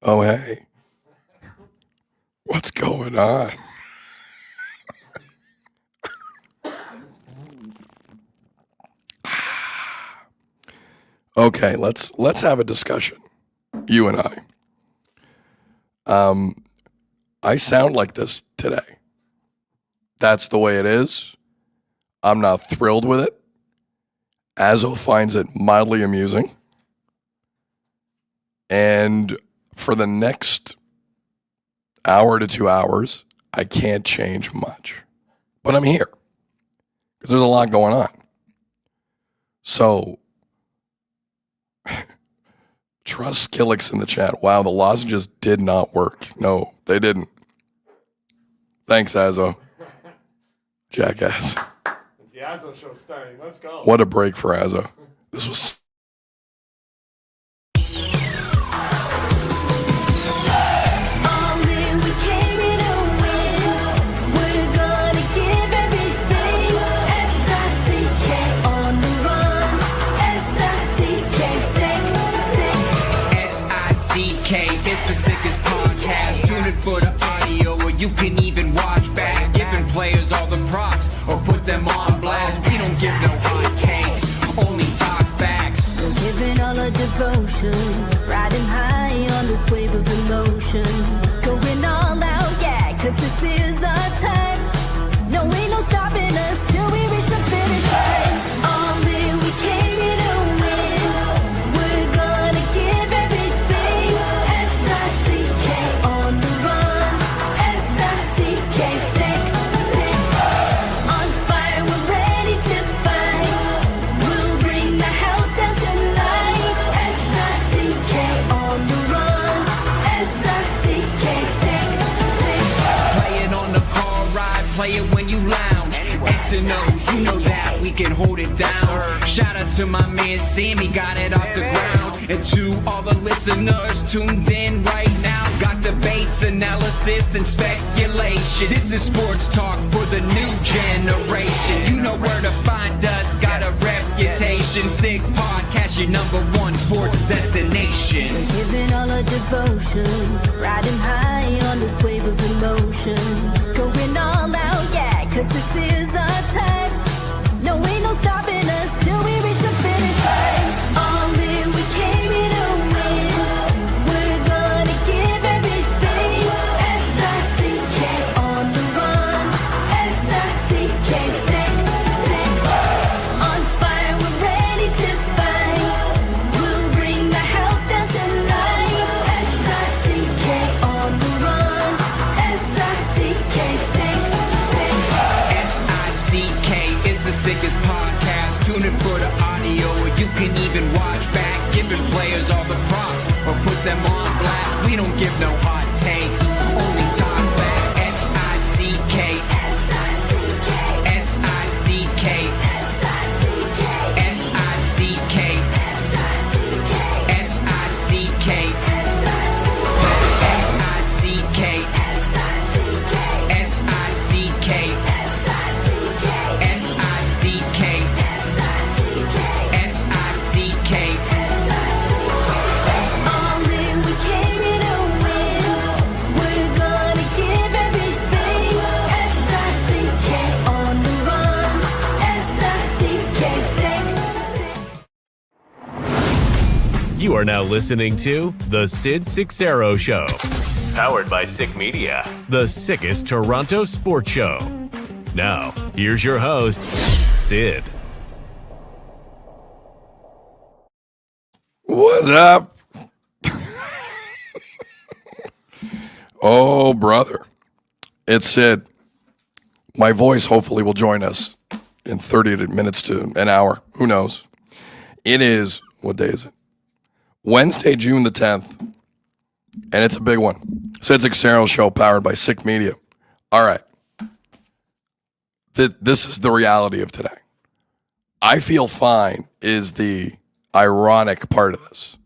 Oh, hey. What's going on? Okay, let's have a discussion. You and I. I sound like this today. That's the way it is. I'm not thrilled with it. Azzo finds it mildly amusing. And for the next hour to 2 hours, I can't change much. But I'm here because there's a lot going on. So, trust Skillix in the chat. Wow, the lozenges did not work. No, they didn't. Thanks, Azzo. Jackass. It's the Azzo show starting. Let's go. What a break for Azzo. This was... It's the sickest podcast. Tune in for the audio, or you can even watch back. Giving players all the props, or put them on blast. We don't give no hot takes, only talk facts. We're giving all our devotion, riding high on this wave of emotion. Going all out, yeah, cause this is our time. No, ain't no stopping us till we reach the finish line. All in, we came here to win. We're gonna give everything. S-I-C-K on the run. S-I-C-K, sick. On fire, we're ready to fight. We'll bring the house down tonight. S-I-C-K on the run. S-I-C-K, sick. Play it on the car ride, play it when you lounge. X and O, you know that we can hold it down. Shout out to my man Sammy, got it off the ground. And to all the listeners tuned in right now, got debates, analysis, and speculation. This is sports talk for the new generation. You know where to find us, got a reputation. Sick podcast, your #1 sports destination. We're giving all our devotion, riding high on this wave of emotion. Going all out, yeah, cause this is our time. No, ain't no stopping us till we reach the finish line. All in, we came here to win. We're gonna give everything. S-I-C-K on the run. S-I-C-K, sick. On fire, we're ready to fight. We'll bring the house down tonight. S-I-C-K on the run. S-I-C-K, sick. S-I-C-K is the sickest podcast. Tune in for the audio, or you can even watch back. Giving players all the props, or put them on blast. We don't give no hot takes, only talk back. S-I-C-K. S-I-C-K. S-I-C-K. S-I-C-K. S-I-C-K. S-I-C-K. S-I-C-K. S-I-C-K. All in, we came here to win. We're gonna give everything. S-I-C-K on the run. S-I-C-K, sick. You are now listening to The Sid Seixeiro Show. Powered by Sick Media, the sickest Toronto sports show. Now, here's your host, Sid. What's up? Oh, brother. It's Sid. My voice hopefully will join us in 30 minutes to an hour. Who knows? It is, what day is it? Wednesday, June the 10th. And it's a big one. Sid Seixeiro Show, powered by Sick Media. All right. This is the reality of today. I feel fine is the ironic part of this.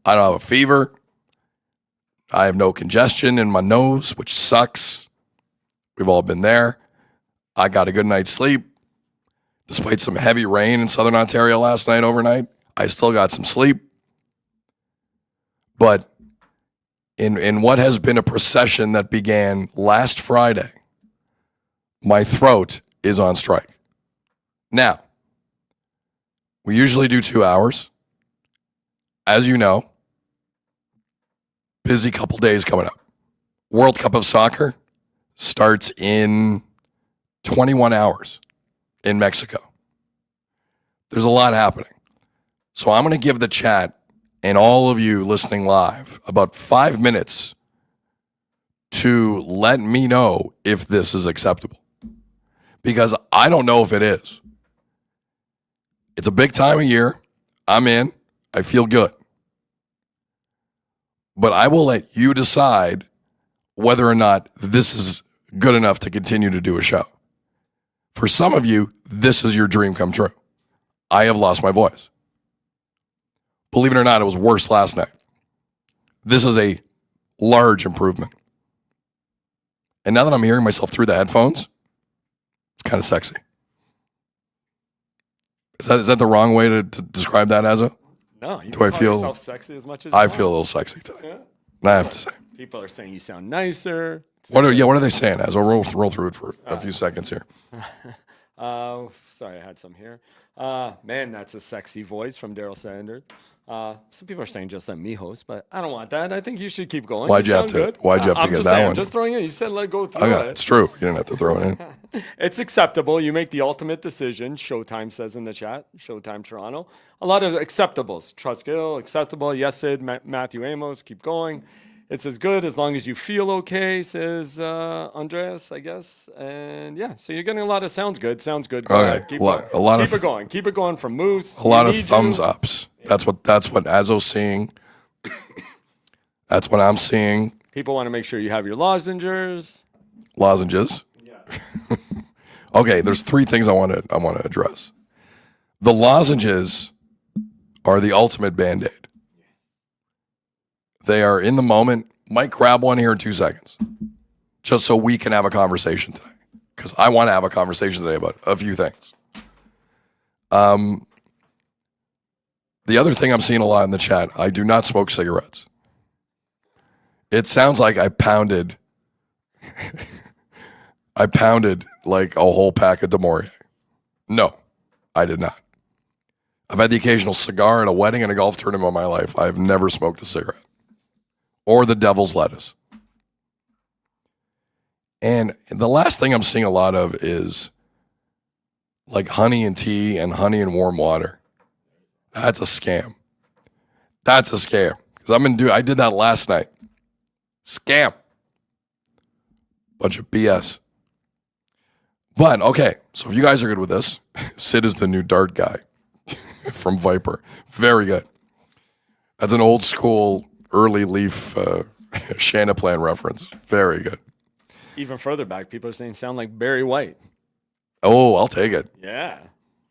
I don't have a fever. I have no congestion in my nose, which sucks. We've all been there. I got a good night's sleep. Despite some heavy rain in Southern Ontario last night overnight, I still got some sleep. But in what has been a procession that began last Friday, my throat is on strike. Now, we usually do 2 hours. As you know, busy couple days coming up. World Cup of Soccer starts in 21 hours in Mexico. There's a lot happening. So I'm going to give the chat and all of you listening live about 5 minutes to let me know if this is acceptable. Because I don't know if it is. It's a big time of year. I'm in. I feel good. But I will let you decide whether or not this is good enough to continue to do a show. For some of you, this is your dream come true. I have lost my voice. Believe it or not, it was worse last night. This is a large improvement. And now that I'm hearing myself through the headphones, it's kind of sexy. Is that the wrong way to describe that, Azza? No, you Do I call feel yourself sexy as much as I you feel a want. little sexy today. Yeah. I have to say. People are saying you sound nicer. What are they saying? Azza, roll through it for a few seconds here. Sorry, I had some here. Man, that's a sexy voice from Daryl Sanders. Some people are saying just let me host, but I don't want that. I think you should keep going. Why'd you have sound to- good. why'd you have to I'm get just that saying, one? I'm just throwing it. You said let go through Okay, it. it's true. You didn't have to throw it in. It's acceptable. You make the ultimate decision. Showtime says in the chat. Showtime Toronto. A lot of acceptables. Trust Gill, acceptable. Yes, Sid, Matthew Amos, keep going. It's as good as long as you feel okay, says Andreas, I guess. And yeah, so you're getting a lot of sounds good. Sounds good. Go Okay, ahead. Keep a lot keep of- it going. Keep it going from Moose. A lot We of need thumbs you. ups. That's what Azzo's seeing. That's what I'm seeing. People want to make sure you have your lozenges. Lozenges. Yeah. Okay, there's 3 things I want to address. The lozenges are the ultimate Band-Aid. They are in the moment. Might grab one here in 2 seconds, just so we can have a conversation today. Because I want to have a conversation today about a few things. The other thing I'm seeing a lot in the chat, I do not smoke cigarettes. It sounds like I pounded like a whole pack of Demorier. No, I did not. I've had the occasional cigar at a wedding and a golf tournament in my life. I've never smoked a cigarette. Or the devil's lettuce. And the last thing I'm seeing a lot of is like honey and tea and honey and warm water. That's a scam. That's a scam. Because I did that last night. Scam. Bunch of BS. But okay, so if you guys are good with this, Sid is the new dart guy from Viper. Very good. That's an old school early Leaf Shanaplan reference. Very good. Even further back, people are saying sound like Barry White. Oh, I'll take it. Yeah.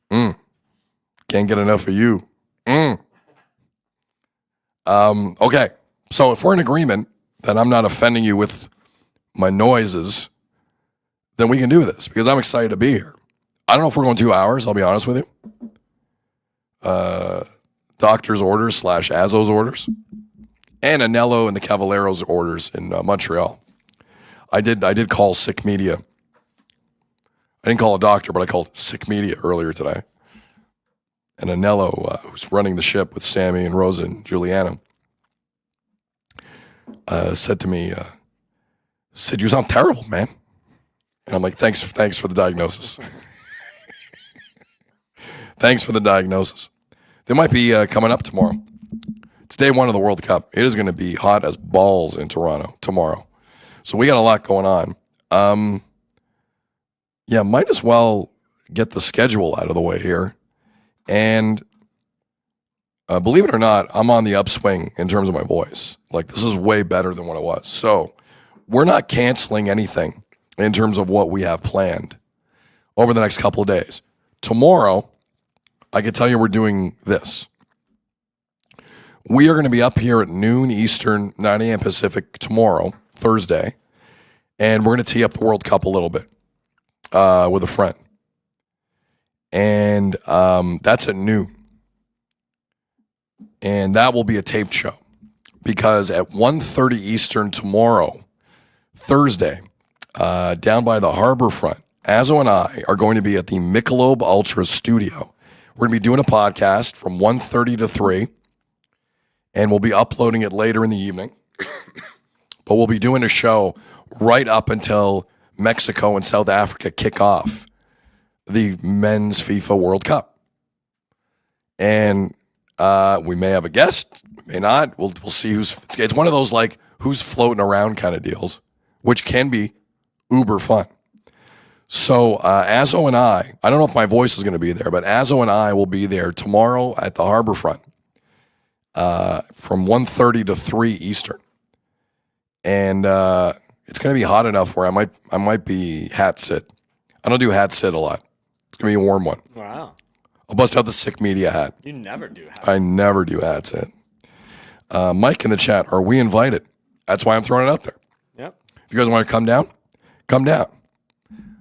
Can't get enough of you. Okay, so if we're in agreement that I'm not offending you with my noises, then we can do this because I'm excited to be here. I don't know if we're going 2 hours, I'll be honest with you. Doctor's orders / Azzo's orders. And Anello and the Cavaleros orders in Montreal. I did call Sick Media. I didn't call a doctor, but I called Sick Media earlier today. And Anello, who's running the ship with Sammy and Rosa and Juliana, said to me, Sid, you sound terrible, man. And I'm like, thanks for the diagnosis. Thanks for the diagnosis. They might be coming up tomorrow. It's day 1 of the World Cup. It is going to be hot as balls in Toronto tomorrow. So we got a lot going on. Yeah, might as well get the schedule out of the way here. And believe it or not, I'm on the upswing in terms of my voice. Like, this is way better than what it was. So we're not canceling anything in terms of what we have planned over the next couple of days. Tomorrow, I can tell you we're doing this. We are going to be up here at noon Eastern, 9 a.m. Pacific tomorrow, Thursday, and we're going to tee up the World Cup a little bit with a friend. And that's at noon. And that will be a taped show. because at 1:30 Eastern tomorrow, Thursday, down by the harbor front, Azzo and I are going to be at the Michelob Ultra Studio. We're going to be doing a podcast from 1:30 to 3, and we'll be uploading it later in the evening. But we'll be doing a show right up until Mexico and South Africa kick off the men's FIFA World Cup. And we may have a guest, we may not. We'll see who's. It's one of those like who's floating around kind of deals, which can be uber fun. So Azzo and I don't know if my voice is going to be there, but Azzo and I will be there tomorrow at the harbor front from 1:30 to 3 Eastern. And it's going to be hot enough where I might be hat sit. I don't do hat sit a lot. It's going to be a warm one. Wow. I'll bust out the sick media hat. You never do hat. I never do hat sit. Mike in the chat, are we invited? That's why I'm throwing it out there. Yep. If you guys want to come down, come down.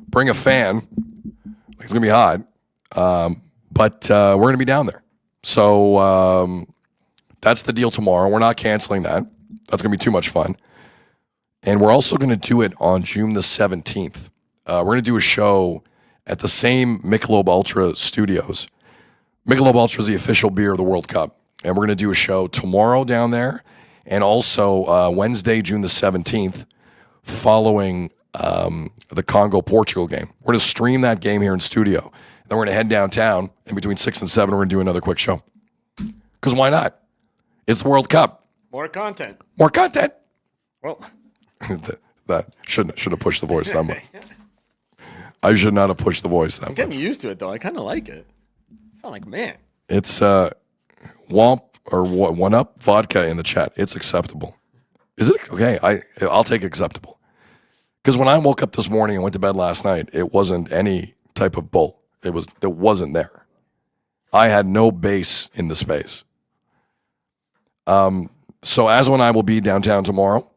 Bring a fan. It's going to be hot. But we're going to be down there. So that's the deal tomorrow. We're not canceling that. That's going to be too much fun. And we're also going to do it on June the 17th. We're going to do a show at the same Michelob Ultra Studios. Michelob Ultra is the official beer of the World Cup. And we're going to do a show tomorrow down there and also Wednesday, June the 17th, following the Congo-Portugal game. We're going to stream that game here in studio. And then we're going to head downtown, and between 6 and 7, we're going to do another quick show. Because why not? It's the World Cup. More content. More content. Well, that should have pushed the voice that much. I should not have pushed the voice that I'm much. getting used to it, though. I kind of like it. I sound like a man. It's Womp or One Up vodka in the chat. It's acceptable. Is it? Okay, I'll take acceptable. Because when I woke up this morning and went to bed last night, it wasn't any type of bull. It wasn't there. I had no base in the space. So Azzo and I will be downtown tomorrow,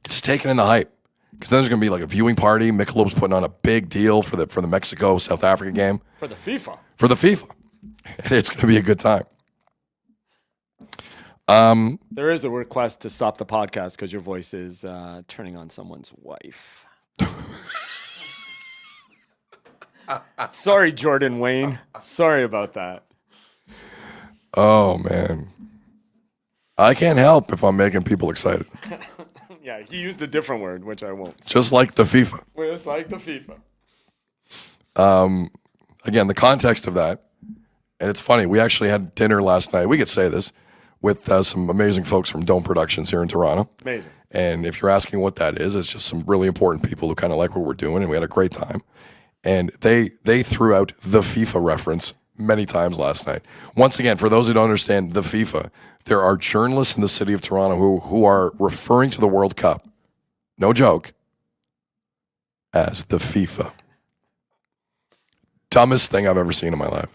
just taking in the hype. Because then there's going to be like a viewing party. Michelob's putting on a big deal for the Mexico-South Africa game. For the FIFA. For the FIFA. And it's going to be a good time. There is a request to stop the podcast because your voice is turning on someone's wife. Sorry, Jordan Wayne. Sorry about that. Oh, man. I can't help if I'm making people excited. Yeah, he used a different word, which I won't. Just like the FIFA. Just like the FIFA. Again, the context of that, and it's funny, we actually had dinner last night. We could say this with some amazing folks from Dome Productions here in Toronto. Amazing. And if you're asking what that is, it's just some really important people who kind of like what we're doing, and we had a great time. And they threw out the FIFA reference many times last night. Once again, for those who don't understand the FIFA, there are journalists in the city of Toronto who are referring to the World Cup, no joke, as the FIFA. Dumbest thing I've ever seen in my life.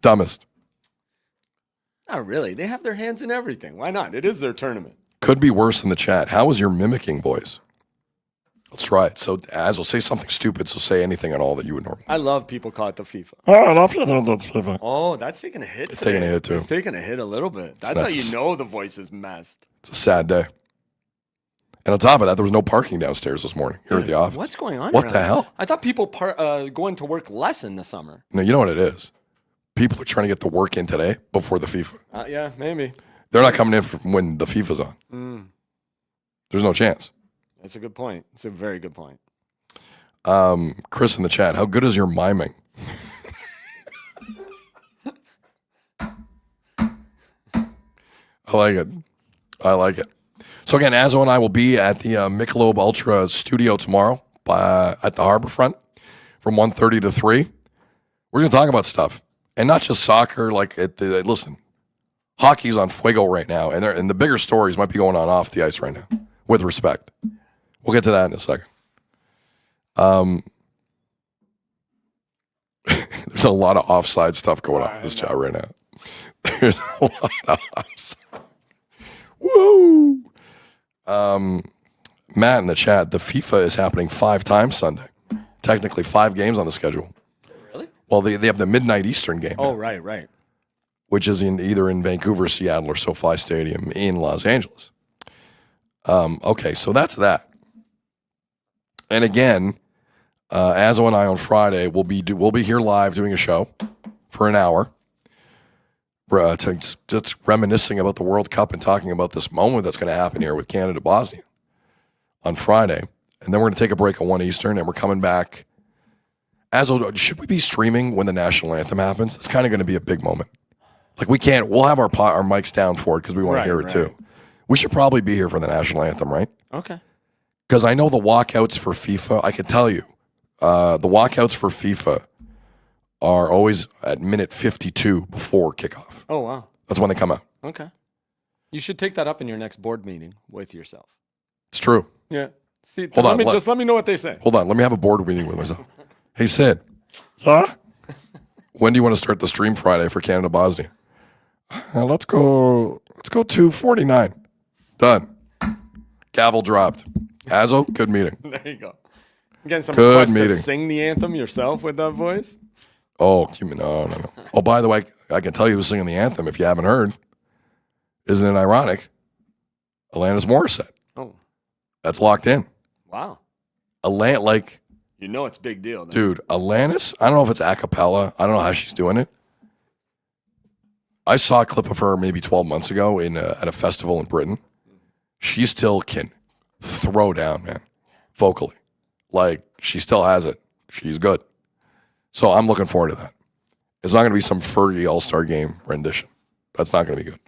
Dumbest. Not really. They have their hands in everything. Why not? It is their tournament. Could be worse in the chat. How is your mimicking voice? Let's try it. So, Az will say something stupid, so say anything at all that you would normally I say. love people call it the FIFA. Oh, I love the FIFA. Oh, that's taking a hit. It's today. taking a hit, too. It's taking a hit a little bit. That's how you know the voice is messed. It's a sad day. And on top of that, there was no parking downstairs this morning here at the office. What's going on? What around the here? hell? I thought people going to work less in the summer. No, you know what it is? People are trying to get the work in today before the FIFA. Yeah, maybe. They're not coming in when the FIFA's on. There's no chance. That's a good point. It's a very good point. Chris in the chat, how good is your miming? I like it. I like it. So again, Azzo and I will be at the Michelob Ultra Studio tomorrow at the Harborfront from 1:30 to 3. We're going to talk about stuff. And not just soccer. Listen, hockey's on fuego right now. And the bigger stories might be going on off the ice right now. With respect. We'll get to that in a second. There's a lot of offside stuff going on in this chat right now. There's a lot of offside. Woo! Matt in the chat, the FIFA is happening 5 times Sunday. Technically 5 games on the schedule. Really? Well, they have the midnight Eastern game. Oh, right. which is either in Vancouver, Seattle, or SoFi Stadium in Los Angeles. Okay, so that's that. And again, Azo and I on Friday we'll be here live doing a show for an hour, just reminiscing about the World Cup and talking about this moment that's going to happen here with Canada Bosnia on Friday, and then we're going to take a break at 1 Eastern, and we're coming back. Azo, should we be streaming when the national anthem happens? It's kind of going to be a big moment. Like we'll have our mics down for it because we want to hear it too. We should probably be here for the national anthem, right? Okay. Because I know the walkouts for FIFA, I can tell you, the walkouts for FIFA are always at minute 52 before kickoff. Oh, wow. That's when they come out. Okay. You should take that up in your next board meeting with yourself. It's true. Yeah. See, Hold on, just let me know what they say. Hold on. Let me have a board meeting with myself. Hey, Sid. Huh? When do you want to start the stream Friday for Canada Bosnia? Let's go 2:49. Done. Gavel dropped. Azo, good meeting. There you go. Getting some Good requests meeting. to sing the anthem yourself with that voice? Oh, no. Oh, by the way, I can tell you who's singing the anthem if you haven't heard. Isn't it ironic? Alanis Morissette. Oh, That's locked in. wow. You know it's a big deal. Then. Dude, Alanis, I don't know if it's a cappella. I don't know how she's doing it. I saw a clip of her maybe 12 months ago at a festival in Britain. She still can throw down, man, vocally. Like, she still has it. She's good. So I'm looking forward to that. It's not going to be some Fergie All-Star Game rendition. That's not going to be good.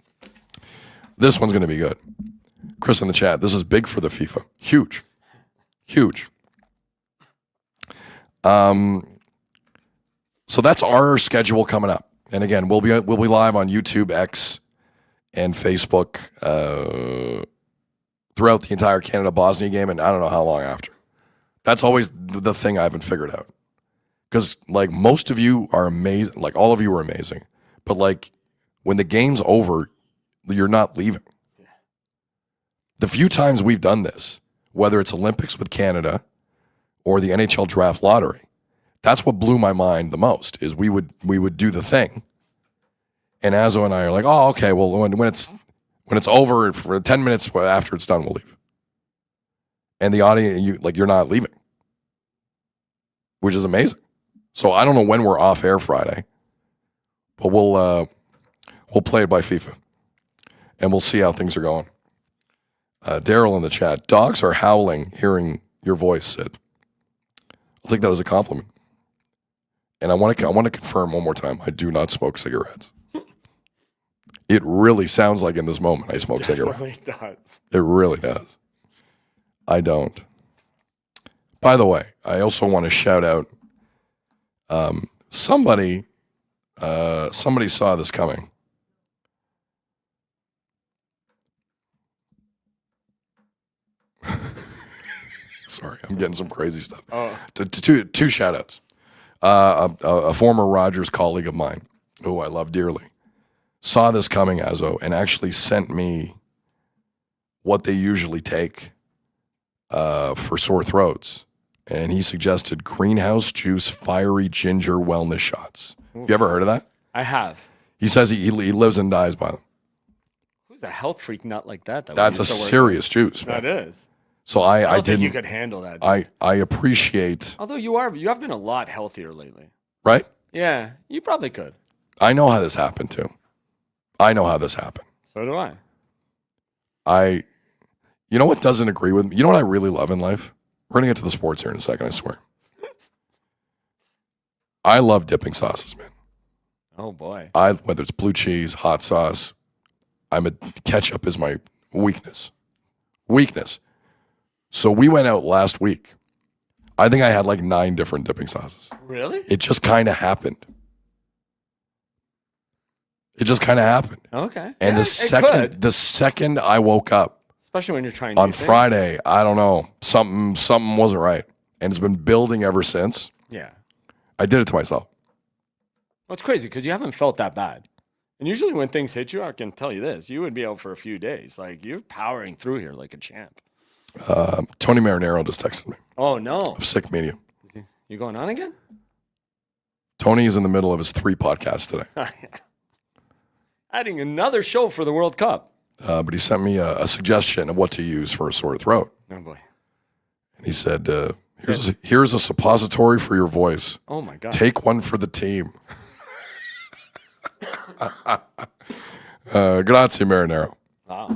This one's going to be good. Chris in the chat, this is big for the FIFA. Huge. Huge. So that's our schedule coming up. And again, we'll be live on YouTube, X, and Facebook throughout the entire Canada-Bosnia game, and I don't know how long after. That's always the thing I haven't figured out. Because, like, most of you are amazing. Like, all of you are amazing. But, like, when the game's over, you're not leaving. The few times we've done this, whether it's Olympics with Canada or the NHL draft lottery, that's what blew my mind the most, is we would do the thing. And Azo and I are like, oh, okay, well, when it's over, for 10 minutes after it's done, we'll leave. And the audience, you're not leaving, which is amazing. So I don't know when we're off air Friday, but we'll play it by FIFA, and we'll see how things are going. Daryl in the chat, dogs are howling hearing your voice, Sid. I'll take that as a compliment. And I want to confirm one more time, I do not smoke cigarettes. It really sounds like in this moment I smoke cigarettes. It does. It really does. I don't. By the way, I also want to shout out somebody saw this coming. Sorry, I'm getting some crazy stuff. Oh. Two shout outs. A former Rogers colleague of mine, who I love dearly, saw this coming, Azo, and actually sent me what they usually take for sore throats. And he suggested greenhouse juice fiery ginger wellness shots. Oof. You ever heard of that? I have. He says he lives and dies by them. Who's a health freak nut like that? That's a serious juice, man. That is. So I I don't think didn't. you could handle that. Dude. I appreciate. Although you have been a lot healthier lately. Right? Yeah, you probably could. I know how this happened too. I know how this happened. So do I. You know what doesn't agree with me? You know what I really love in life? We're gonna get to the sports here in a second, I swear. I love dipping sauces, man. Oh boy. Whether it's blue cheese, hot sauce, ketchup is my weakness. So we went out last week. I think I had like 9 different dipping sauces. Really? It just kind of happened. Okay. And yeah, the second I woke up, especially when you're trying on Friday, I don't know, something wasn't right, and it's been building ever since. Yeah. I did it to myself. Well, it's crazy because you haven't felt that bad. And usually when things hit you, I can tell you this, you would be out for a few days. Like, you're powering through here like a champ. Tony Marinero just texted me. Oh, no. Of Sick Media. You going on again? Tony is in the middle of his 3 podcasts today. Adding another show for the World Cup. But he sent me a suggestion of what to use for a sore throat. Oh, boy. And he said, here's a suppository for your voice. Oh, my God. Take one for the team. Grazie, Marinero. Wow.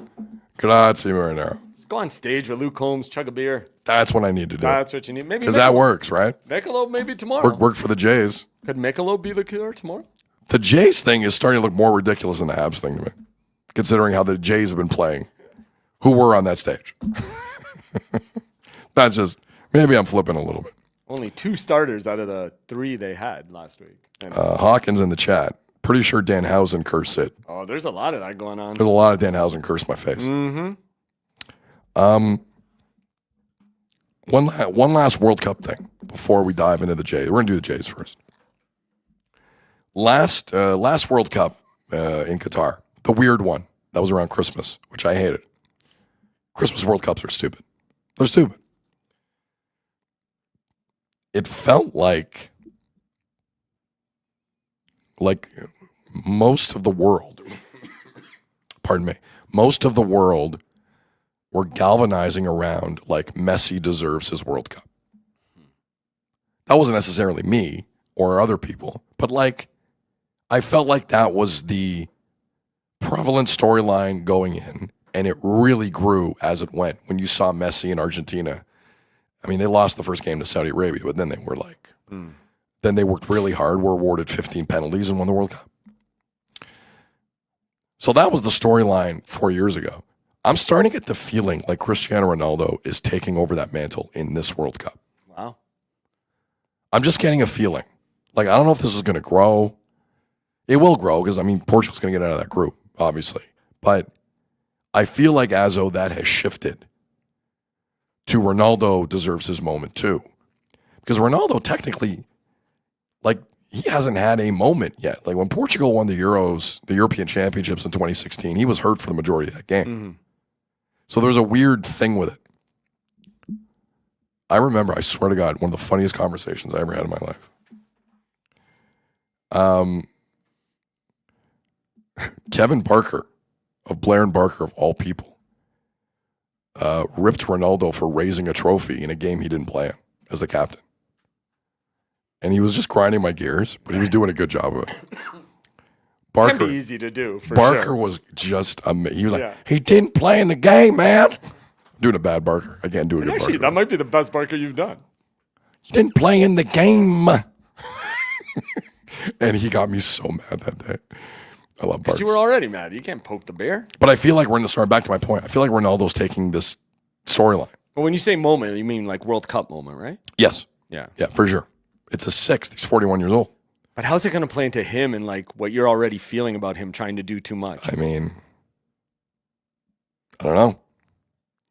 Grazie, Marinero. Just go on stage with Luke Combs, chug a beer. That's what I need to do. That's what you need. Maybe Because that works, right? Michelob maybe tomorrow. Worked for the Jays. Could Michelob be the killer tomorrow? The Jays thing is starting to look more ridiculous than the Habs thing to me, considering how the Jays have been playing. Who were on that stage? That's just, maybe I'm flipping a little bit. Only 2 starters out of the 3 they had last week. Hawkins in the chat. Pretty sure Dan Housen cursed Sid. Oh, there's a lot of that going on. There's a lot of Dan Housen cursed my face. Mm-hmm. One last World Cup thing before we dive into the Jays. We're going to do the Jays first. Last World Cup in Qatar, the weird one that was around Christmas, which I hated. Christmas World Cups are stupid. They're stupid. It felt like most of the world, pardon me, most of the world were galvanizing around like Messi deserves his World Cup. That wasn't necessarily me or other people, but like I felt like that was the prevalent storyline going in, and it really grew as it went. When you saw Messi in Argentina, I mean, they lost the first game to Saudi Arabia, but then they were like, then they worked really hard, were awarded 15 penalties and won the World Cup. So that was the storyline 4 years ago. I'm starting to get the feeling like Cristiano Ronaldo is taking over that mantle in this World Cup. Wow. I'm just getting a feeling. Like, I don't know if this is going to grow. It will grow because, I mean, Portugal's going to get out of that group, obviously. But I feel like as though that has shifted to Ronaldo deserves his moment too. Because Ronaldo technically, like, he hasn't had a moment yet. Like, when Portugal won the Euros, the European Championships in 2016, he was hurt for the majority of that game. Mm-hmm. So there's a weird thing with it. I remember, I swear to God, one of the funniest conversations I ever had in my life. Kevin Barker of Blair and Barker, of all people, ripped Ronaldo for raising a trophy in a game he didn't play in as the captain. And he was just grinding my gears, but he was doing a good job of it. Barker, Can be easy to do, for Barker sure. was just amazing. He was like, Yeah. he didn't play in the game, man. I'm doing a bad Barker. I can't do a good Actually, Barker. that might be the best Barker you've done. He didn't play in the game. And he got me so mad that day. I love Because Barker. you were already mad. You can't poke the bear. But I feel like we're in the start. Back to my point. I feel like Ronaldo's taking this storyline. But when you say moment, you mean like World Cup moment, right? Yes. Yeah. Yeah, for sure. It's a sixth. He's 41 years old. But how's it going to play into him and like what you're already feeling about him trying to do too much? I mean, I don't know.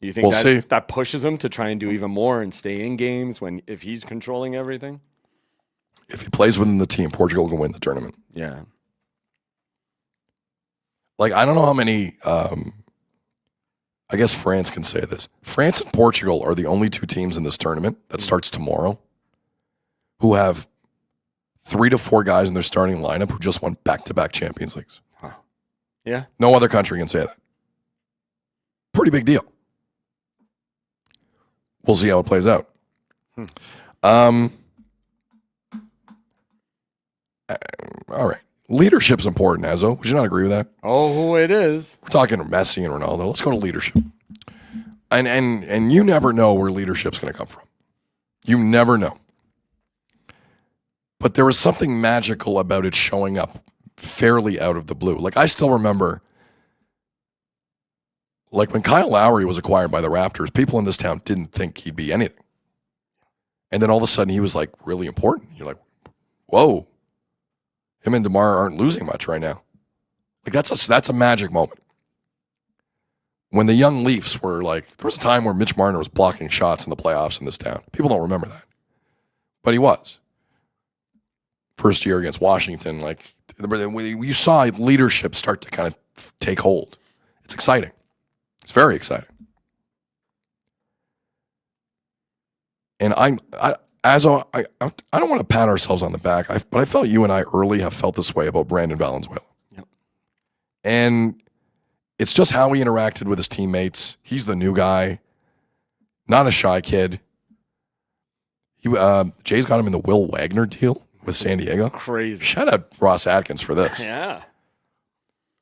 Do you think We'll see. that pushes him to try and do even more and stay in games if he's controlling everything? If he plays within the team, Portugal can win the tournament. Yeah. Like, I don't know how many, I guess France can say this. France and Portugal are the only two teams in this tournament that starts tomorrow who have 3 to 4 guys in their starting lineup who just won back-to-back Champions Leagues. Huh. Yeah. No other country can say that. Pretty big deal. We'll see how it plays out. All right. Leadership's important, Azo. Would you not agree with that? Oh, it is. We're talking Messi and Ronaldo. Let's go to leadership. And you never know where leadership's going to come from. You never know. But there was something magical about it showing up fairly out of the blue. Like, I still remember, like, when Kyle Lowry was acquired by the Raptors, people in this town didn't think he'd be anything. And then all of a sudden he was, like, really important. You're like, whoa. Him and DeMar aren't losing much right now. Like, that's a magic moment. When the young Leafs were like, there was a time where Mitch Marner was blocking shots in the playoffs in this town. People don't remember that. But he was. First year against Washington, like, you saw leadership start to kind of take hold. It's exciting. It's very exciting. And I don't want to pat ourselves on the back, but I felt you and I early have felt this way about Brandon Valenzuela. Yep. And it's just how he interacted with his teammates. He's the new guy, not a shy kid. Jay's got him in the Will Wagner deal with San Diego. Crazy. Shout out Ross Atkins for this. Yeah.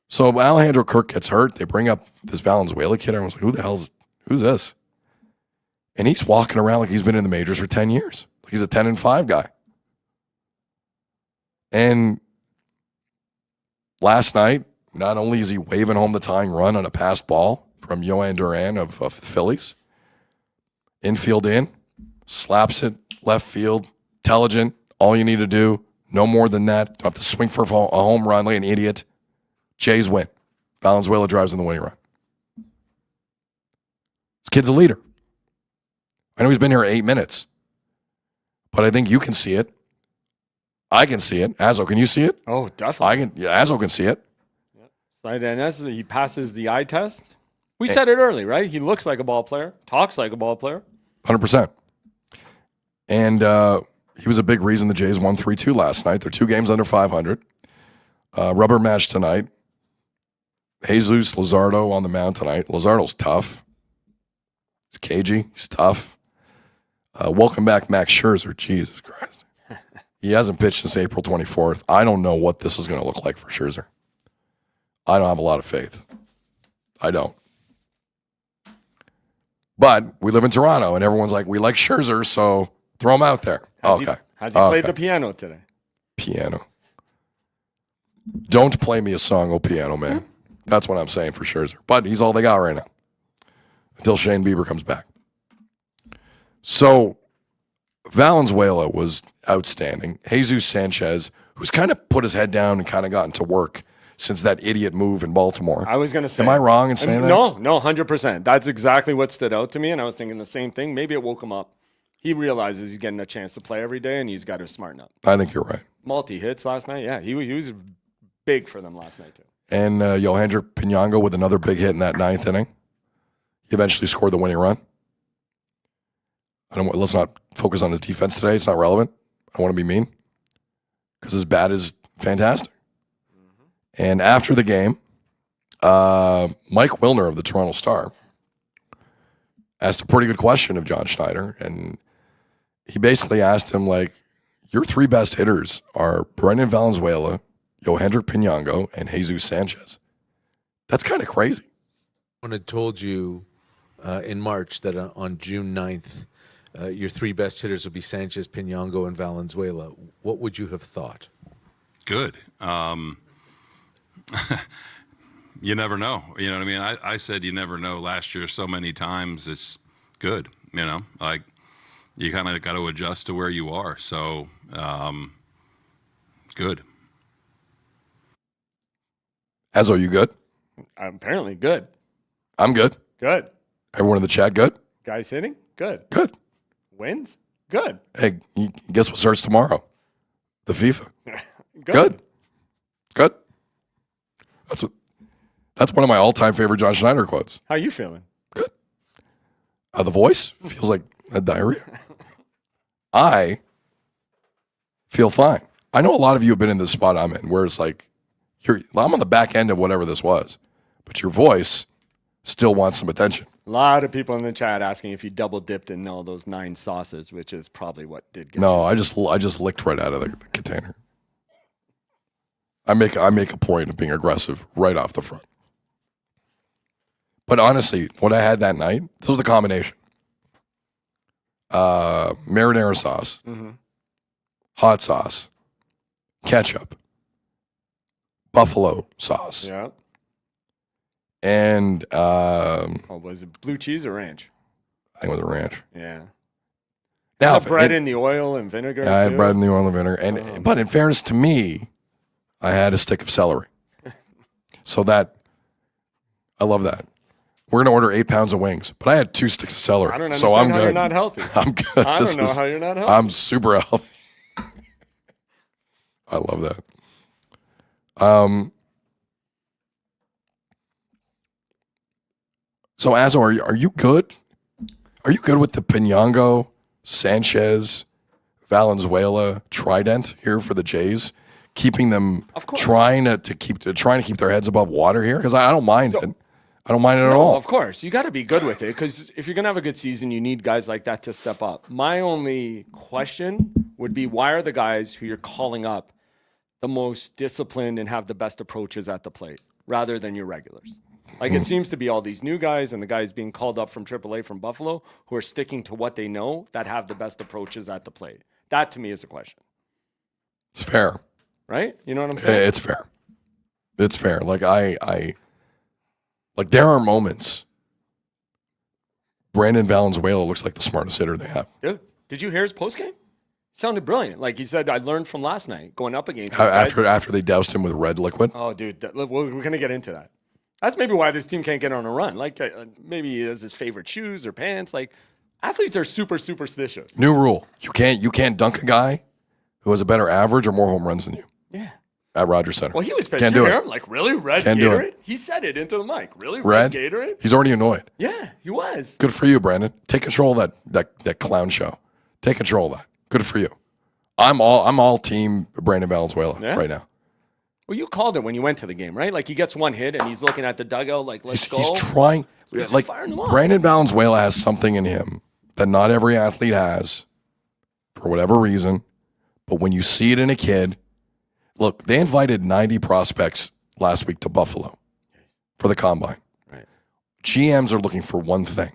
So Alejandro Kirk gets hurt. They bring up this Valenzuela kid. Everyone's like, who's this? And he's walking around like he's been in the majors for 10 years. Like he's a 10-5 guy. And last night, not only is he waving home the tying run on a passed ball from Yohan Duran of the Phillies, infield in, slaps it, left field, intelligent, all you need to do, no more than that. Don't have to swing for a home run like an idiot. Jays win. Valenzuela drives in the winning run. This kid's a leader. I know he's been here 8 minutes, but I think you can see it. I can see it. Azzo, can you see it? Oh, definitely. Azzo can see it. Side NS, he passes the eye test. We said it early, right? He looks like a ball player, talks like a ball player. 100%. And he was a big reason the Jays won 3-2 last night. They're 2 games under 500. Rubber match tonight. Jesus Luzardo on the mound tonight. Luzardo's tough. He's cagey. He's tough. Welcome back, Max Scherzer. Jesus Christ. He hasn't pitched since April 24th. I don't know what this is going to look like for Scherzer. I don't have a lot of faith. I don't. But we live in Toronto, and everyone's like, we like Scherzer, so throw him out there. Has he played the piano today? Piano. Don't play me a song, oh piano man. That's what I'm saying for Scherzer. But he's all they got right now until Shane Bieber comes back. So Valenzuela was outstanding. Jesus Sanchez, who's kind of put his head down and kind of gotten to work since that idiot move in Baltimore. I was going to say. Am I wrong in saying that? No, 100%. That's exactly what stood out to me, and I was thinking the same thing. Maybe it woke him up. He realizes he's getting a chance to play every day, and he's got to smarten up. I think you're right. Multi-hits last night. Yeah, he was big for them last night, too. And Yohandrick Pinango with another big hit in that 9th inning. He eventually scored the winning run. Let's not focus on his defense today. It's not relevant. I don't want to be mean because his bat is fantastic. Mm-hmm. And after the game, Mike Wilner of the Toronto Star asked a pretty good question of John Schneider, and he basically asked him, like, your 3 best hitters are Brendan Valenzuela, Yohandrick Pinango, and Jesus Sanchez. That's kind of crazy. When I told you in March that on June 9th, your 3 best hitters would be Sanchez, Pinango, and Valenzuela, what would you have thought? Good. You never know. You know what I mean? I said you never know last year so many times. It's good. You know, like you kind of got to adjust to where you are. So good. Azzo, you good? I'm apparently good. I'm good. Good. Everyone in the chat good? Guys hitting? Good. Good. Wins? Good. Hey, guess what starts tomorrow? The FIFA. Good. Good. That's one of my all-time favorite John Schneider quotes. How you feeling? Good. The voice feels like a diarrhea. I feel fine. I know a lot of you have been in this spot I'm in, where it's like, I'm on the back end of whatever this was, but your voice still wants some attention. A lot of people in the chat asking if you double dipped in all those 9 sauces, which is probably what did get No, I just licked right out of the container. I make a point of being aggressive right off the front. But honestly, what I had that night, this was the combination. Marinara sauce, hot sauce, ketchup, buffalo sauce. Yeah. And was it blue cheese or ranch? I think it was a ranch. Yeah. Now bread in the oil and vinegar. I had bread in the oil and vinegar. But in fairness to me, I had a stick of celery. So that I love that. We're gonna order 8 pounds of wings, but I had 2 sticks of celery. I don't so understand I'm how good. You're not healthy. I'm good. I don't know how you're not healthy. I'm super healthy. I love that. So Azzo, are you good? Are you good with the Pinango, Sanchez, Valenzuela trident here for the Jays? keeping them Of course. trying to keep their heads above water here? Because I don't mind it. I don't mind it at all. Of course, you got to be good with it because if you're gonna have a good season, you need guys like that to step up. My only question would be, why are the guys who you're calling up the most disciplined and have the best approaches at the plate rather than your regulars? Like it seems to be all these new guys and the guys being called up from AAA from Buffalo who are sticking to what they know that have the best approaches at the plate. That to me is a question, It's fair. right? You know what I'm saying? It's fair. It's fair. Like like there are moments. Brandon Valenzuela looks like the smartest hitter they have. Dude, did you hear his postgame? Sounded brilliant. Like he said, I learned from last night going up against these guys. After they doused him with red liquid. Oh, dude, we're going to get into that. That's maybe why this team can't get on a run. Like maybe he has his favorite shoes or pants. Like athletes are super superstitious. New rule: you can't dunk a guy who has a better average or more home runs than you Yeah. at Rogers Center. Well, he was pissed. Can't Did you do hear it. him? Like, really? Red Can't do Gatorade? it. He said it into the mic. Really? Red Gatorade? He's already annoyed. Yeah, he was. Good for you, Brandon. Take control of that clown show. Take control of that. Good for you. I'm all team Brandon Valenzuela right now. Well, you called it when you went to the game, right? Like he gets one hit and he's looking at the dugout like, let's go. He's trying. He's like firing them off. Brandon Valenzuela has something in him that not every athlete has, for whatever reason. But when you see it in a kid, look, they invited 90 prospects last week to Buffalo for the combine. Right. GMs are looking for one thing: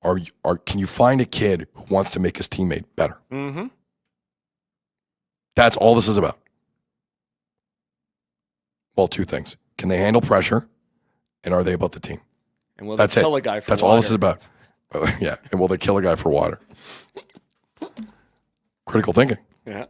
can you find a kid who wants to make his teammate better? Mm-hmm. That's all this is about. Well, two things: can they handle pressure, and are they about the team? And will That's they it. kill a guy for That's water? all this is about. Yeah, and will they kill a guy for water? Critical thinking. Yeah.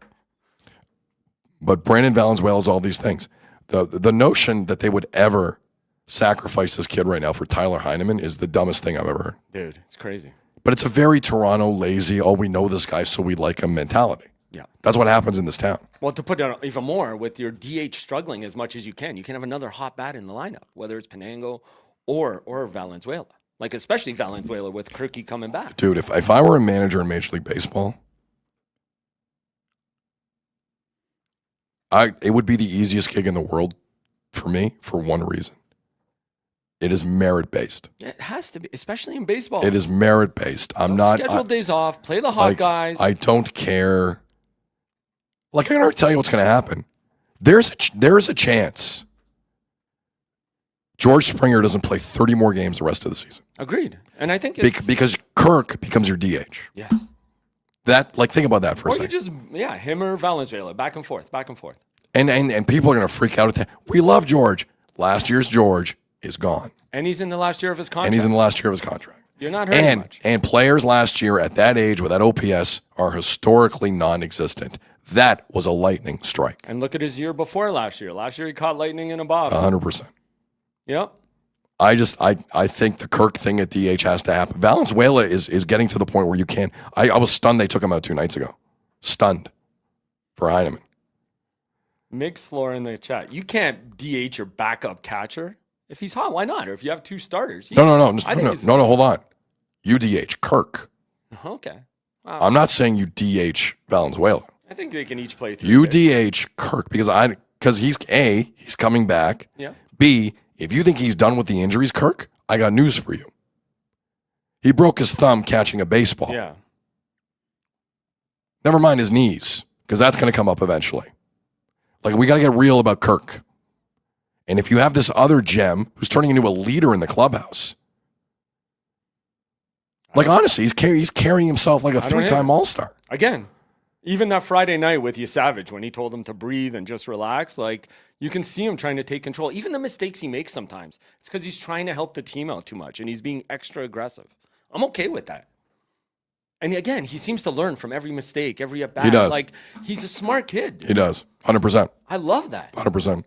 But Brandon Valenzuela is all these things. The notion that they would ever sacrifice this kid right now for Tyler Heineman is the dumbest thing I've ever heard. Dude, it's crazy. But it's a very Toronto lazy, oh, we know this guy, so we like him mentality. Yeah. That's what happens in this town. Well, to put it even more, with your DH struggling as much as you can have another hot bat in the lineup, whether it's Penango or Valenzuela. Like, especially Valenzuela with Kirky coming back. Dude, if I were a manager in Major League Baseball, it would be the easiest gig in the world for me for one reason. It is merit-based. It has to be, especially in baseball. It is merit-based. I'm not... Scheduled days off, play the hot guys. I don't care. Like, I can already tell you what's going to happen. There's a chance George Springer doesn't play 30 more games the rest of the season. Agreed. And I think it's... Because Kirk becomes your DH. Yes. Think about that for a Or you second. just, him or Valenzuela, back and forth. And people are going to freak out at that. We love George. Last year's George is gone. And he's in the last year of his contract. You're not hurting much. And players last year at that age with that OPS are historically non-existent. That was a lightning strike. And look at his year before last year. Last year he caught lightning in a bottle. 100%. Yep. I think the Kirk thing at DH has to happen. Valenzuela is getting to the point where you can't. I was stunned they took him out 2 nights ago. Stunned for Heineman. Mig Slor in the chat. You can't DH your backup catcher. If he's hot, why not? Or if you have 2 starters. No, hold on. You DH Kirk. Okay. I'm not saying you DH Valenzuela. I think they can each play 3 You days. DH Kirk because he's coming back. Yeah. B, if you think he's done with the injuries, Kirk, I got news for you. He broke his thumb catching a baseball. Yeah. Never mind his knees, because that's going to come up eventually. Like, we got to get real about Kirk. And if you have this other gem who's turning into a leader in the clubhouse, like, honestly, he's carrying himself like a 3-time All-Star. Again, even that Friday night with Savage when he told him to breathe and just relax, like, you can see him trying to take control. Even the mistakes he makes sometimes, it's because he's trying to help the team out too much and he's being extra aggressive. I'm okay with that. And again, he seems to learn from every mistake, every at bat. He does. Like, he's a smart kid. He does. 100%. I love that. 100%.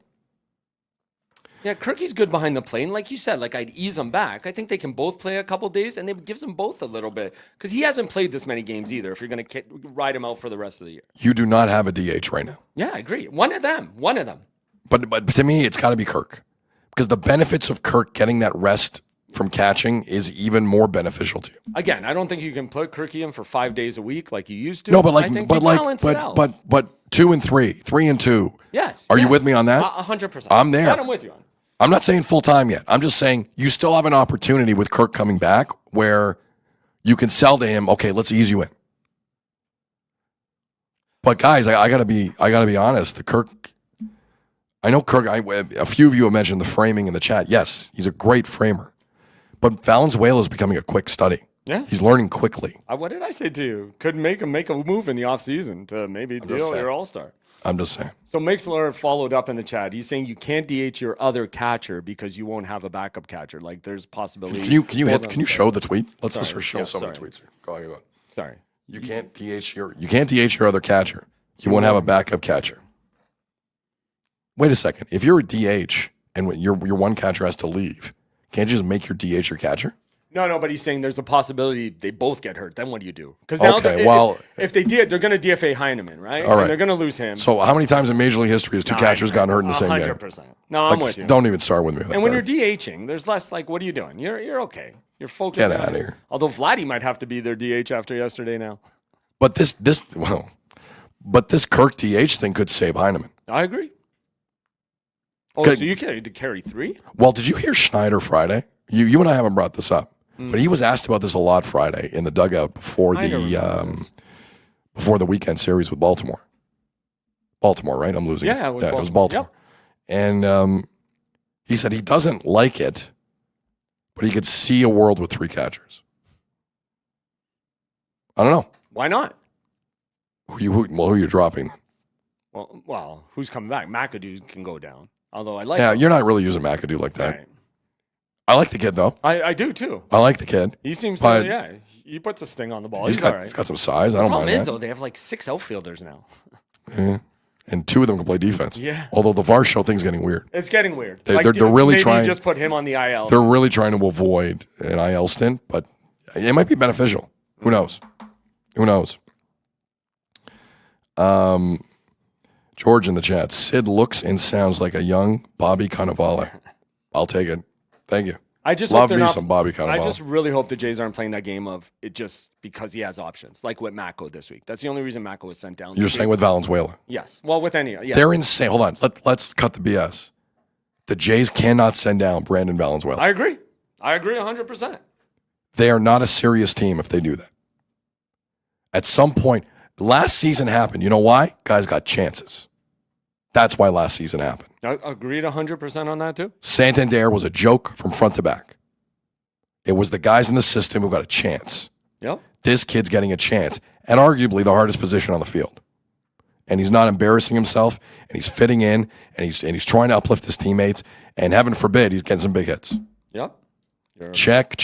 Yeah, Kirky's good behind the plate. And like you said, like, I'd ease him back. I think they can both play a couple days, and it gives them both a little bit. Because he hasn't played this many games either, if you're going to ride him out for the rest of the year. You do not have a DH right now. Yeah, I agree. One of them. But to me, it's got to be Kirk. Because the benefits of Kirk getting that rest from catching is even more beneficial to you. Again, I don't think you can put Kirky in for 5 days a week like you used to. No, but I think they balance it out. but 2 and 3, 3 and 2. Yes. Are you with me on that? 100%. I'm there. That I'm with you on. I'm not saying full time yet. I'm just saying you still have an opportunity with Kirk coming back where you can sell to him. Okay, let's ease you in. But guys, I gotta be honest. The Kirk, I know Kirk. A few of you have mentioned the framing in the chat. Yes, he's a great framer, but Valenzuela is becoming a quick study. Yeah, he's learning quickly. What did I say to you? Could make a move in the offseason to maybe deal your all-star. I'm just saying. So Mixler followed up in the chat. He's saying you can't DH your other catcher because you won't have a backup catcher. Like there's possibility. Can you show the tweet? Let's just show some of the tweets. Go ahead. Sorry. You can't DH your other catcher. You won't have a backup catcher. Wait a second. If you're a DH and your one catcher has to leave, can't you just make your DH your catcher? No, but he's saying there's a possibility they both get hurt. Then what do you do? Because if they did, they're going to DFA Heineman, right? All right. And they're going to lose him. So how many times in Major League history has two catchers gotten hurt in the same game? 100%. No, I'm with you. Don't even start with me. And when you're DHing, there's less like, what are you doing? You're okay. You're focused. Get out of here. Although Vladdy might have to be their DH after yesterday now. But this Kirk DH thing could save Heineman. I agree. Oh, so you carry to carry 3? Well, did you hear Schneider Friday? You and I haven't brought this up, but he was asked about this a lot Friday in the dugout before the weekend series with Baltimore. Baltimore, right? I'm losing. Yeah, it was Baltimore. Yep. And he said he doesn't like it, but he could see a world with 3 catchers. I don't know. Why not? Who are you dropping? Well, who's coming back? McAdoo can go down. Although I like. Yeah, you're not really using McAdoo like that. Right. I like the kid though. I do too. I like the kid. He seems to. He puts a sting on the ball. He's all right. He's got some size. I don't mind that. The problem is though, they have like 6 outfielders now. Yeah. And 2 of them can play defense. Yeah. Although the VAR show thing's getting weird. It's getting weird. They're really maybe trying. Just put him on the IL. They're really trying to avoid an IL stint, but it might be beneficial. Who knows? Who knows? George in the chat. Sid looks and sounds like a young Bobby Cannavale. I'll take it. Thank you. I just love me some Bobby Cannavale. I just really hope the Jays aren't playing that game of it just because he has options, like with Mako this week. That's the only reason Mako was sent down. You're saying with Valenzuela? Yes. Well, with any. Yeah. They're insane. Hold on. Let's cut the BS. The Jays cannot send down Brandon Valenzuela. I agree 100%. They are not a serious team if they do that. At some point, last season happened. You know why? Guys got chances. That's why last season happened. I agreed 100% on that too. Santander was a joke from front to back. It was the guys in the system who got a chance. Yep. This kid's getting a chance, and arguably the hardest position on the field. And he's not embarrassing himself, and he's fitting in, and he's trying to uplift his teammates, and heaven forbid he's getting some big hits. Yep. Check.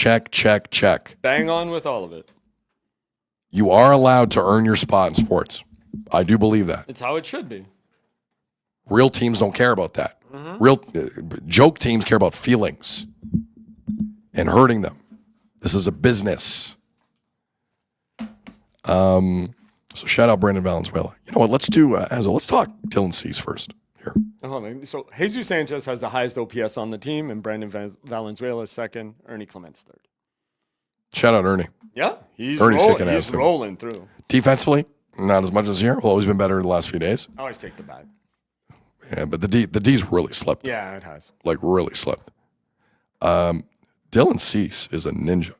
Bang on with all of it. You are allowed to earn your spot in sports. I do believe that. It's how it should be. Real teams don't care about that. Real joke teams care about feelings and hurting them. This is a business. So shout out Brandon Valenzuela. You know what? Let's do let's talk Dylan Cease first here. So Jesus Sanchez has the highest OPS on the team, and Brandon Valenzuela is second. Ernie Clement's third. Shout out Ernie. Yeah, he's Ernie's rolling through. Defensively, not as much as here. Well, always been better in the last few days. I always take the bat. Yeah, but the D's really slept. Yeah, it has. Like really slept. Dylan Cease is a ninja.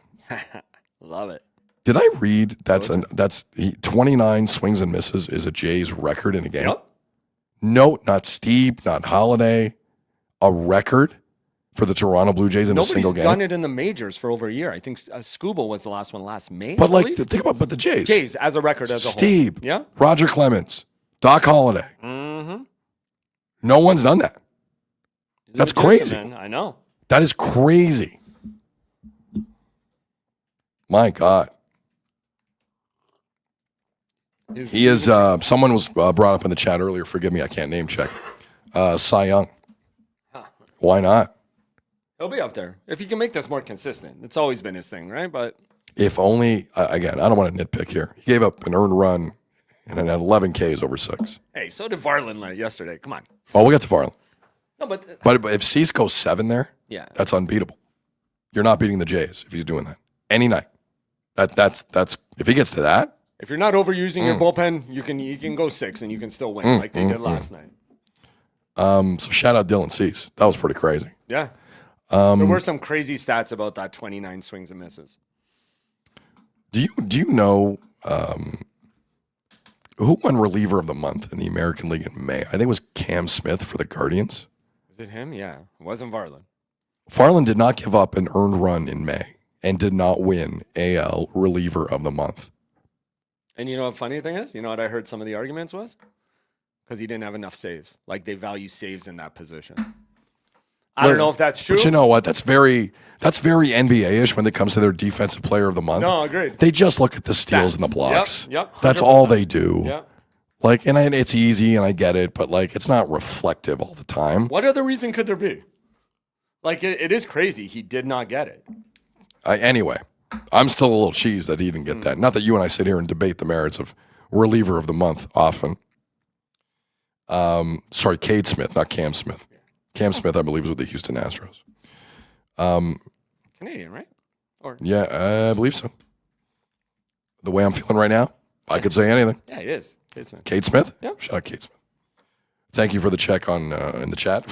Love it. Did I read 29 swings and misses is a Jays record in a game? Yep. No, not Steve, not Holiday. A record for the Toronto Blue Jays in a single game. Nobody's done it in the majors for over a year. I think Scooble was the last one last May. But think about the Jays. Jays as a record as a whole. Steve, yeah, Roger Clemens, Doc Holiday. Mm-hmm. No one's done that. That's crazy. Man. I know. That is crazy. My God. He is, someone was brought up in the chat earlier. Forgive me, I can't name check. Cy Young. Why not? He'll be up there. If he can make this more consistent. It's always been his thing, right? But if only, again, I don't want to nitpick here. He gave up an earned run and an 11 Ks over 6. Hey, so did Varland yesterday. Come on. Oh, we'll get to Varland. No, but if Cease goes 7 there, yeah, that's unbeatable. you're not beating the Jays if he's doing that any night. That's if he gets to that. If you're not overusing your bullpen, you can go 6 and you can still win like they did last night. So shout out Dylan Cease. That was pretty crazy. Yeah. There were some crazy stats about that 29 swings and misses. Do you know who won reliever of the month in the American League in May? I think it was Cam Smith for the Guardians. Was it him? Yeah. It wasn't Varland. Varland did not give up an earned run in May and did not win AL reliever of the month. And you know what funny thing is? You know what I heard some of the arguments was? Because he didn't have enough saves. Like they value saves in that position. I don't know if that's true. But you know what? That's very NBA-ish when it comes to their defensive player of the month. No, agreed. They just look at the steals and the blocks. Yep. That's all they do. Yep. Like, and it's easy, and I get it, but like, it's not reflective all the time. What other reason could there be? Like, it is crazy. He did not get it. Anyway, I'm still a little cheesed that he didn't get that. Not that you and I sit here and debate the merits of reliever of the month often. Sorry, Cade Smith, not Cam Smith. Cam Smith, I believe, is with the Houston Astros. Canadian, right? Or Yeah, I believe so. The way I'm feeling right now, I could say anything. yeah, he is. Cade Smith. Cade Smith? Yep. Shout out Cade Smith. Thank you for the check on in the chat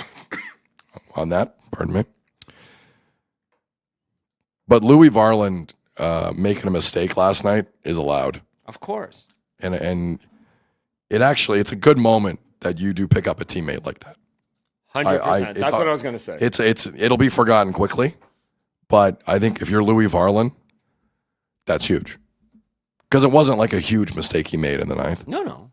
on that. Pardon me. But Louis Varland making a mistake last night is allowed. Of course. And it's a good moment that you do pick up a teammate like that. 100%. That's what I was going to say. It'll be forgotten quickly, but I think if you're Louis Varland, that's huge. Because it wasn't like a huge mistake he made in the ninth. No.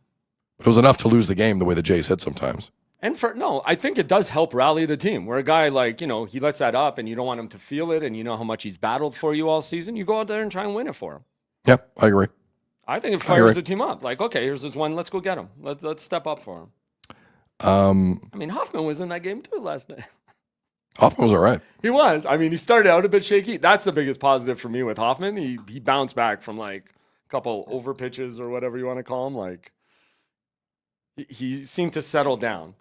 But it was enough to lose the game the way the Jays hit sometimes. And I think it does help rally the team. Where a guy like, he lets that up and you don't want him to feel it and you know how much he's battled for you all season, you go out there and try and win it for him. Yep, I agree. I think it fires the team up. Like, okay, here's this one. Let's go get him. Let's step up for him. I mean, Hoffman was in that game too last night. Hoffman was all right. He was. I mean, he started out a bit shaky. That's the biggest positive for me with Hoffman. He bounced back from like a couple over pitches or whatever you want to call them. Like, he seemed to settle down,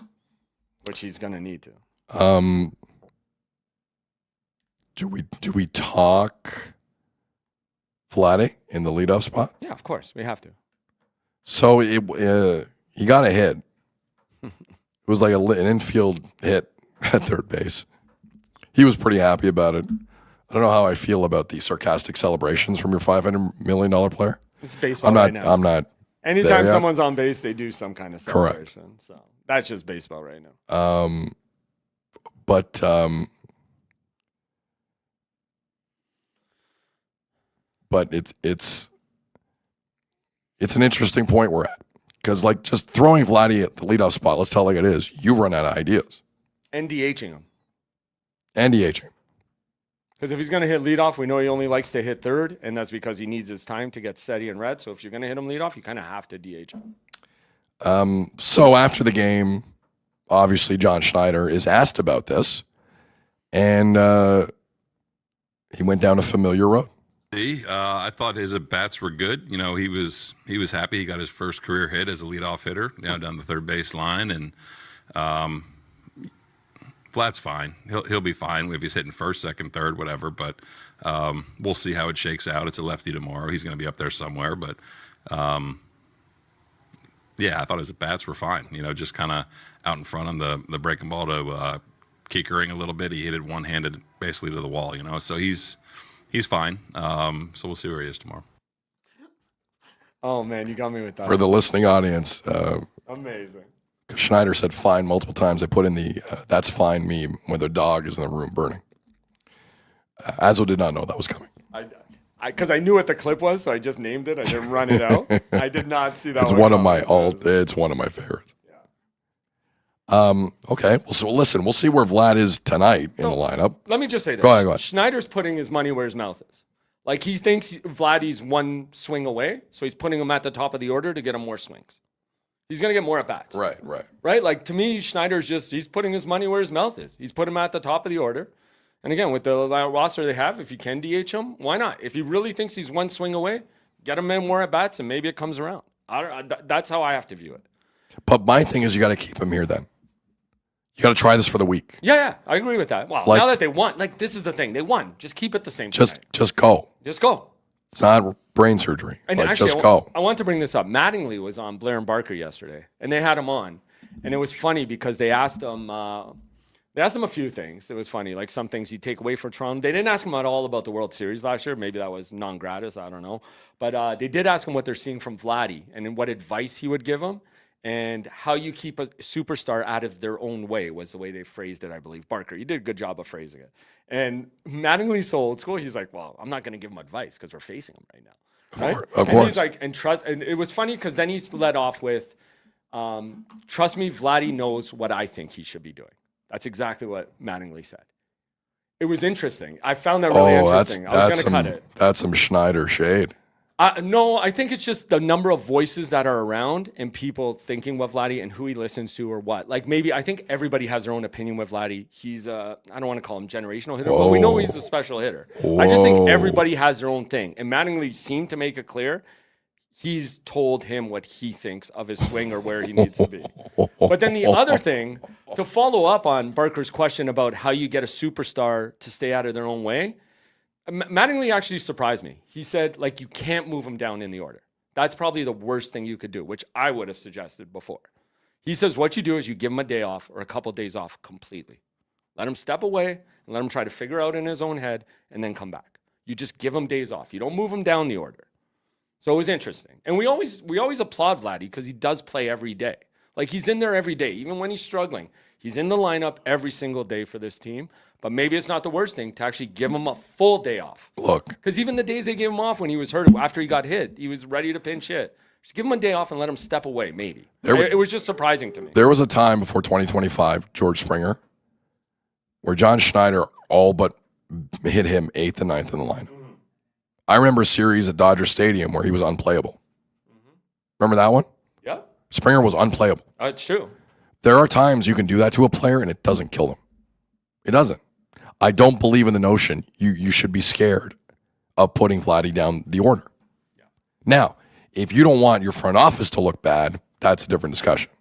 which he's going to need to. Do we talk Vladdy in the leadoff spot? Yeah, of course. We have to. So he got a hit. It was like an infield hit at third base. He was pretty happy about it. I don't know how I feel about the sarcastic celebrations from your $500 million player. It's baseball right now. I'm not. Anytime someone's on base, they do some kind of celebration. Correct. So that's just baseball right now. But it's an interesting point we're at. Because, like, just throwing Vladdy at the leadoff spot, let's tell it like it is, you run out of ideas. And DHing him. And DHing. Because if he's going to hit leadoff, we know he only likes to hit third, and that's because he needs his time to get steady and red. So if you're going to hit him leadoff, you kind of have to DH him. So after the game, obviously John Schneider is asked about this, and he went down a familiar road. I thought his at-bats were good. He was happy. He got his first career hit as a leadoff hitter down the third base line, and Vlad's fine. He'll be fine if he's hitting first, second, third, whatever. But we'll see how it shakes out. It's a lefty tomorrow. He's going to be up there somewhere. But yeah, I thought his at-bats were fine. Just kind of out in front on the breaking ball to Kiekering a little bit. He hit it one-handed basically to the wall. So he's fine. So we'll see where he is tomorrow. Oh, man, you got me with that. For the listening audience, amazing. Schneider said fine multiple times. I put in the that's fine meme when the dog is in the room burning. Azo did not know that was coming. Because I knew what the clip was, so I just named it. I didn't run it out. I did not see that. It's one of my It's one of my favorites. Okay. Well, so listen, we'll see where Vlad is tonight in the lineup. Let me just say this. Go ahead. Schneider's putting his money where his mouth is. Like, he thinks Vladdy's one swing away, so he's putting him at the top of the order to get him more swings. He's going to get more at-bats. Right? Like, to me, Schneider's he's putting his money where his mouth is. He's putting him at the top of the order. And again, with the roster they have, if you can DH him, why not? If he really thinks he's one swing away, get him in more at-bats, and maybe it comes around. That's how I have to view it. But my thing is you got to keep him here then. You got to try this for the week. Yeah, I agree with that. Well, Like- now that they won, like this is the thing, they won. Just keep it the same. Just tonight. go. Just go. It's not brain surgery. And like, actually, just go. I want to bring this up. Mattingly was on Blair and Barker yesterday, and they had him on, and it was funny because they asked him. They asked him a few things. It was funny, like some things he'd take away from Toronto. They didn't ask him at all about the World Series last year. Maybe that was non-gratis. I don't know. But they did ask him what they're seeing from Vladdy and what advice he would give him. And how you keep a superstar out of their own way was the way they phrased it, I believe. Barker, you did a good job of phrasing it. And Mattingly's so old school. He's like, well, I'm not going to give him advice because we're facing him right now. Right? Of and course. he's like, and trust. And it was funny because then he led off with, trust me, Vladdy knows what I think he should be doing. That's exactly what Mattingly said. It was interesting. I found that really interesting. I was going to cut it. That's some Schneider shade. No, I think it's just the number of voices that are around and people thinking what Vladdy and who he listens to or what. Like maybe I think everybody has their own opinion with Vladdy. He's I don't want to call him generational hitter, but we know he's a special hitter. I just think everybody has their own thing. And Mattingly seemed to make it clear he's told him what he thinks of his swing or where he needs to be. But then the other thing, to follow up on Barker's question about how you get a superstar to stay out of their own way, Mattingly actually surprised me. He said, like, you can't move him down in the order. That's probably the worst thing you could do, which I would have suggested before. He says what you do is you give him a day off or a couple days off completely. Let him step away and let him try to figure out in his own head and then come back. You just give him days off. You don't move him down the order. So it was interesting. And we always applaud Vladdy because he does play every day. Like, he's in there every day, even when he's struggling. He's in the lineup every single day for this team. But maybe it's not the worst thing to actually give him a full day off. Look. Because even the days they gave him off when he was hurt, after he got hit, he was ready to pinch hit. Just give him a day off and let him step away, maybe. It was just surprising to me. There was a time before 2025, George Springer, where John Schneider all but hit him 8th and 9th in the lineup. Mm-hmm. I remember a series at Dodger Stadium where he was unplayable. Mm-hmm. Remember that one? Yeah. Springer was unplayable. It's true. There are times you can do that to a player and it doesn't kill them. It doesn't. I don't believe in the notion you should be scared of putting Vladdy down the order. Yeah. Now, if you don't want your front office to look bad, that's a different discussion.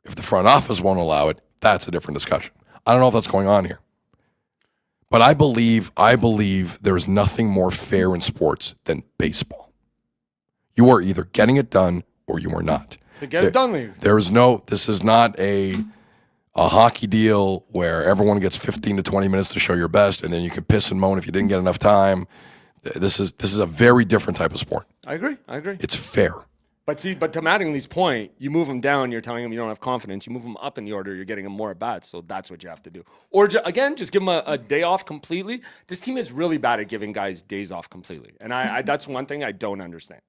If the front office won't allow it, that's a different discussion. I don't know if that's going on here. But I believe there's nothing more fair in sports than baseball. You are either getting it done or you are not. To get it done, maybe. This is not a hockey deal where everyone gets 15 to 20 minutes to show your best and then you can piss and moan if you didn't get enough time. This is a very different type of sport. I agree. It's fair. But to Mattingly's point, you move him down, you're telling him you don't have confidence. You move him up in the order, you're getting him more at bats. So that's what you have to do. Or again, just give him a day off completely. This team is really bad at giving guys days off completely. And I that's one thing I don't understand.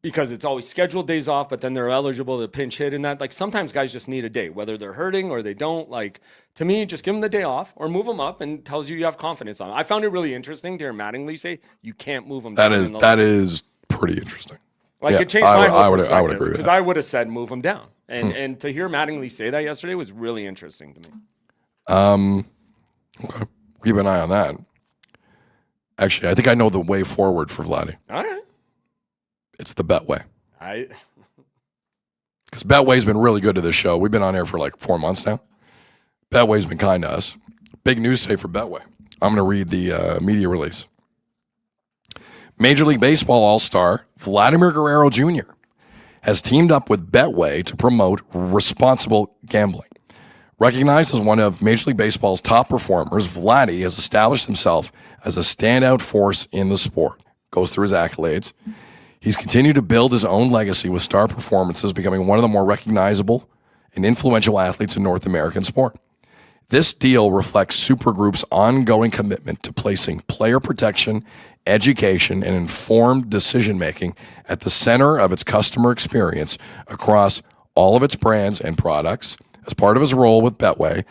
Because it's always scheduled days off, but then they're eligible to pinch hit and that. Like, sometimes guys just need a day, whether they're hurting or they don't. Like, to me, just give them the day off or move them up and tells you have confidence on it. I found it really interesting to hear Mattingly say you can't move them down. That is pretty interesting. Like, yeah, it changed my whole perspective. I would agree with that. Because I would have said move them down. And to hear Mattingly say that yesterday was really interesting to me. Okay. Keep an eye on that. Actually, I think I know the way forward for Vladdy. All right. It's the Betway. Because Betway's been really good to this show. We've been on air for like 4 months now. Betway's been kind to us. Big news today for Betway. I'm going to read the media release. Major League Baseball All-Star Vladimir Guerrero Jr. has teamed up with Betway to promote responsible gambling. Recognized as one of Major League Baseball's top performers, Vladdy has established himself as a standout force in the sport. Goes through his accolades. He's continued to build his own legacy with star performances, becoming one of the more recognizable and influential athletes in North American sport. This deal reflects Supergroup's ongoing commitment to placing player protection, education, and informed decision-making at the center of its customer experience across all of its brands and products. As part of his role with Betway,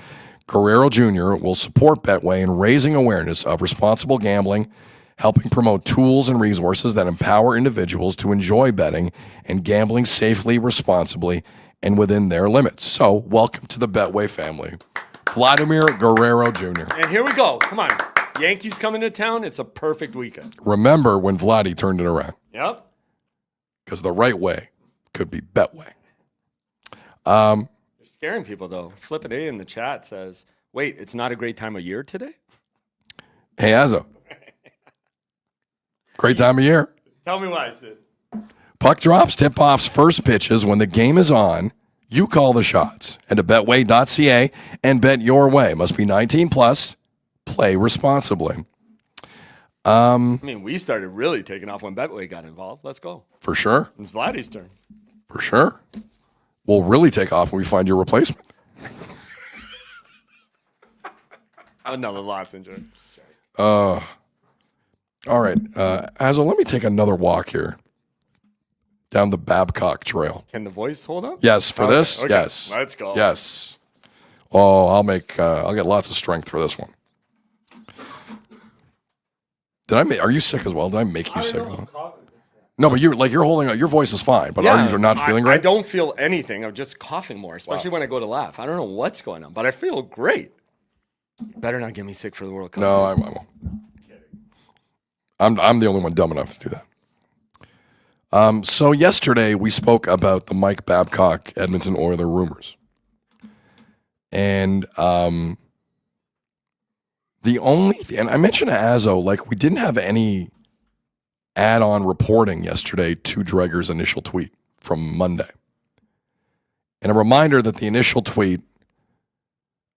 Guerrero Jr. will support Betway in raising awareness of responsible gambling, helping promote tools and resources that empower individuals to enjoy betting and gambling safely, responsibly, and within their limits. So, welcome to the Betway family. Vladimir Guerrero Jr. And here we go. Come on. Yankees coming to town. It's a perfect weekend. Remember when Vladdy turned it around. Yep. Because the right way could be Betway. There's Scaring people, though. Flippin' A in the chat says, wait, it's not a great time of year today? Hey, Azzo. Great time of year. Tell me why, Sid. Puck drops, tip-offs, first pitches. When the game is on, you call the shots. And to betway.ca and bet your way. Must be 19 plus. Play responsibly. I mean, we started really taking off when Betway got involved. Let's go. For sure. It's Vladdy's turn. For sure. We'll really take off when we find your replacement. Another loss injury. All right. Azzo, let me take another walk here down the Babcock Trail. Can the voice hold up? Yes, for this? Okay. Yes. Let's go. Yes. Oh, I'll get lots of strength for this one. Are you sick as well? Did I make you sick? No, but you're holding up. Your voice is fine, but are you not feeling I great? don't feel anything. I'm just coughing more, especially when I go to laugh. I don't know what's going on, but I feel great. Better not get me sick for the World Cup. No, I won't. I'm the only one dumb enough to do that. So yesterday we spoke about the Mike Babcock Edmonton Oilers rumors. And and I mentioned to Azzo, like, we didn't have any add-on reporting yesterday to Dreger's initial tweet from Monday. And a reminder that the initial tweet,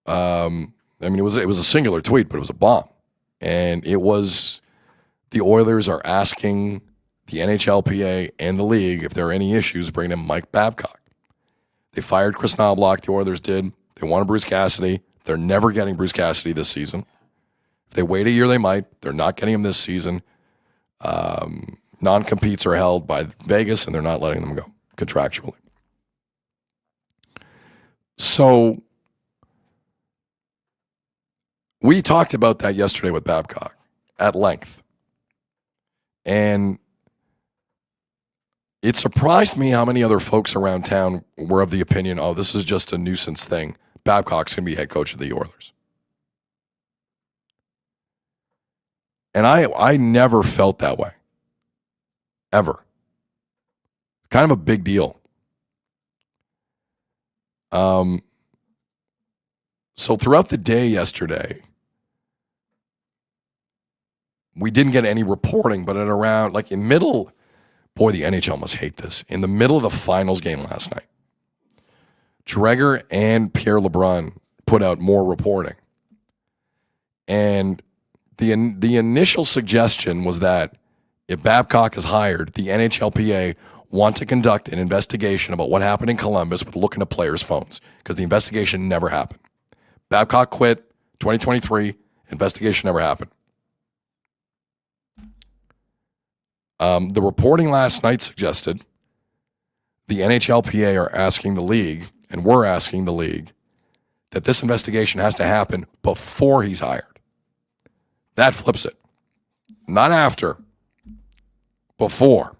it was a singular tweet, but it was a bomb. And it was, the Oilers are asking the NHLPA and the league if there are any issues bringing in Mike Babcock. They fired Chris Knobloch, the Oilers did. They wanted Bruce Cassidy. They're never getting Bruce Cassidy this season. If they wait a year, they might. They're not getting him this season. Non-competes are held by Vegas, and they're not letting them go contractually. So we talked about that yesterday with Babcock at length. And it surprised me how many other folks around town were of the opinion, oh, this is just a nuisance thing. Babcock's going to be head coach of the Oilers. And I never felt that way. Ever. Kind of a big deal. So throughout the day yesterday, we didn't get any reporting, but at around, like in middle, boy, the NHL must hate this. In the middle of the finals game last night, Dreger and Pierre LeBrun put out more reporting. And the initial suggestion was that if Babcock is hired, the NHLPA want to conduct an investigation about what happened in Columbus with looking at players' phones, because the investigation never happened. Babcock quit 2023, investigation never happened. The reporting last night suggested the NHLPA are asking the league, and we're asking the league, that this investigation has to happen before he's hired. That flips it. Not after, before.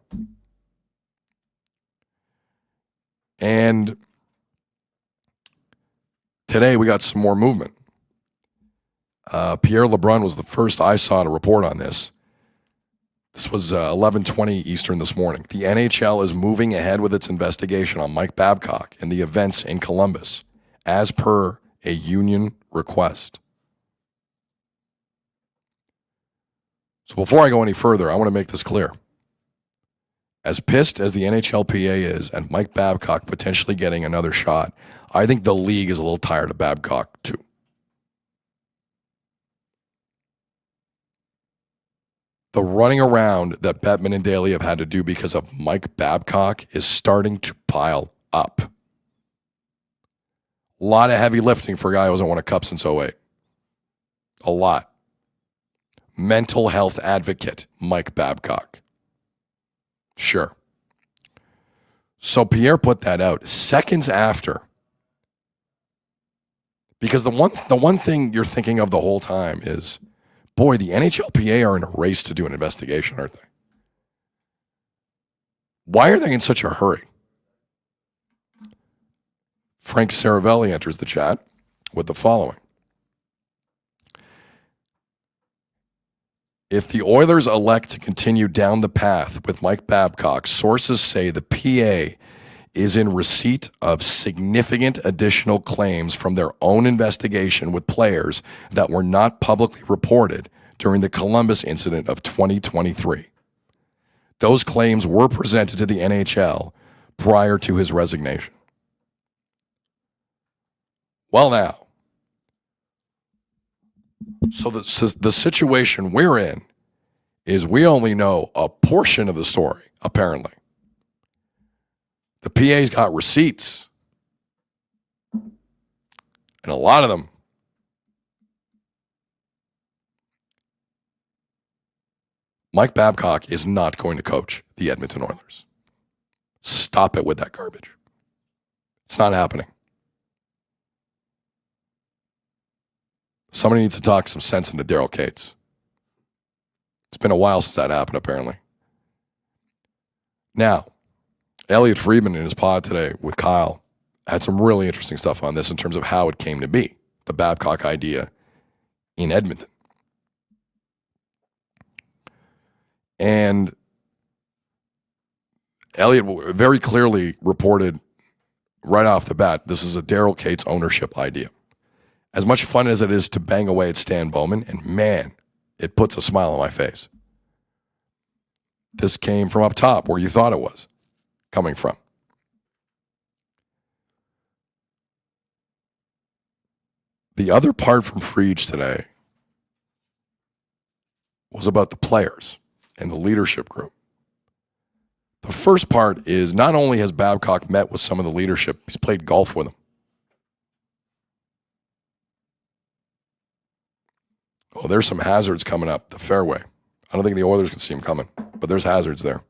And today we got some more movement. Pierre LeBrun was the first I saw to report on this. This was 11:20 Eastern this morning. The NHL is moving ahead with its investigation on Mike Babcock and the events in Columbus, as per a union request. So before I go any further, I want to make this clear. As pissed as the NHLPA is and Mike Babcock potentially getting another shot, I think the league is a little tired of Babcock too. The running around that Bettman and Daly have had to do because of Mike Babcock is starting to pile up. A lot of heavy lifting for a guy who hasn't won a cup since 2008. A lot. Mental health advocate, Mike Babcock. Sure. So Pierre put that out seconds after. Because the one thing you're thinking of the whole time is, boy, the NHLPA are in a race to do an investigation, aren't they? Why are they in such a hurry? Frank Saravelli enters the chat with the following. If the Oilers elect to continue down the path with Mike Babcock, sources say the PA is in receipt of significant additional claims from their own investigation with players that were not publicly reported during the Columbus incident of 2023. Those claims were presented to the NHL prior to his resignation. Well, now, so the situation we're in is we only know a portion of the story, apparently. The PA's got receipts, and a lot of them Mike Babcock is not going to coach the Edmonton Oilers. Stop it with that garbage. It's not happening. Somebody needs to talk some sense into Daryl Cates. It's been a while since that happened, apparently. Now, Elliot Friedman in his pod today with Kyle had some really interesting stuff on this in terms of how it came to be, the Babcock idea in Edmonton. And Elliot very clearly reported right off the bat, this is a Daryl Cates ownership idea. As much fun as it is to bang away at Stan Bowman, and man, it puts a smile on my face. This came from up top where you thought it was coming from. The other part from Friedge today was about the players and the leadership group. The first part is not only has Babcock met with some of the leadership, he's played golf with them. Oh, there's some hazards coming up the fairway. I don't think the Oilers can see him coming, but there's hazards there.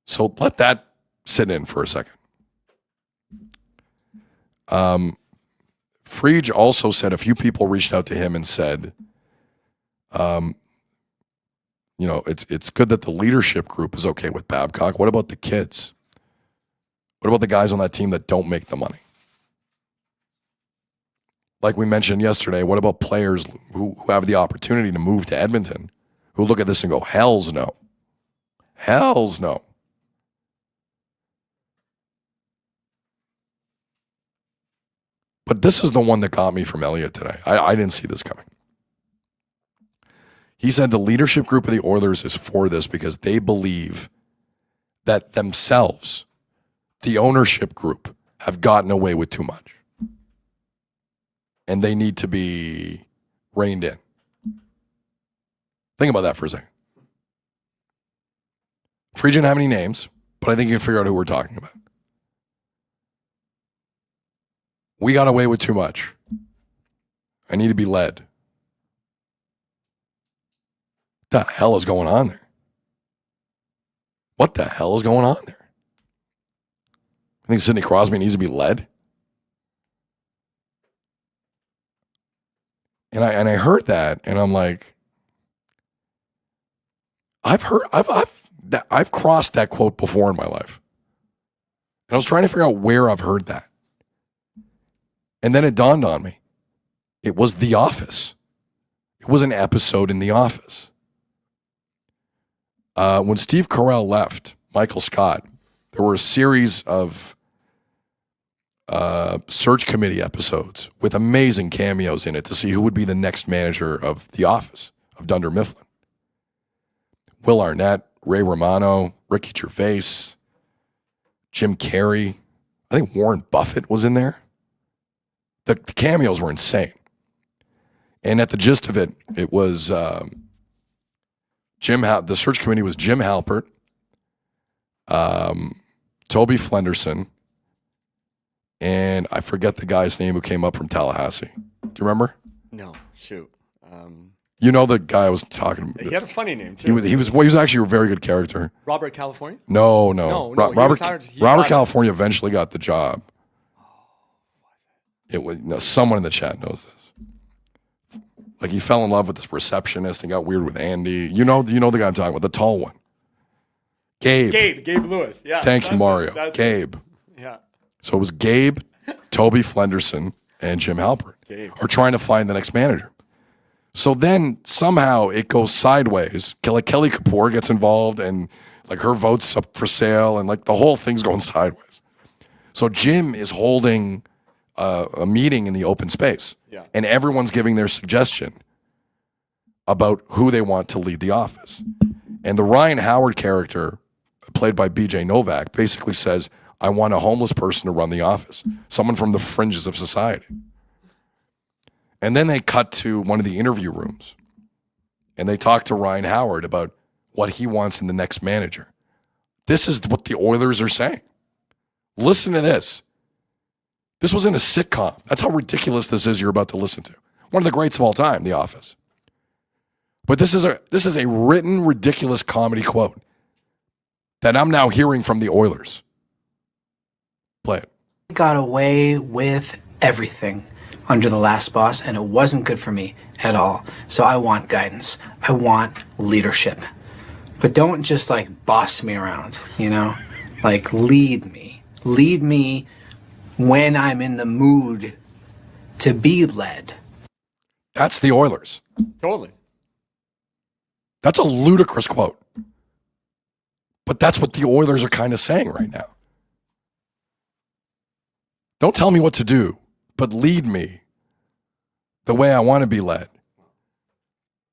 So let that sit in for a second. Friedge also said a few people reached out to him and said, it's good that the leadership group is okay with Babcock. What about the kids? What about the guys on that team that don't make the money? Like we mentioned yesterday, what about players who have the opportunity to move to Edmonton, who look at this and go, hells no. Hells no. But this is the one that got me from Elliot today. I didn't see this coming. He said the leadership group of the Oilers is for this because they believe that themselves, the ownership group, have gotten away with too much. And they need to be reined in. Think about that for a second. Friedge didn't have any names, but I think you can figure out who we're talking about. We got away with too much. I need to be led. What the hell is going on there? What the hell is going on there? I think Sidney Crosby needs to be led. And I heard that, and I'm like, I've crossed that quote before in my life. And I was trying to figure out where I've heard that. And then it dawned on me. It was The Office. It was an episode in The Office. When Steve Carell left Michael Scott, there were a series of search committee episodes with amazing cameos in it to see who would be the next manager of The Office, of Dunder Mifflin. Will Arnett, Ray Romano, Ricky Gervais, Jim Carrey. I think Warren Buffett was in there. The cameos were insane. And at the gist of it, it was the search committee was Jim Halpert, Toby Flenderson, and I forget the guy's name who came up from Tallahassee. Do you remember? No, shoot. You know the guy I was talking about. He had a funny name too. He was actually a very good character. Robert California? No. Robert hired- California eventually got the job. It was someone in the chat knows this. Like he fell in love with this receptionist and got weird with Andy. You know the guy I'm talking about, the tall one. Gabe Lewis. Yeah. Thank you, Mario. Gabe. Yeah. So it was Gabe, Toby Flenderson, and Jim Halpert are trying to find the next manager. So then somehow it goes sideways. Like Kelly Kapoor gets involved, and Like her vote's up for sale, and like the whole thing's going sideways. So Jim is holding a meeting in the open space, and everyone's giving their suggestion about who they want to lead the office. And the Ryan Howard character, played by BJ Novak, basically says, I want a homeless person to run the office, someone from the fringes of society. And then they cut to one of the interview rooms, and they talk to Ryan Howard about what he wants in the next manager. This is what the Oilers are saying. Listen to this. This was in a sitcom. That's how ridiculous this is you're about to listen to. One of the greats of all time, The Office. But this is a written, ridiculous comedy quote that I'm now hearing from the Oilers. Play it. Got away with everything under the last boss, and it wasn't good for me at all. So I want guidance. I want leadership. But don't just like boss me around, you know? Like lead me. Lead me when I'm in the mood to be led. That's the Oilers. Totally. That's a ludicrous quote. But that's what the Oilers are kind of saying right now. Don't tell me what to do, but lead me the way I want to be led.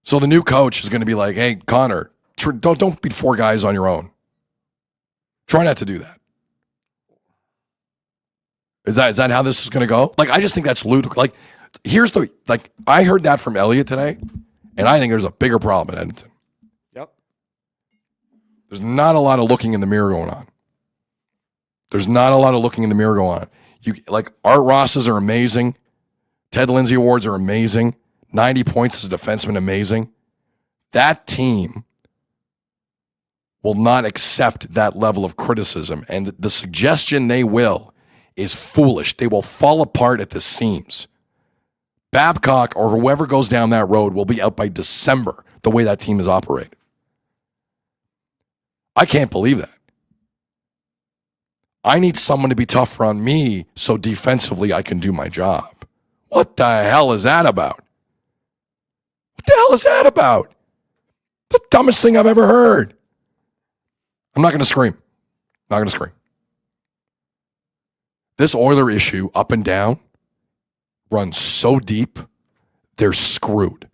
So the new coach is going to be like, hey, Connor, don't beat four guys on your own. Try not to do that. Is that how this is going to go? Like, I just think that's ludicrous. Like, I heard that from Elliott today, and I think there's a bigger problem in Edmonton. Yep. There's not a lot of looking in the mirror going on. There's not a lot of looking in the mirror going on. Art Ross's are amazing. Ted Lindsay Awards are amazing. 90 points as a defenseman, amazing. That team will not accept that level of criticism, and the suggestion they will is foolish. They will fall apart at the seams. Babcock or whoever goes down that road will be out by December, the way that team is operated. I can't believe that. I need someone to be tougher on me so defensively I can do my job. What the hell is that about? What the hell is that about? The dumbest thing I've ever heard. I'm not going to scream. Not going to scream. This Oiler issue, up and down, runs so deep, they're screwed.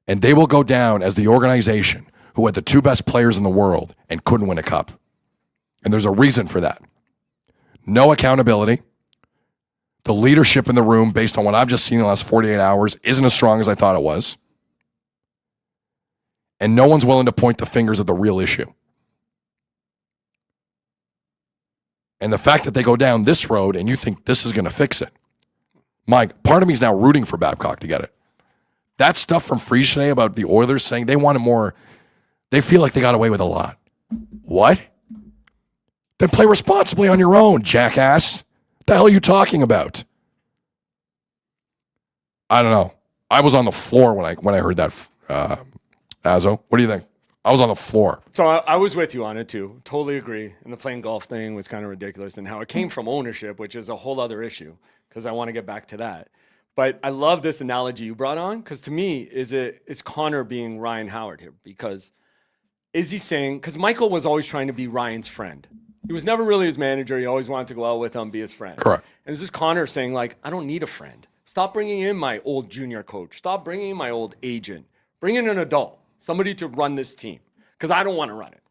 And they will go down as the organization who had the two best players in the world and couldn't win a cup. And there's a reason for that. No accountability. The leadership in the room, based on what I've just seen in the last 48 hours, isn't as strong as I thought it was. And no one's willing to point the fingers at the real issue. And the fact that they go down this road and you think this is going to fix it. Mike, part of me is now rooting for Babcock to get it. That stuff from Friese today about the Oilers saying they wanted more, they feel like they got away with a lot. What? Then play responsibly on your own, jackass. What the hell are you talking about? I don't know. I was on the floor when I heard that, Azo. What do you think? I was on the floor. So I was with you on it too. Totally agree. And the playing golf thing was kind of ridiculous, and how it came from ownership, which is a whole other issue, because I want to get back to that. But I love this analogy you brought on, because to me, is Connor being Ryan Howard here? Because is he saying, because Michael was always trying to be Ryan's friend. He was never really his manager. He always wanted to go out with him, be his friend. Correct. And is this Connor saying, like, I don't need a friend. Stop bringing in my old junior coach. Stop bringing in my old agent. Bring in an adult, somebody to run this team, because I don't want to run it.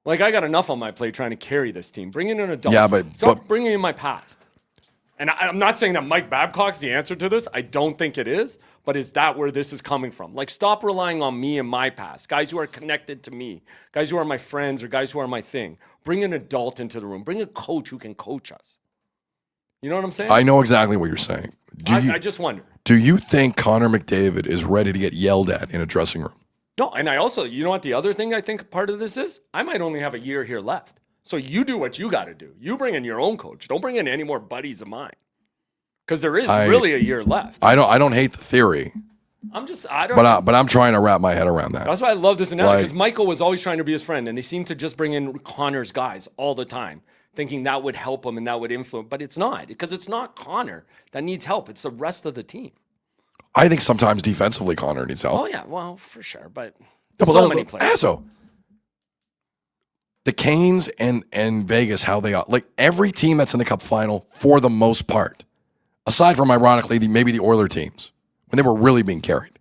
Like, I got enough on my plate trying to carry this team. Bring in an adult. Yeah, but stop bringing in my past. And I'm not saying that Mike Babcock's the answer to this. I don't think it is. But is that where this is coming from? Like, stop relying on me and my past. Guys who are connected to me. Guys who are my friends or guys who are my thing. Bring an adult into the room. Bring a coach who can coach us. You know what I'm saying? I know exactly what you're saying. I just wonder. Do you think Connor McDavid is ready to get yelled at in a dressing room? No, and I also, you know what the other thing I think part of this is? I might only have a year here left. So you do what you got to do. You bring in your own coach. Don't bring in any more buddies of mine. Because there is really a year left. I don't hate the theory. But I'm trying to wrap my head around that. That's why I love this analogy, because Michael was always trying to be his friend, and they seem to just bring in Connor's guys all the time, thinking that would help him and that would influence. But it's not, because it's not Connor that needs help. It's the rest of the team. I think sometimes defensively Connor needs help. Oh, yeah, well, for sure. But no, so many players. Azo, the Canes and Vegas, how they are. Like every team that's in the Cup Final, for the most part, aside from ironically maybe the Oiler teams, when they were really being carried.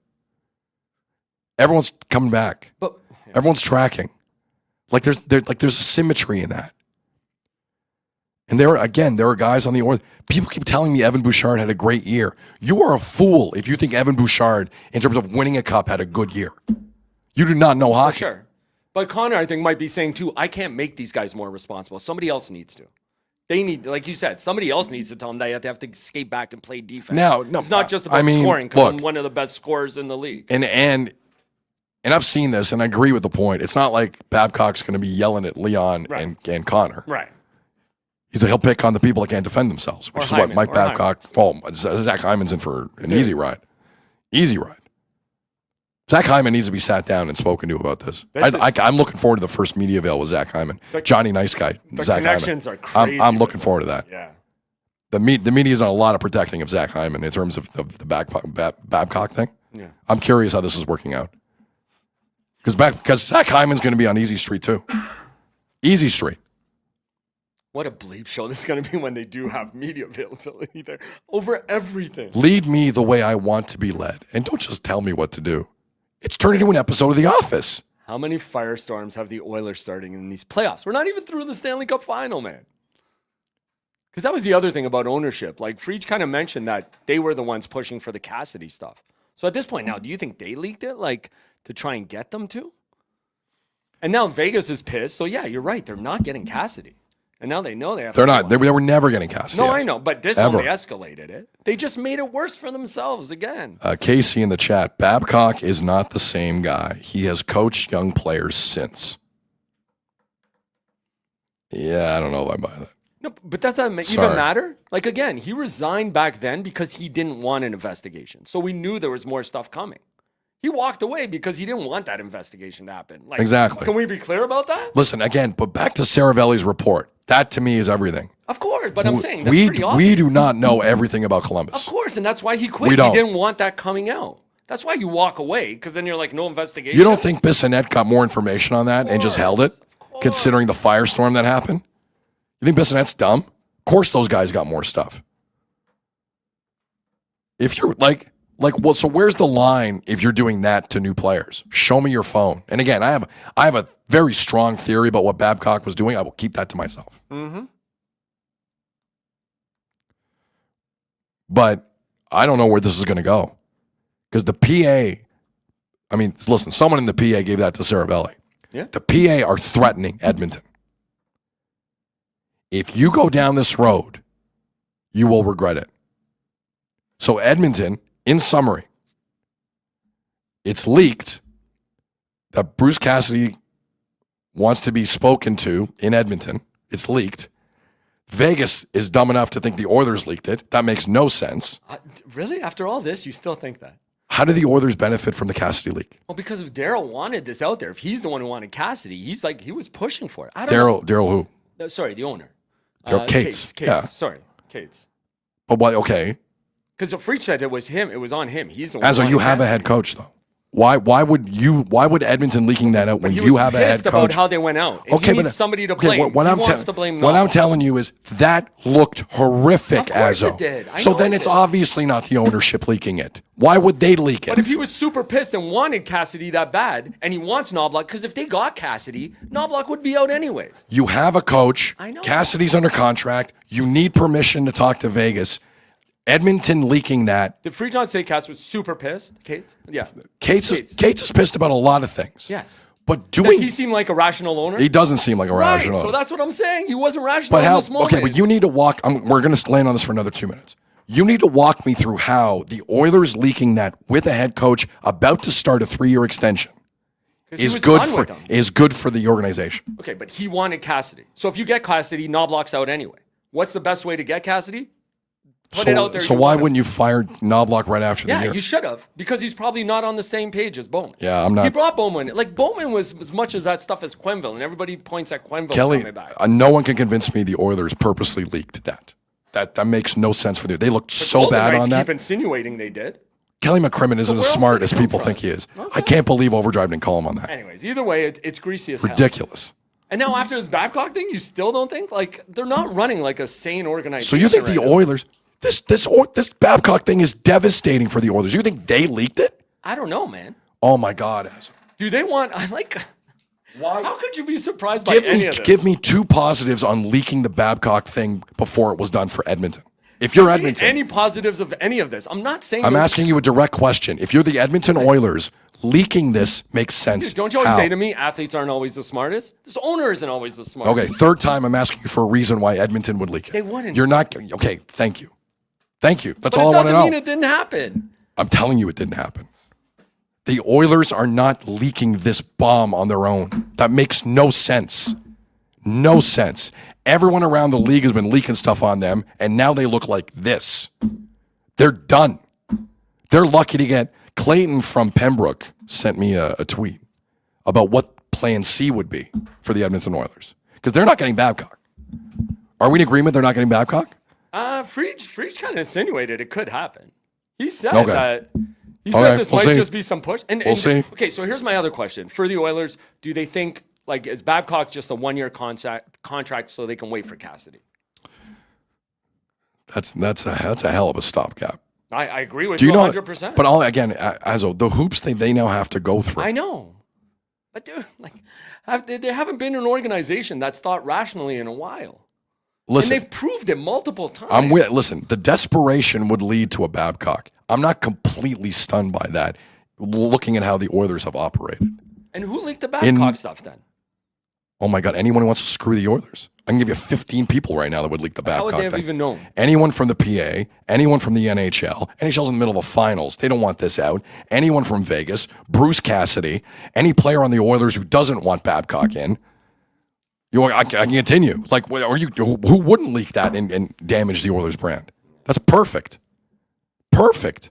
Everyone's coming back. But everyone's tracking. Like there's a symmetry in that. And there are guys on the Oilers. People keep telling me Evan Bouchard had a great year. You are a fool if you think Evan Bouchard, in terms of winning a cup, had a good year. You do not know hockey. For sure. But Connor, I think, might be saying too, I can't make these guys more responsible. Somebody else needs to. They need, like you said, somebody else needs to tell them they have to skate back and play defense. No, it's not just about scoring, because I'm one of the best scorers in the league. And I've seen this, and I agree with the point. It's not like Babcock's going to be yelling at Leon and Connor. Right. He's like, he'll pick on the people that can't defend themselves, which is what Mike Babcock. Hyman. Oh, Zach Hyman's in for an easy ride. Easy ride. Zach Hyman needs to be sat down and spoken to about this. I'm looking forward to the first media avail with Zach Hyman. Johnny Nice Guy, Zach connections Hyman. Are crazy. I'm looking forward to that. Yeah. The media's done a lot of protecting of Zach Hyman in terms of the Babcock thing. Yeah. I'm curious how this is working out. Because Zach Hyman's going to be on Easy Street too. Easy Street. What a bleep show this is going to be when they do have media availability there over everything. Lead me the way I want to be led. And don't just tell me what to do. It's turned into an episode of The Office. How many firestorms have the Oilers starting in these playoffs? We're not even through the Stanley Cup Final, man. Because that was the other thing about ownership. Like, Freach kind of mentioned that they were the ones pushing for the Cassidy stuff. So at this point now, do you think they leaked it, like, to try and get them to? And now Vegas is pissed. So, yeah, you're right. They're not getting Cassidy. And now they know they have They're not. They were never getting Cassidy. No, I know. But this only escalated it. They just made it worse for themselves again. Casey in the chat, Babcock is not the same guy. He has coached young players since. Yeah, I don't know if I buy that. No, but does that even matter? Like, again, he resigned back then because he didn't want an investigation. So we knew there was more stuff coming. He walked away because he didn't want that investigation to happen. Like, exactly. Can we be clear about that? Listen, again, but back to Saravelli's report. That, to me, is everything. Of course, but I'm saying that's pretty obvious. We do not know everything about Columbus. Of course, and that's why he quit. We don't. He didn't want that coming out. That's why you walk away, because then you're like, no investigation. You don't think Bissonnette got more information on that and just held it, considering the firestorm that happened? You think Bissonnette's dumb? Of course those guys got more stuff. If you're well, so where's the line if you're doing that to new players? Show me your phone. And again, I have a very strong theory about what Babcock was doing. I will keep that to myself. Mm-hmm. But I don't know where this is going to go. Because the PA, I mean, listen, someone in the PA gave that to Saravelli. Yeah. The PA are threatening Edmonton. If you go down this road, you will regret it. So Edmonton, in summary, it's leaked that Bruce Cassidy wants to be spoken to in Edmonton. It's leaked. Vegas is dumb enough to think the Oilers leaked it. That makes no sense. Really? After all this, you still think that? How do the Oilers benefit from the Cassidy leak? Well, because if Daryl wanted this out there, if he's the one who wanted Cassidy, he was pushing for it. I don't know. Daryl who? No, sorry, the owner. Cates. Yeah. Sorry, Cates. But why? Okay. Because the Freak said it was him. It was on him. He's the one. As you have a head coach, though. Why would Edmonton leaking that out when you have a head coach? About how they went out. If he needs somebody to blame. What I'm telling you is that looked horrific. Of course it did. So then it's obviously not the ownership leaking it. Why would they leak it? But if he was super pissed and wanted Cassidy that bad, and he wants Knobloch, because if they got Cassidy, Knobloch would be out anyways. You have a coach. I know. Cassidy's under contract. You need permission to talk to Vegas. Edmonton leaking that. Did Freejohn say Katz was super pissed? Cates? Yeah. Cates is pissed about a lot of things. Yes. But does he seem like a rational owner? He doesn't seem like a rational owner. So that's what I'm saying. He wasn't rational in this moment. Okay, but you need to walk. We're going to land on this for another 2 minutes. You need to walk me through how the Oilers leaking that with a head coach about to start a 3-year extension is good for the organization. Okay, but he wanted Cassidy. So if you get Cassidy, Knobloch's out anyway. What's the best way to get Cassidy? Put it out there. So why wouldn't you fire Knobloch right after the year? Yeah, you should have, because he's probably not on the same page as Bowman. Yeah, I'm not. He brought Bowman. Like, Bowman was as much as that stuff as Quenneville, and everybody points at Quenneville coming back. No one can convince me the Oilers purposely leaked that. That maked no sense for them. They looked so bad on that. Keep insinuating they did. Kelly McCrimmon isn't as smart as people think he is. Okay. I can't believe Overdrive didn't call him on that. Anyways, either way, it's greasy as hell. Ridiculous. And now after this Babcock thing, you still don't think? Like, they're not running like a sane organization. So you think right the now. Oilers, this Babcock thing is devastating for the Oilers. You think they leaked it? I don't know, man. Oh my God, Asa. Do they want? Why? How could you be surprised by any of this? Give me 2 positives on leaking the Babcock thing before it was done for Edmonton. If you're Edmonton, Any positives of any of this? I'm not saying. I'm asking you a direct question. If you're the Edmonton Oilers, leaking this makes sense. Don't you always How? say to me, athletes aren't always the smartest? This owner isn't always the smartest. Okay, third time I'm asking you for a reason why Edmonton would leak it. They wouldn't. You're not. Okay, thank you. Thank you. That's But all it I want to doesn't know. mean it didn't happen. I'm telling you it didn't happen. The Oilers are not leaking this bomb on their own. That makes no sense. No sense. Everyone around the league has been leaking stuff on them, and now they look like this. They're done. They're lucky to get Clayton from Pembroke sent me a tweet about what plan C would be for the Edmonton Oilers. Because they're not getting Babcock. Are we in agreement they're not getting Babcock? Freach kind of insinuated it could happen. He said Okay. that. He Okay, said this we'll might see. just be some push. And We'll see. Okay, so here's my other question for the Oilers: do they think like is Babcock just a 1-year contract so they can wait for Cassidy? That's a hell of a stopgap. I agree with Do you you know? 100%. But again, as the hoops they now have to go through. I know, but dude, like, they haven't been an organization that's thought rationally in a while. Listen, And they've proved it multiple times. I'm with. Listen, the desperation would lead to a Babcock. I'm not completely stunned by that. Looking at how the Oilers have operated. And who leaked the Babcock stuff then? Oh my God! Anyone who wants to screw the Oilers, I can give you 15 people right now that would leak the How Babcock would they have thing. even known? Anyone from the PA, anyone from the NHL. NHL's in the middle of a finals. They don't want this out. Anyone from Vegas, Bruce Cassidy, any player on the Oilers who doesn't want Babcock in. I can continue. Like, who wouldn't leak that and damage the Oilers brand? That's perfect. Perfect.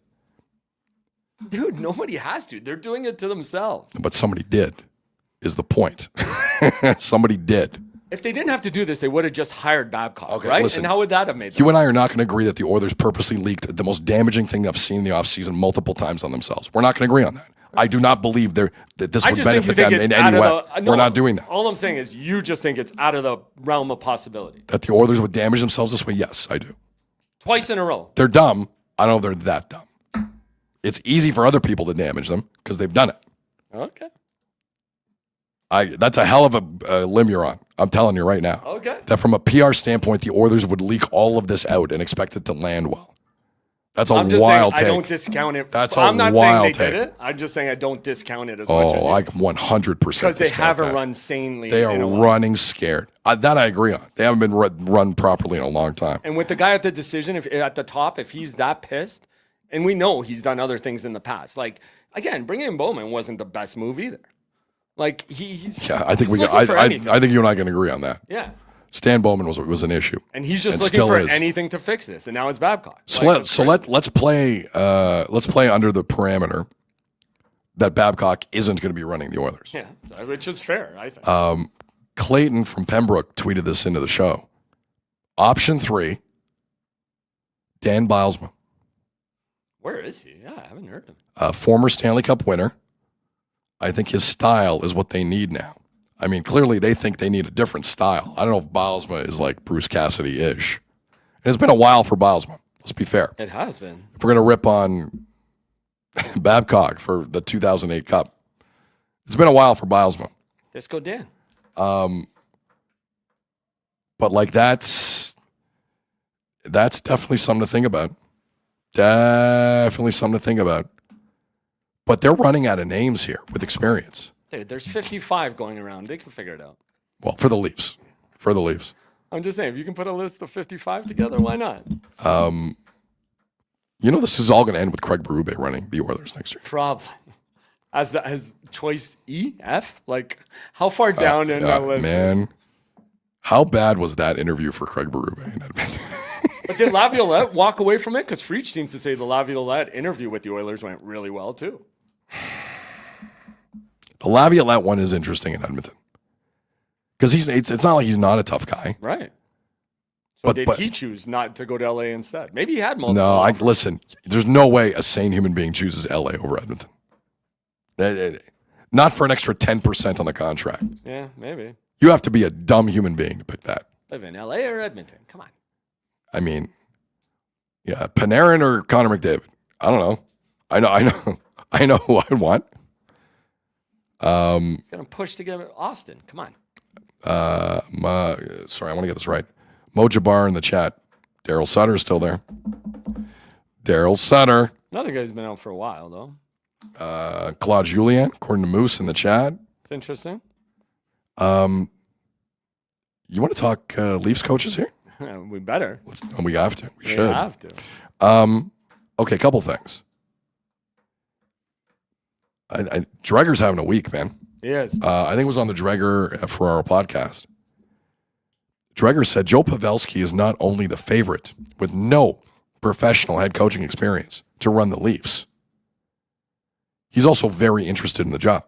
Dude, nobody has to. They're doing it to themselves. But somebody did, is the point. Somebody did. If they didn't have to do this, they would have just hired Babcock, Okay, right? listen. And how would that have made You them? and I are not going to agree that the Oilers purposely leaked the most damaging thing I've seen in the offseason multiple times on themselves. We're not going to agree on that. I do not believe that this I would just think you benefit think them it's in out any way. of the... We're not doing that. All I'm saying is you just think it's out of the realm of possibility. That the Oilers would damage themselves this way? Yes, I do. Twice in a row. They're dumb. I don't know if they're that dumb. It's easy for other people to damage them because they've done it. Okay. That's a hell of a limb you're on. I'm telling you right now. Okay. That from a PR standpoint, the Oilers would leak all of this out and expect it to land well. That's a I'm just wild saying take. I don't discount it. That's a I'm not saying wild they take. did it. I'm just saying I don't discount it as much as Oh, you. I 100% Because they discount haven't that. run sanely. They in are a while. running scared. That I agree on. They haven't been run properly in a long time. And with the guy at the decision, if at the top, if he's that pissed, and we know he's done other things in the past, like again, bringing in Bowman wasn't the best move either. Like he's Yeah, I think he's we. looking for anything. I think you and I can agree on that. Yeah, Stan Bowman was an issue, and he's just and looking still for is. anything to fix this, and now it's Babcock. So Like, that's crazy. let's play under the parameter that Babcock isn't going to be running the Oilers. Yeah, which is fair, I think. Clayton from Pembroke tweeted this into the show. Option 3, Dan Bilesma, Where is he? Yeah, I haven't heard him. former Stanley Cup winner. I think his style is what they need now. I mean, clearly they think they need a different style. I don't know if Bilesma is like Bruce Cassidy-ish. And it's been a while for Bilesma. Let's be fair. It has been. If we're going to rip on Babcock for the 2008 Cup, it's been a while for Bilesma. Disco Dan. But like that's definitely something to think about. Definitely something to think about. But they're running out of names here with experience. Dude, there's 55 going around. They can figure it out. Well, for the Leafs. For the Leafs. I'm just saying, if you can put a list of 55 together, why not? You know, this is all going to end with Craig Berube running the Oilers next year. Probably. As choice E, F? Like, how far down in that list? Man, how bad was that interview for Craig Berube? But did Laviolette walk away from it? Because Freach seems to say the Laviolette interview with the Oilers went really well, too. The Laviolette one is interesting in Edmonton. Because it's not like he's not a tough guy. Right. So But- did but- he choose not to go to LA instead? Maybe he had multiple. No, offers. listen, there's no way a sane human being chooses LA over Edmonton. Not for an extra 10% on the contract. Yeah, maybe. You have to be a dumb human being to pick that. Live in LA or Edmonton? Come on. I mean, yeah, Panarin or Connor McDavid. I don't know. I know who I want. He's gonna push to get Austin. Come on. Sorry, I want to get this right. Mo Jabbar in the chat. Daryl Sutter is still there. Daryl Sutter. Another guy who's been out for a while though. Claude Julien, according to Moose in the chat. It's interesting. You want to talk Leafs coaches here? We better. We have to. We should. have to. Okay, couple things. Dreger's having a week, man. He is. I think it was on the Dreger Ferraro podcast. Dreger said Joe Pavelski is not only the favorite with no professional head coaching experience to run the Leafs, he's also very interested in the job.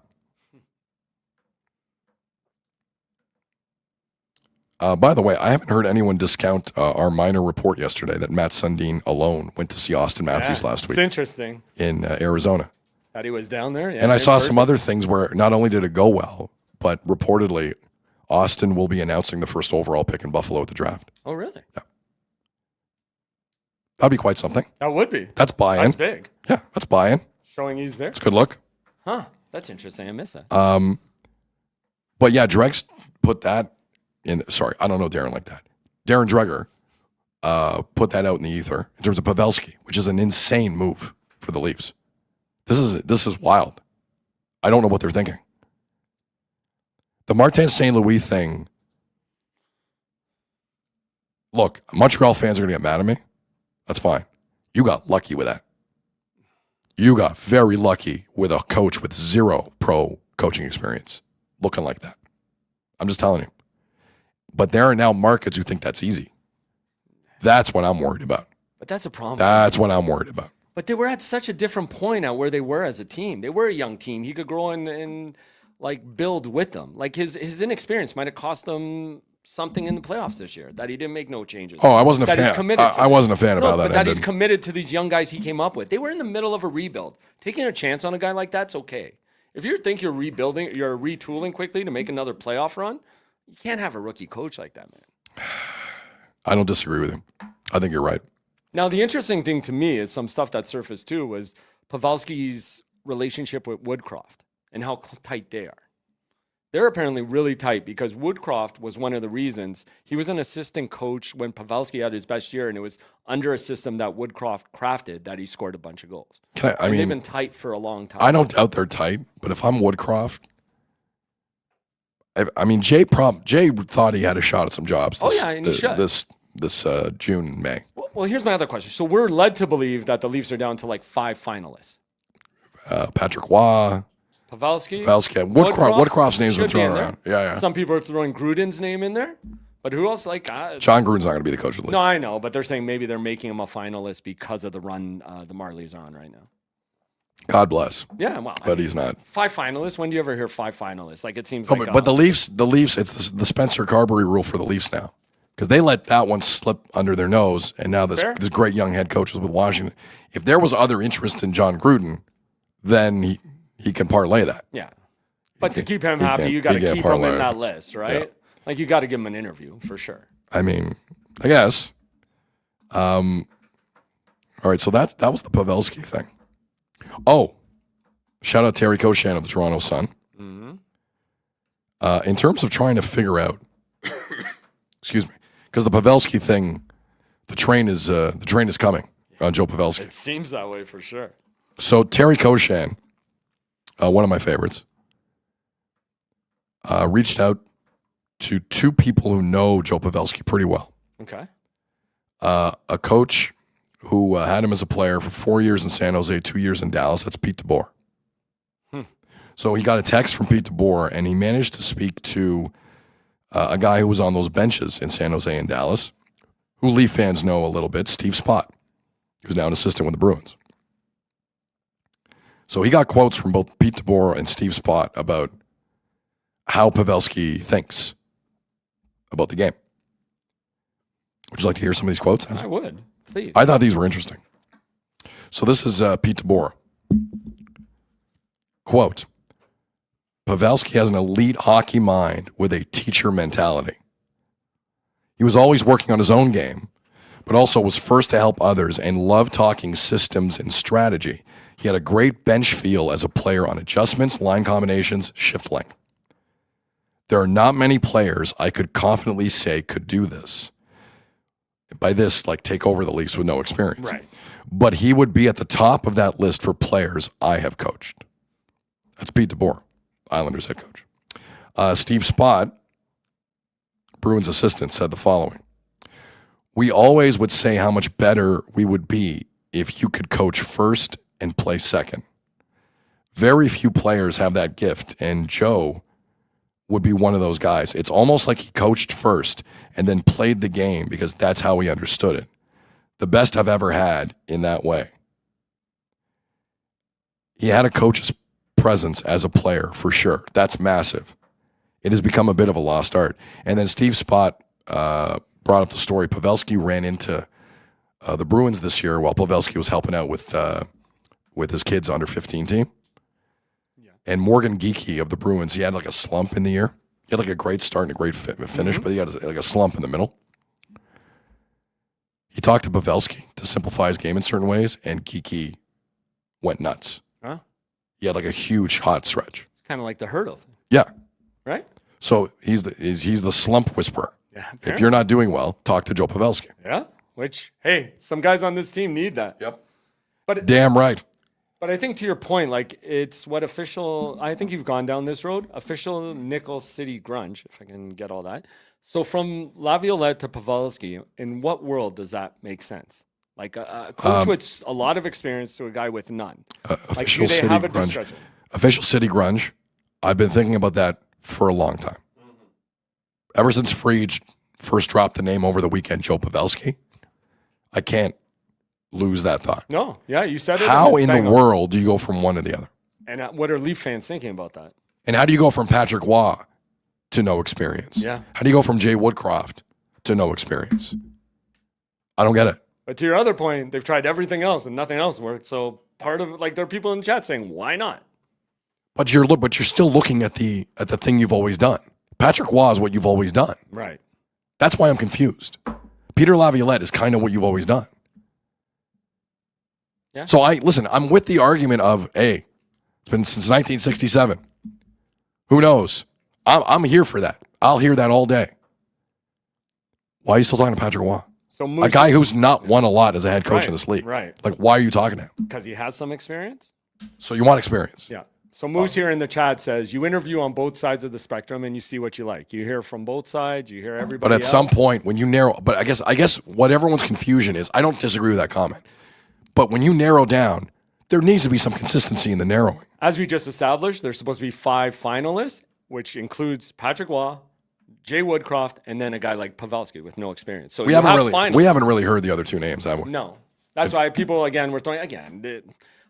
By the way, I haven't heard anyone discount our minor report yesterday that Matt Sundin alone went to see Austin Matthews last week. It's interesting. In Arizona. That he was down there. Yeah, and I saw some other things where not only did it go well, but reportedly Austin will be announcing the first overall pick in Buffalo at the draft. Oh, really? Yeah. That'd be quite something. That would be. That's buy-in. That's big. Yeah, that's buy-in. Showing he's there. It's a good look. Huh. That's interesting. I missed that. But yeah, Dregs put that in. Sorry, I don't know Darren like that. Darren Dreger put that out in the ether in terms of Pavelski, which is an insane move for the Leafs. This is wild. I don't know what they're thinking. The Martin St. Louis thing. Look, Montreal fans are going to get mad at me. That's fine. You got lucky with that. You got very lucky with a coach with zero pro coaching experience looking like that. I'm just telling you. But there are now markets who think that's easy. That's what I'm worried about. But that's a problem. That's what I'm worried about. But they were at such a different point at where they were as a team. They were a young team. He could grow and like build with them. Like his inexperience might have cost them something in the playoffs this year that he didn't make no changes. Oh, I wasn't a that fan. He's committed to. I wasn't a fan about that. But that he's committed to these young guys he came up with. They were in the middle of a rebuild. Taking a chance on a guy like that's okay. If you think you're rebuilding, you're retooling quickly to make another playoff run, you can't have a rookie coach like that, man. I don't disagree with you. I think you're right. Now, the interesting thing to me is some stuff that surfaced too was Pavelski's relationship with Woodcroft and how tight they are. They're apparently really tight because Woodcroft was one of the reasons he was an assistant coach when Pavelski had his best year, and it was under a system that Woodcroft crafted that he scored a bunch of goals. I mean, they've been tight for a long time. I don't doubt they're tight, but if I'm Woodcroft, I mean, Jay thought he had a shot at some jobs. This June and May. Well, here's my other question. So we're led to believe that the Leafs are down to like 5 finalists. Patrick Waugh. Pavelski. Woodcroft's name's been thrown around. Yeah. Some people are throwing Gruden's name in there. But who else? John Gruden's not going to be the coach of the Leafs. No, I know. But they're saying maybe they're making him a finalist because of the run the Marlies are on right now. God bless. Yeah, well. But he's not. 5 finalists? When do you ever hear 5 finalists? Like, it seems but the Leafs, it's the Spencer Carberry rule for the Leafs now. Because they let that one slip under their nose, and now this great young head coach is with Washington. If there was other interest in John Gruden, then he can parlay that. Yeah. But to keep him happy, you got to keep him in that list, right? Yeah. Like, you got to give him an interview, for sure. I mean, I guess. All right, so that was the Pavelski thing. Oh, shout out Terry Koshan of the Toronto Sun. Mm-hmm. In terms of trying to figure out, excuse me, because the Pavelski thing, the train is coming on Joe Pavelski. It seems that way for sure. So Terry Koshan, one of my favorites, reached out to 2 people who know Joe Pavelski pretty well. Okay. A coach who had him as a player for 4 years in San Jose, 2 years in Dallas. That's Pete DeBoer. So he got a text from Pete DeBoer, and he managed to speak to a guy who was on those benches in San Jose and Dallas, who Leaf fans know a little bit, Steve Spott, who's now an assistant with the Bruins. So he got quotes from both Pete DeBoer and Steve Spott about how Pavelski thinks about the game. Would you like to hear some of these quotes? I would, please. I thought these were interesting. So this is Pete DeBoer. Quote, Pavelski has an elite hockey mind with a teacher mentality. He was always working on his own game, but also was first to help others and loved talking systems and strategy. He had a great bench feel as a player on adjustments, line combinations, shift length. There are not many players I could confidently say could do this. By this, like take over the Leafs with no experience. Right. But he would be at the top of that list for players I have coached. That's Pete DeBoer, Islanders head coach. Steve Spott, Bruins assistant, said the following. We always would say how much better we would be if you could coach first and play second. Very few players have that gift, and Joe would be one of those guys. It's almost like he coached first and then played the game because that's how he understood it. The best I've ever had in that way. He had a coach's presence as a player, for sure. That's massive. It has become a bit of a lost art. And then Steve Spott brought up the story. Pavelski ran into the Bruins this year while Pavelski was helping out with his kids' under 15 team. And Morgan Geekie of the Bruins, he had like a slump in the year. He had like a great start and a great finish, but he had like a slump in the middle. He talked to Pavelski to simplify his game in certain ways, and Geekie went nuts. Huh? He had like a huge hot stretch. It's kind of like the hurdle thing, Yeah. right? So he's the slump whisperer. Yeah. If you're not doing well, talk to Joe Pavelski. Yeah. Which, hey, some guys on this team need that. Yep. But Damn right. But I think to your point, like it's what official, I think you've gone down this road, official Nickel City grunge, if I can get all that. So from Laviolette to Pavelski, in what world does that make sense? Like a coach with a lot of experience to a guy with none. Official City grunge. Official City grunge. I've been thinking about that for a long time. Ever since Fried first dropped the name over the weekend, Joe Pavelski, I can't lose that thought. No, yeah, you said it. How in the world do you go from one to the other? And what are Leaf fans thinking about that? And how do you go from Patrick Waugh to no experience? Yeah. How do you go from Jay Woodcroft to no experience? I don't get it. But to your other point, they've tried everything else and nothing else worked. So part of like there are people in the chat saying, why not? But you're still looking at the thing you've always done. Patrick Waugh is what you've always done. Right. That's why I'm confused. Peter Laviolette is kind of what you've always done. Yeah. So I'm with the argument of, hey, it's been since 1967. Who knows? I'm here for that. I'll hear that all day. Why are you still talking to Patrick Waugh? So a guy who's not won a lot as a head coach in this league. Right. Like, why are you talking to him? Because he has some experience. So you want experience? Yeah. So Moose here in the chat says you interview on both sides of the spectrum and you see what you like. You hear from both sides. You hear everybody. But at some point, when you narrow, but I guess what everyone's confusion is, I don't disagree with that comment. But when you narrow down, there needs to be some consistency in the narrowing. As we just established, there's supposed to be 5 finalists, which includes Patrick Waugh, Jay Woodcroft, and then a guy like Pavelski with no experience. So we haven't really heard the other two names, have we? No. That's why people, again, were throwing,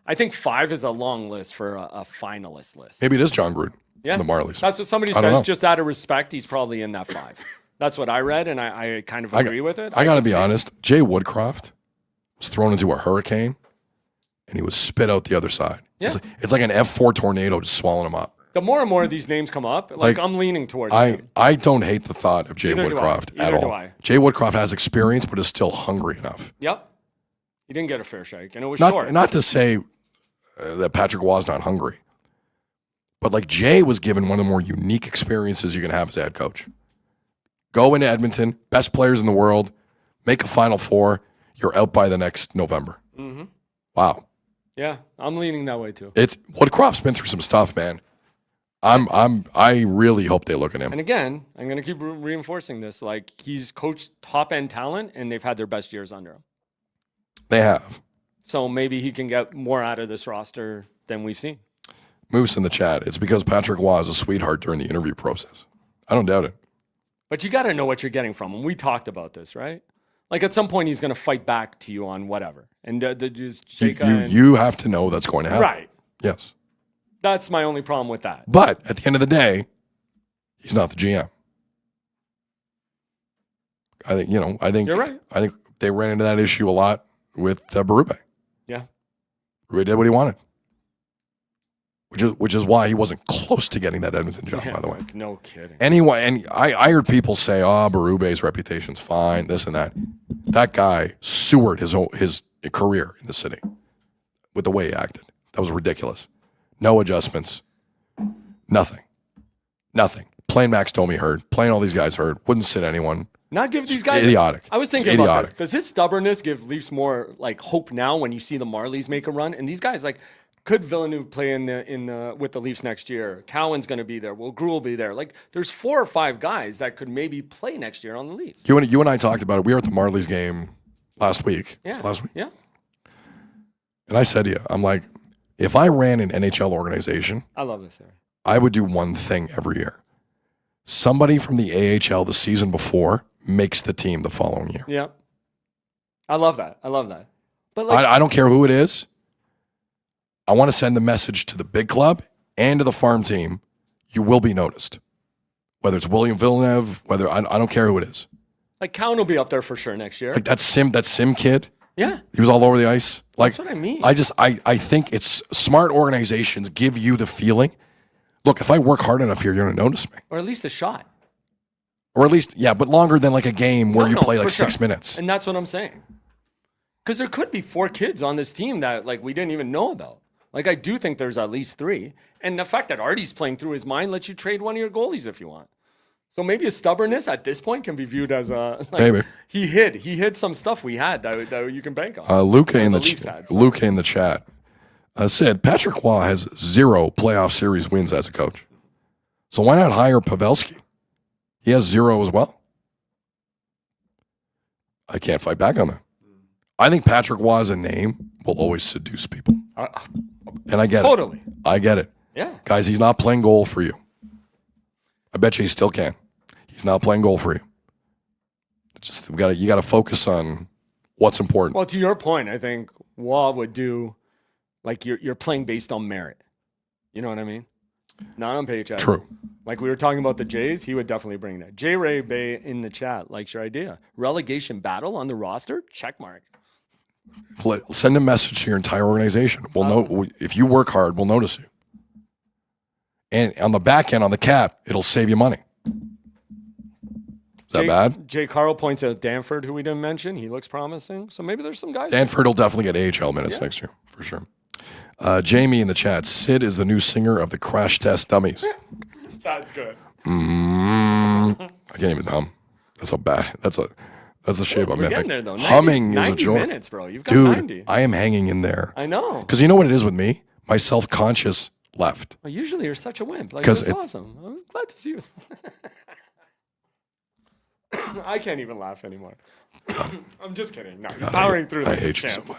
I think 5 is a long list for a finalist list. Maybe it is John Gruden. Yeah. The Marlies. That's what somebody says. Just out of respect, he's probably in that 5. That's what I read, and I kind of agree with it. I got to be honest. Jay Woodcroft was thrown into a hurricane, and he was spit out the other side. Yeah. It's like an F4 tornado just swallowing him up. The more and more of these names come up, like I'm leaning towards him. I don't hate the thought of Jay Woodcroft at all. Jay Woodcroft has experience, but is still hungry enough. Yep. He didn't get a fair shake, and it was short. Not to say that Patrick Waugh's not hungry, but like Jay was given one of the more unique experiences you can have as a head coach. Go into Edmonton, best players in the world, make a Final Four, you're out by the next November. Mm-hmm. Wow. Yeah, I'm leaning that way too. Woodcroft's been through some stuff, man. I really hope they look at him. And again, I'm going to keep reinforcing this. Like, he's coached top-end talent, and they've had their best years under him. They have. So maybe he can get more out of this roster than we've seen. Moose in the chat. It's because Patrick Waugh is a sweetheart during the interview process. I don't doubt it. But you got to know what you're getting from him. We talked about this, right? Like, at some point, he's going to fight back to you on whatever. And just shake you have to know that's going to happen. Right. Yes. That's my only problem with that. But at the end of the day, he's not the GM. I think you're right. I think they ran into that issue a lot with Berube. Yeah. Berube did what he wanted. which is why he wasn't close to getting that Edmonton job, by the way. No kidding. Anyway, and I heard people say, Berube's reputation's fine, this and that. That guy sewered his career in the city with the way he acted. That was ridiculous. No adjustments. Nothing. Playing Max Domi hurt. Playing all these guys hurt. Wouldn't sit anyone. Not give these guys idiotic. I was thinking about this. Does his stubbornness give Leafs more like hope now when you see the Marlies make a run? And these guys, like, could Villeneuve play in the with the Leafs next year? Cowan's going to be there. Will Gruel be there? Like, there's 4 or 5 guys that could maybe play next year on the Leafs. You and I talked about it. We were at the Marlies game last week. Yeah. Last week. Yeah. And I said to you, I'm like, if I ran an NHL organization, I love this area. I would do one thing every year. Somebody from the AHL the season before makes the team the following year. Yeah. I love that. But like, I don't care who it is. I want to send the message to the big club and to the farm team. You will be noticed. Whether it's William Villeneuve, whether I don't care who it is. like Cowan will be up there for sure next year. Like that Sim kid. Yeah. He was all over the ice. Like, that's what I mean. I think it's smart organizations give you the feeling, look, if I work hard enough here, you're going to notice me. Or at least a shot. Or at least, yeah, but longer than like a game where you play like 6 minutes. And that's what I'm saying. Because there could be 4 kids on this team that like we didn't even know about. Like I do think there's at least 3. And the fact that Artie's playing through his mind lets you trade one of your goalies if you want. So maybe his stubbornness at this point can be viewed as a like, maybe he hid some stuff we had that you can bank on. Luca in the chat said Patrick Waugh has 0 playoff series wins as a coach. So why not hire Pavelski? He has 0 as well. I can't fight back on that. I think Patrick Waugh as a name will always seduce people. And I get totally. it. I get it. Yeah. Guys, he's not playing goal for you. I bet you he still can. He's not playing goal for you. Just you got to focus on what's important. Well, to your point, I think Waugh would do like you're playing based on merit. You know what I mean? Not on paycheck. True. Like we were talking about the Jays, he would definitely bring that. J. Ray Bay in the chat likes your idea. Relegation battle on the roster? Check mark. Send a message to your entire organization. We'll know if you work hard, we'll notice you. And on the back end, on the cap, it'll save you money. Is that bad? Jay Carl points out Danford, who we didn't mention. He looks promising. So maybe there's some guys. Danford will definitely get AHL minutes next year, for sure. Jamie in the chat, Sid is the new singer of the Crash Test Dummies. That's good. I can't even hum. That's so bad. That's the shape I'm in. Getting there, though. Humming 90 is a joy. minutes, bro. You've got Dude, 90. I am hanging in there. I know. Because you know what it is with me? My self-conscious left. Well, usually you're such a wimp. Like, that's awesome. I'm glad to see you. I can't even laugh anymore. I'm just kidding. No, you're powering through I this. hate you so much.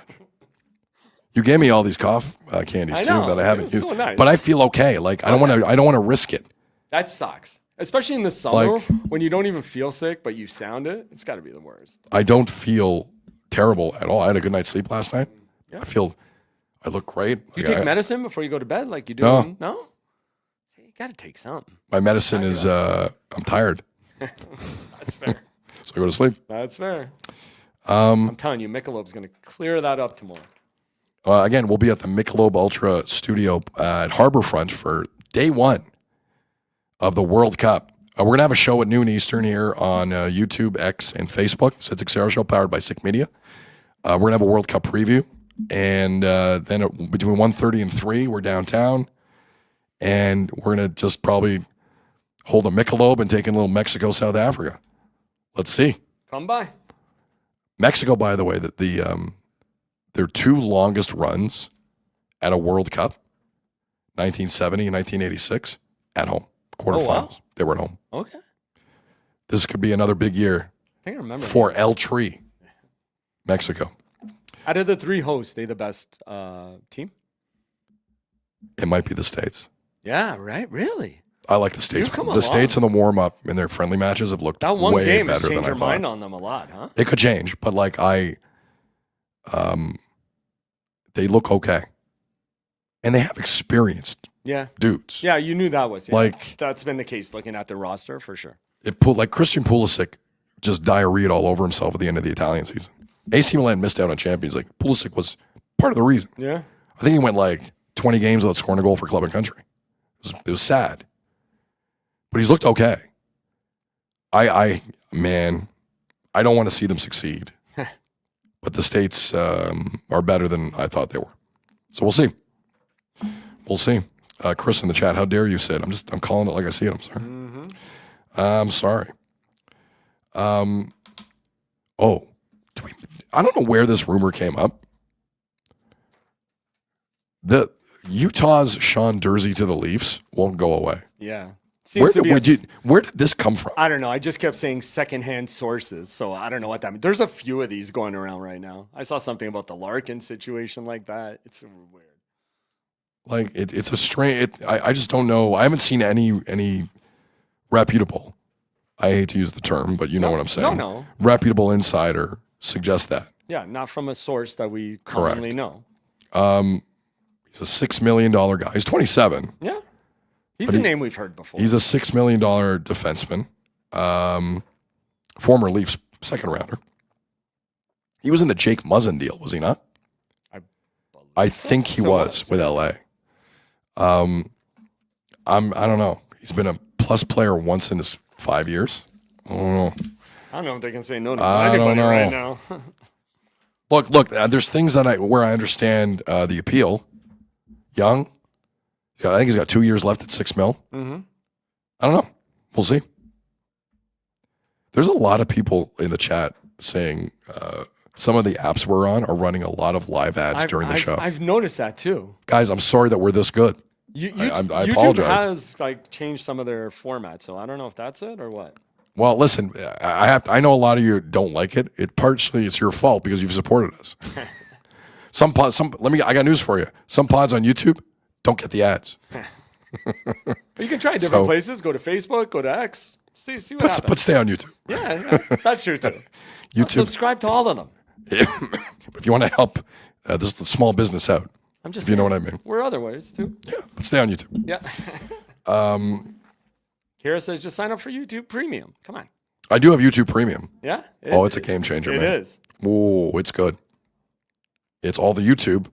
You gave me all these cough candies too that I haven't used. So nice. But I feel okay. Like I don't want to risk it. That sucks. Especially in the summer when you don't even feel sick, but you sound it. It's got to be the worst. I don't feel terrible at all. I had a good night's sleep last night. Yeah. I look great. Do you take medicine before you go to bed like you do? No? You got to take something. My medicine is I'm tired. That's fair. So I go to sleep. That's fair. I'm telling you, Michelob's going to clear that up tomorrow. Again, we'll be at the Michelob Ultra studio at Harborfront for day 1 of the World Cup. We're going to have a show at noon Eastern here on YouTube, X, and Facebook. Sid Seixeiro Show, powered by Sick Media. We're going to have a World Cup preview. And then between 1:30 and 3, we're downtown. And we're going to just probably hold a Michelob and take in a little Mexico, South Africa. Let's see. Come by. Mexico, by the way, their 2 longest runs at a World Cup, 1970 and 1986, at home. Quarterfinals. Wow. They were at home. Okay. This could be another big year for El Tri, Mexico. Out of the 3 hosts, they the best team? It might be the States. Yeah, right? Really? I like the States. The States in the warm-up in their friendly matches have looked that one way game better has than changed I your thought. mind on them a lot, huh? It could change, but like they look okay. And they have experienced dudes. Yeah, you knew that was. Like that's been the case looking at the roster for sure. Like Christian Pulisic just diarrheaed all over himself at the end of the Italian season. AC Milan missed out on Champions League. Pulisic was part of the reason. Yeah. I think he went like 20 games without scoring a goal for club and country. It was sad. But he's looked okay. Man, I don't want to see them succeed. But the States are better than I thought they were. So we'll see. We'll see. Chris in the chat, how dare you, Sid? I'm calling it like I see it. I'm sorry. Mm-hmm. I'm sorry. I don't know where this rumor came up. The Utah's Sean Durzi to the Leafs won't go away. Yeah. Where did this come from? I don't know. I just kept saying secondhand sources, so I don't know what that means. There's a few of these going around right now. I saw something about the Larkin situation like that. It's weird. Like it's a strange. I just don't know. I haven't seen any reputable. I hate to use the term, but you know what I'm saying. No. Reputable insider suggest that. Yeah, not from a source that we commonly know. He's a $6 million guy. He's 27. Yeah. He's a name we've heard before. He's a $6 million defenseman. Former Leafs second rounder. He was in the Jake Muzzin deal, was he not? I think he was with LA. I don't know. He's been a plus player once in his 5 years. I don't know if they can say no to anybody right now. Look. There's things where I understand the appeal. Young. I think he's got 2 years left at $6 million. Mm-hmm. I don't know. We'll see. There's a lot of people in the chat saying some of the apps we're on are running a lot of live ads during the show. I've noticed that too. Guys, I'm sorry that we're this good. I apologize. YouTube has changed some of their formats, so I don't know if that's it or what. Well, listen, I know a lot of you don't like it. It's your fault because you've supported us. I got news for you. Some pods on YouTube don't get the ads. You can try different places. Go to Facebook, go to X. See what happens. But stay on YouTube. Yeah, that's true too. YouTube. Subscribe to all of them. If you want to help the small business out, I'm just if you know what I mean. We're other ways too. Yeah, but stay on YouTube. Yeah. Kara says just sign up for YouTube Premium. Come on. I do have YouTube Premium. Yeah. It's a game changer, man. It is. Oh, it's good. It's all the YouTube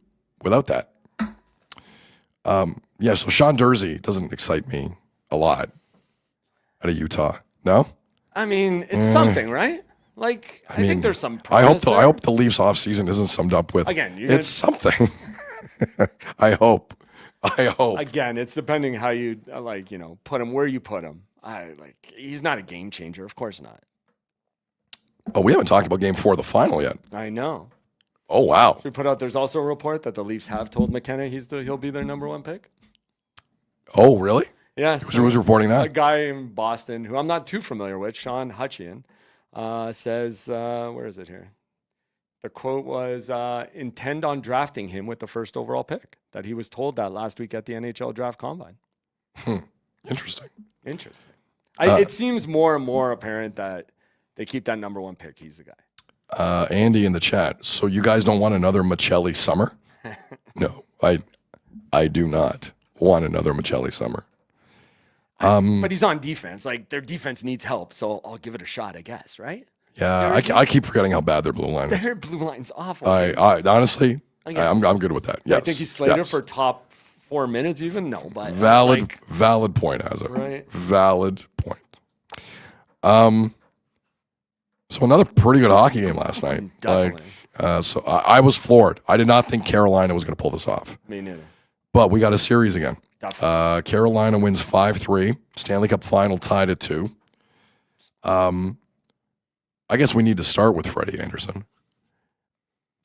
without that. So Sean Durzi doesn't excite me a lot out of Utah. No? I mean, it's something, right? Like, I think there's some I promise hope the Leafs offseason isn't summed up with it's something. I hope. Again, it's depending how you put him where you put him. He's not a game changer, of course not. Oh, we haven't talked about Game 4 of the final yet. I know. Oh wow! We put out. There's also a report that the Leafs have told McKenna he'll be their number one pick. Oh really? Yeah. Who's reporting that? A guy in Boston who I'm not too familiar with, Sean Hutchian, says, where is it here? The quote was, intend on drafting him with the first overall pick. That he was told that last week at the NHL Draft Combine. Interesting. It seems more and more apparent that they keep that number one pick. He's the guy. Andy in the chat. So you guys don't want another Michelli summer? No, I do not want another Michelli summer. But he's on defense. Like their defense needs help, so I'll give it a shot, I guess. Right? Yeah, I keep forgetting how bad their blue line is. Their blue line's awful. I honestly, I'm good with that. Yes. I think he's slated for top 4 minutes. Even no, but valid point, has it? Right. Valid point. So another pretty good hockey game last night. Definitely. So I was floored. I did not think Carolina was going to pull this off. Me neither. But we got a series again. Definitely. Carolina wins 5-3. Stanley Cup Final tied at 2. I guess we need to start with Freddie Anderson.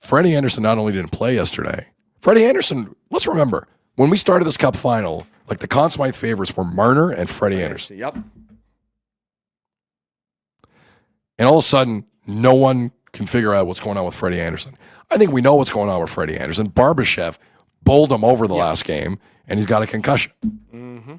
Freddie Anderson not only didn't play yesterday. Freddie Anderson, let's remember, when we started this Cup Final, the Conn Smythe favorites were Marner and Freddie Anderson. Yep. And all of a sudden, no one can figure out what's going on with Freddie Anderson. I think we know what's going on with Freddie Anderson. Barbashev bowled him over the last game, and he's got a concussion. Mm-hmm.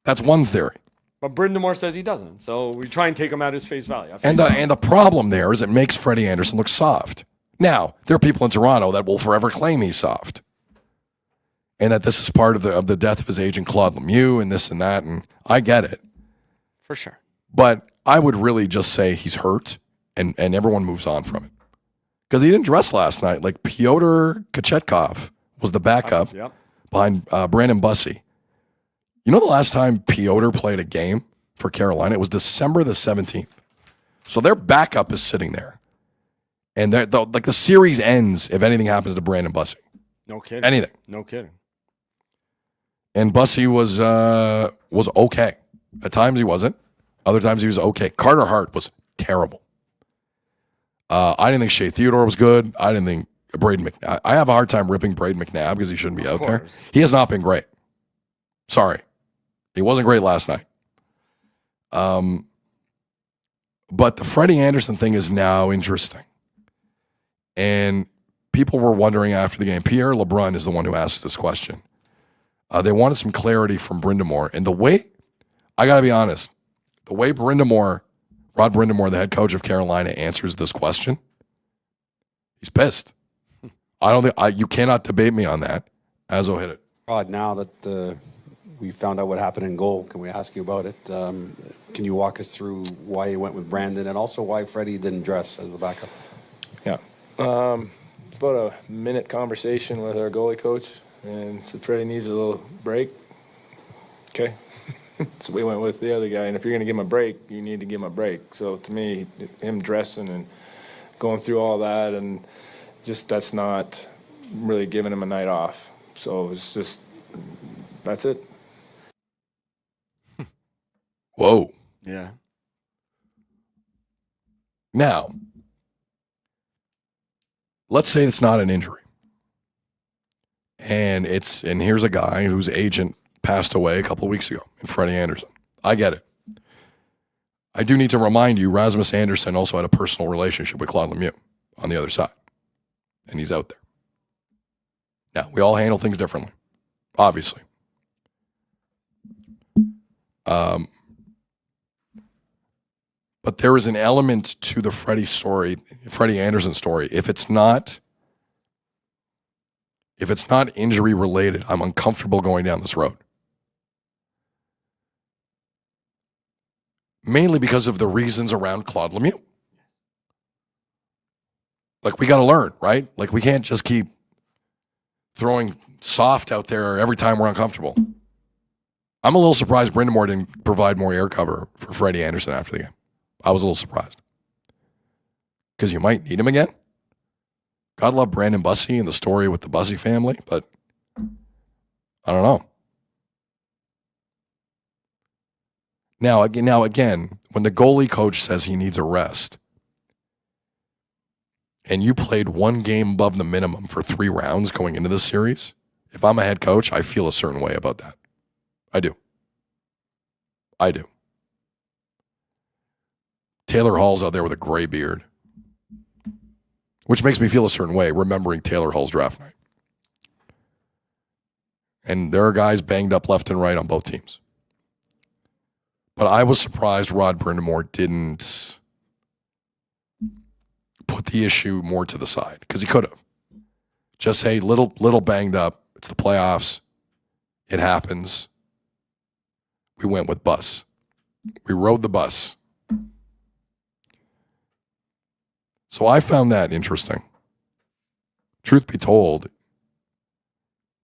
That's one theory. But Brindamore says he doesn't, so we try and take him at his face value. And the problem there is it makes Freddie Anderson look soft. Now, there are people in Toronto that will forever claim he's soft, and that this is part of the death of his agent Claude Lemieux and this and that, and I get it. For sure. But I would really just say he's hurt, and everyone moves on from it. Because he didn't dress last night. Pyotr Kochetkov was the backup. Yep. behind Brandon Bussey. You know the last time Piotr played a game for Carolina? It was December the 17th. So their backup is sitting there. And the series ends if anything happens to Brandon Bussey. No kidding. Anything. No kidding. And Bussey was okay. At times he wasn't. Other times he was okay. Carter Hart was terrible. I didn't think Shea Theodore was good. I didn't think Braden McNabb. I have a hard time ripping Braden McNabb because he shouldn't be out there. He has not been great. Sorry. He wasn't great last night. But the Freddie Anderson thing is now interesting. And people were wondering after the game. Pierre LeBrun is the one who asked this question. They wanted some clarity from Brindamore. And the way, I got to be honest, the way Rod Brindamore, the head coach of Carolina, answers this question, he's pissed. I don't think you cannot debate me on that. Azzo hit it. Rod, now that we found out what happened in goal, can we ask you about it? Can you walk us through why you went with Brandon and also why Freddie didn't dress as the backup? Yeah. It's about a minute conversation with our goalie coach, and said Freddie needs a little break. Okay. So we went with the other guy, and if you're going to give him a break, you need to give him a break. So to me, him dressing and going through all that, and just that's not really giving him a night off. So it's just, that's it. Whoa. Yeah. Now, let's say it's not an injury. And here's a guy whose agent passed away a couple of weeks ago, in Freddie Anderson. I get it. I do need to remind you, Rasmus Anderson also had a personal relationship with Claude Lemieux on the other side. And he's out there. Now, we all handle things differently, obviously. But there is an element to the Freddie Anderson story. If it's not injury related, I'm uncomfortable going down this road. Mainly because of the reasons around Claude Lemieux. Like, we got to learn, right? Like, we can't just keep throwing soft out there every time we're uncomfortable. I'm a little surprised Brindamore didn't provide more air cover for Freddie Anderson after the game. I was a little surprised. Because you might need him again. God love Brandon Bussey and the story with the Bussey family, but I don't know. Now again, when the goalie coach says he needs a rest, and you played one game above the minimum for 3 rounds going into this series, if I'm a head coach, I feel a certain way about that. I do. Taylor Hall's out there with a gray beard, which makes me feel a certain way, remembering Taylor Hall's draft night. And there are guys banged up left and right on both teams. But I was surprised Rod Brindamore didn't put the issue more to the side, because he could have. Just say, little banged up. It's the playoffs. It happens. We went with bus. We rode the bus. So I found that interesting. Truth be told,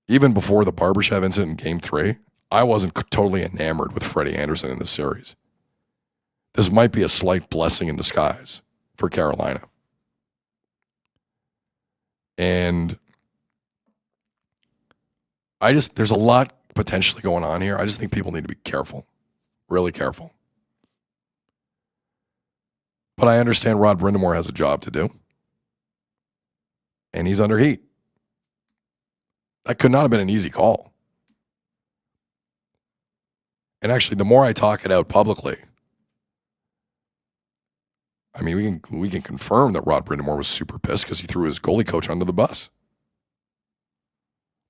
even before the Barbashev incident in Game 3, I wasn't totally enamored with Freddie Anderson in this series. This might be a slight blessing in disguise for Carolina. And there's a lot potentially going on here. I just think people need to be careful, really careful. But I understand Rod Brindamore has a job to do. And he's under heat. That could not have been an easy call. And actually, the more I talk it out publicly, I mean, we can confirm that Rod Brindamore was super pissed because he threw his goalie coach under the bus.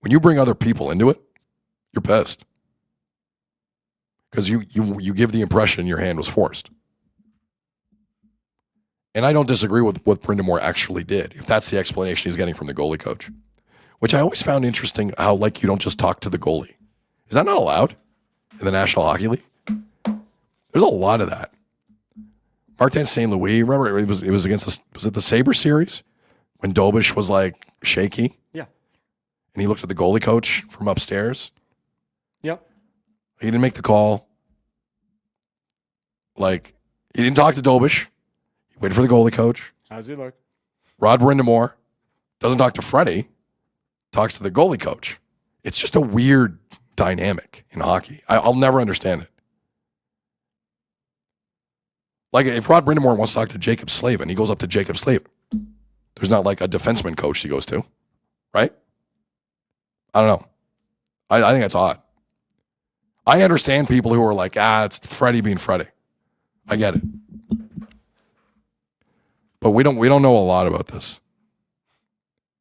When you bring other people into it, you're pissed. Because you give the impression your hand was forced. And I don't disagree with what Brindamore actually did, if that's the explanation he's getting from the goalie coach. Which I always found interesting, how like you don't just talk to the goalie. Is that not allowed in the National Hockey League? There's a lot of that. Martin St. Louis, remember it was against was it the Sabre series when Dobish was like shaky? Yeah. and he looked at the goalie coach from upstairs. Yep. He didn't make the call. Like, he didn't talk to Dobish. He waited for the goalie coach. How's he look? Rod Brindamore doesn't talk to Freddie, talks to the goalie coach. It's just a weird dynamic in hockey. I'll never understand it. Like, if Rod Brindamore wants to talk to Jacob Slavin, he goes up to Jacob Slavin. There's not like a defenseman coach he goes to, right? I don't know. I think that's odd. I understand people who are like, it's Freddie being Freddie. I get it. But we don't know a lot about this.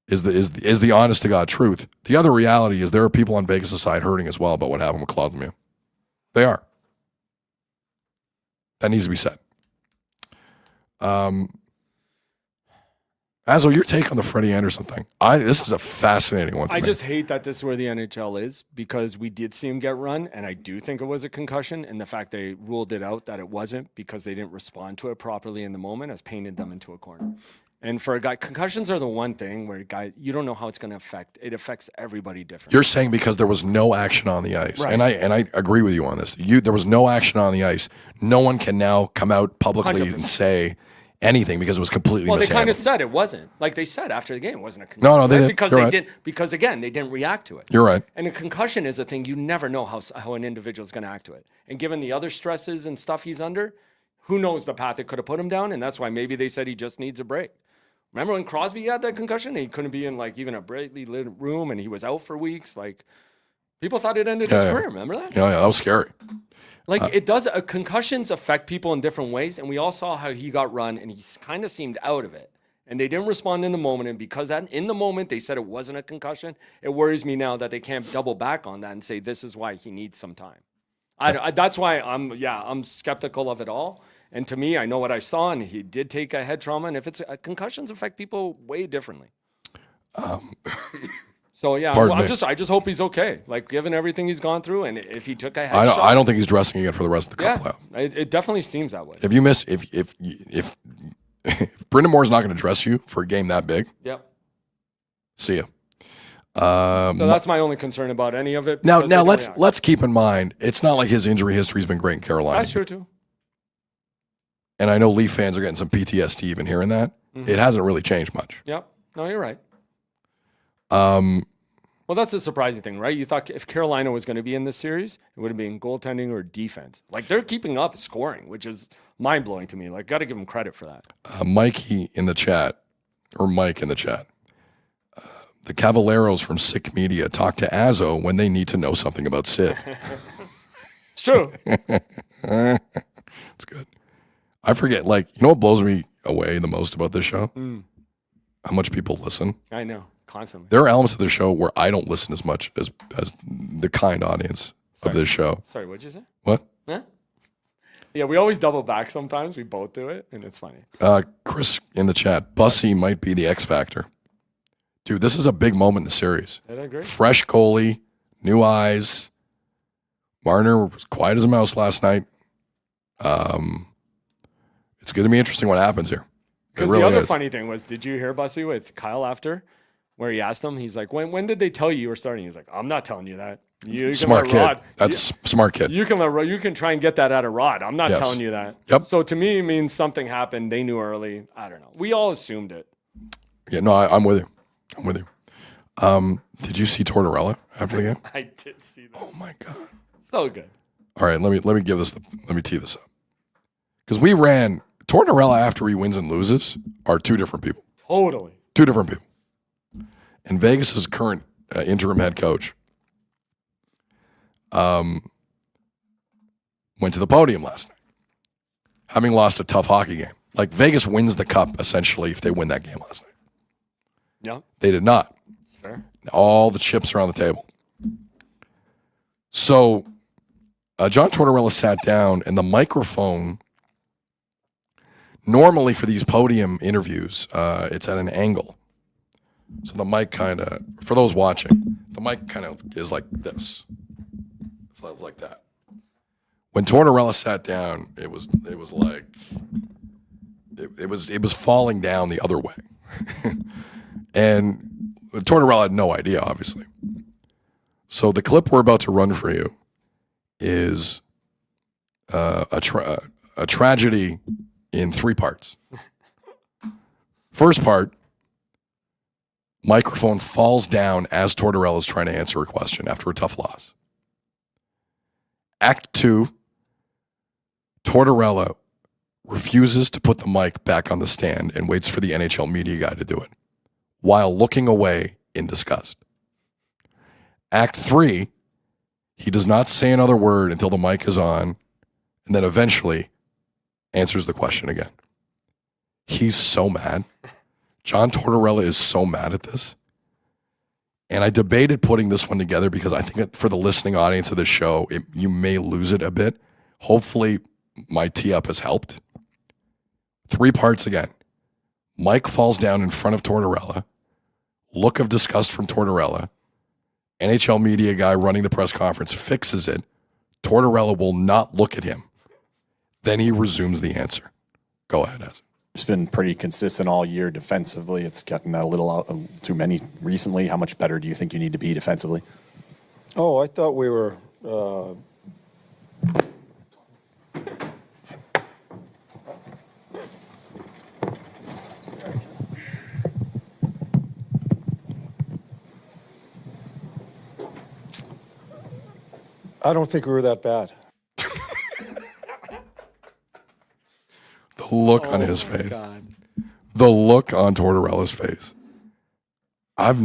Is the honest to God truth. The other reality is there are people on Vegas' side hurting as well about what happened with Claude Lemieux. They are. That needs to be said. Azzo, your take on the Freddie Anderson thing. This is a fascinating one to me. I just hate that this is where the NHL is, because we did see him get run, and I do think it was a concussion, and the fact they ruled it out that it wasn't because they didn't respond to it properly in the moment has painted them into a corner. And for a guy, concussions are the one thing where you don't know how it's going to affect. It affects everybody differently. You're saying because there was no action on the ice. Right. And I agree with you on this. There was no action on the ice. No one can now come out publicly 100%. and say anything because it was completely Well, they kind of mishandled. said it wasn't. Like they said after the game, it wasn't a concussion. No, they didn't. Because You're they right. didn't. Because again, they didn't react to it. You're right. And a concussion is a thing you never know how an individual is going to act to it. And given the other stresses and stuff he's under, who knows the path that could have put him down? And that's why maybe they said he just needs a break. Remember when Crosby had that concussion? He couldn't be in like even a brightly lit room, and he was out for weeks. Like people thought it ended his career. Remember that? Yeah, that was scary. Like it does. Concussions affect people in different ways, and we all saw how he got run, and he kind of seemed out of it. And they didn't respond in the moment, and because in the moment they said it wasn't a concussion, it worries me now that they can't double back on that and say this is why he needs some time. That's why I'm skeptical of it all. And to me, I know what I saw, and he did take a head trauma. And if it's concussions affect people way differently. So yeah, I just hope he's okay. Like given everything he's gone through, and if he took a head shot, I don't think he's dressing again for the rest of the cup playoff. It definitely seems that way. If you miss, if Brendan Moore's not going to dress you for a game that big, Yep. see ya. So that's my only concern about any of it. Now because they didn't let's react. keep in mind it's not like his injury history's been great in Carolina. That's true too. And I know Leaf fans are getting some PTSD even hearing that. Mm-hmm. It hasn't really changed much. Yep. No, you're right. Well, that's a surprising thing, right? You thought if Carolina was going to be in this series, it would have been goaltending or defense. Like they're keeping up scoring, which is mind blowing to me. Like, got to give them credit for that. Mike in the chat. The Cavaleros from Sick Media talk to Azzo when they need to know something about Sid. It's true. It's good. I forget, like, you know what blows me away the most about this show? How much people listen. I know, constantly. There are elements of the show where I don't listen as much as the kind audience of this show. Sorry, what'd you say? What? Yeah. Yeah, we always double back sometimes. We both do it, and it's funny. Chris in the chat, Bussy might be the X factor. Dude, this is a big moment in the series. I agree. Fresh goalie, new eyes. Marner was quiet as a mouse last night. It's going to be interesting what happens here. Because the other funny thing was, did you hear Bussy with Kyle after, where he asked him, he's like, when did they tell you were starting? He's like, I'm not telling you that. You Smart can let kid. Rod, That's a smart kid. You can try and get that out of Rod. I'm not telling you that. Yep. So to me, it means something happened. They knew early. I don't know. We all assumed it. Yeah, no, I'm with you. Did you see Tortorella after the game? I did see that. Oh my God. So good. All right, let me tee this up. Because we ran Tortorella after he wins and loses are two different people. Totally. Two different people. And Vegas's current interim head coach went to the podium last night, having lost a tough hockey game. Like Vegas wins the cup essentially if they win that game last night. Yeah. They did not. Fair. All the chips are on the table. So John Tortorella sat down, and the microphone, normally for these podium interviews, it's at an angle. So the mic kind of, for those watching, the mic kind of is like this. It's like that. When Tortorella sat down, it was like, it was falling down the other way. And Tortorella had no idea, obviously. So the clip we're about to run for you is a tragedy in 3 parts. First part, microphone falls down as Tortorella is trying to answer a question after a tough loss. Act 2, Tortorella refuses to put the mic back on the stand and waits for the NHL media guy to do it while looking away in disgust. Act 3, he does not say another word until the mic is on and then eventually answers the question again. He's so mad. John Tortorella is so mad at this. And I debated putting this one together because I think for the listening audience of the show, you may lose it a bit. Hopefully my tee-up has helped. 3 parts again. Mike falls down in front of Tortorella. Look of disgust from Tortorella. NHL media guy running the press conference fixes it. Tortorella will not look at him. Then he resumes the answer. Go ahead, Ez. It's been pretty consistent all year defensively. It's gotten a little out too many recently. How much better do you think you need to be defensively? Oh, I thought we were. I don't think we were that bad. The look on his face. God. The look on Tortorella's face. I've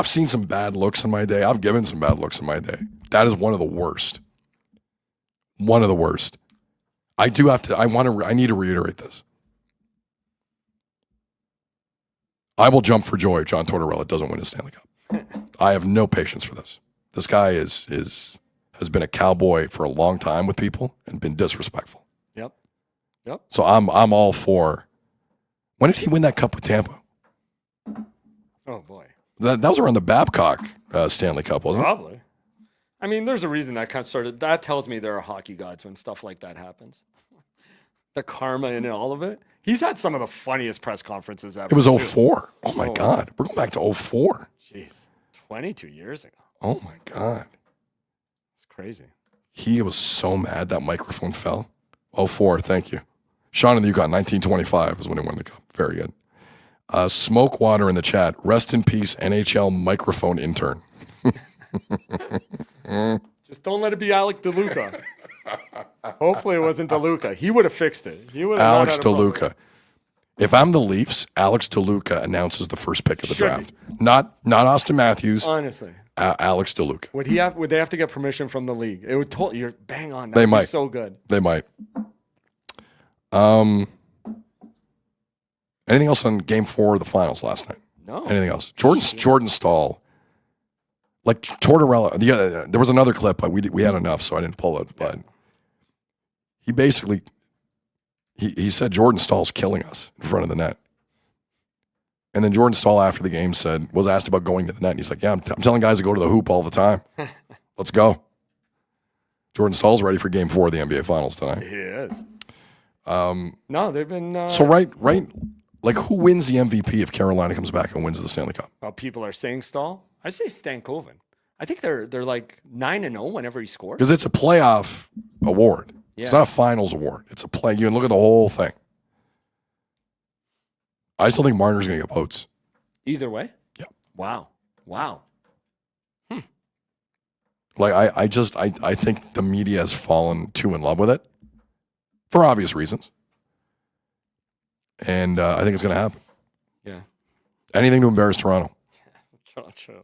seen some bad looks in my day. I've given some bad looks in my day. That is one of the worst. One of the worst. I need to reiterate this. I will jump for joy if John Tortorella doesn't win a Stanley Cup. I have no patience for this. This guy has been a cowboy for a long time with people and been disrespectful. Yep. So I'm all for. When did he win that cup with Tampa? Oh boy. That was around the Babcock Stanley Cup, wasn't it? Probably. I mean, there's a reason that kind of started. That tells me there are hockey gods when stuff like that happens. The karma in all of it. He's had some of the funniest press conferences ever. It was too. 04. Oh my God. We're going back to 04. Jeez. 22 years ago. Oh my God. It's crazy. He was so mad that microphone fell. 04. Thank you. Sean in the Yukon, 1925 is when he won the cup. Very good. Smoke Water in the chat. Rest in peace, NHL microphone intern. Just don't let it be Alec DeLuca. Hopefully it wasn't DeLuca. He would have fixed it. He would have Alex DeLuca. If I'm the Leafs, Alex DeLuca announces the first pick of the draft. Not Austin Matthews. Honestly. Alex DeLuca. Would they have to get permission from the league? It would you're bang on. They might. So good. They might. Anything else on Game 4 of the finals last night? No. Anything else? Jordan Staal. Like Tortorella. There was another clip, but we had enough, so I didn't pull it. But he basically he said Jordan Staal's killing us in front of the net. And then Jordan Staal after the game was asked about going to the net. And he's like, yeah, I'm telling guys to go to the hoop all the time. Let's go. Jordan Staal's ready for Game 4 of the NBA Finals tonight. He is. No, they've been. So right. Like, who wins the MVP if Carolina comes back and wins the Stanley Cup? Well, people are saying Staal. I say Stankoven. I think they're like 9-0 whenever he scores. Because it's a playoff award. Yeah. It's not a finals award. It's a play. You can look at the whole thing. I still think Marner's going to get votes. Either way? Yeah. Wow. Like, I think the media has fallen too in love with it for obvious reasons. And I think it's going to happen. Yeah. Anything to embarrass Toronto. True.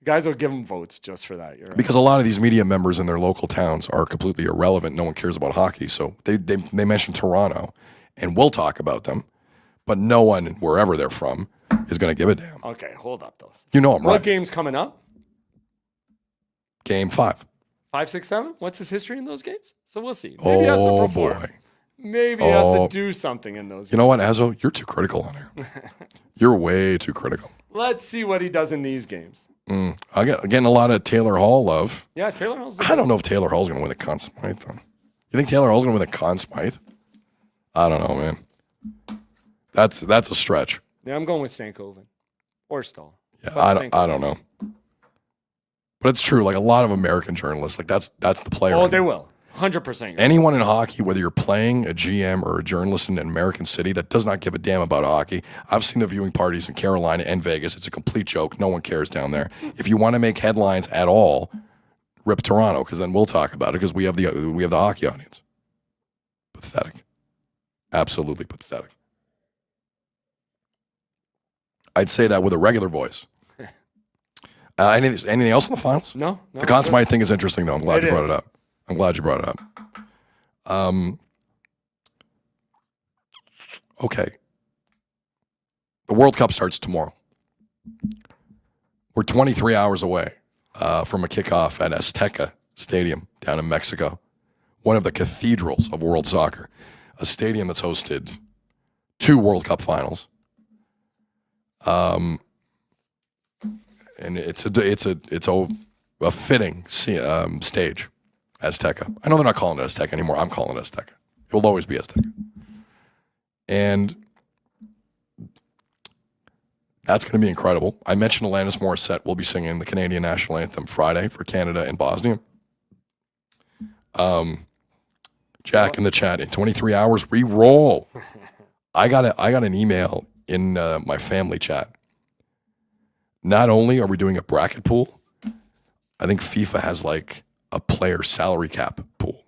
Guys will give them votes just for that. You're right. Because a lot of these media members in their local towns are completely irrelevant. No one cares about hockey. So they mention Toronto, and we'll talk about them. But no one, wherever they're from, is going to give a damn. Okay, hold up, those. You know I'm right. What game's coming up? Game 5. 5, 6, 7? What's his history in those games? So we'll see. Maybe he has to perform. Boy. Maybe he has to do something in those games. You know what, Azo? You're too critical on here. You're way too critical. Let's see what he does in these games. I'm getting a lot of Taylor Hall love. Yeah, Taylor Hall's. I don't know if Taylor Hall's going to win the Conn Smythe, though. You think Taylor Hall's going to win the Conn Smythe? I don't know, man. That's a stretch. Yeah, I'm going with Stankoven or Staal. Yeah, Let's I think don't know. But it's true. Like a lot of American journalists, like that's the player. Oh, they will. 100%. Anyone in hockey, whether you're playing, a GM, or a journalist in an American city that does not give a damn about hockey. I've seen the viewing parties in Carolina and Vegas. It's a complete joke. No one cares down there. If you want to make headlines at all, rip Toronto, because then we'll talk about it because we have the hockey audience. Pathetic. Absolutely pathetic. I'd say that with a regular voice. Anything else in the finals? No. The Conn Smythe thing is interesting, though. I'm glad you brought is. it up. I'm glad you brought it up. Okay. The World Cup starts tomorrow. We're 23 hours away from a kickoff at Azteca Stadium down in Mexico, one of the cathedrals of world soccer, a stadium that's hosted 2 World Cup finals. And it's a fitting stage. Azteca. I know they're not calling it Azteca anymore. I'm calling it Azteca. It will always be Azteca. And that's going to be incredible. I mentioned Alanis Morissette will be singing the Canadian national anthem Friday for Canada and Bosnia. Jack in the chat, in 23 hours, we roll. I got an email in my family chat. Not only are we doing a bracket pool, I think FIFA has like a player salary cap pool.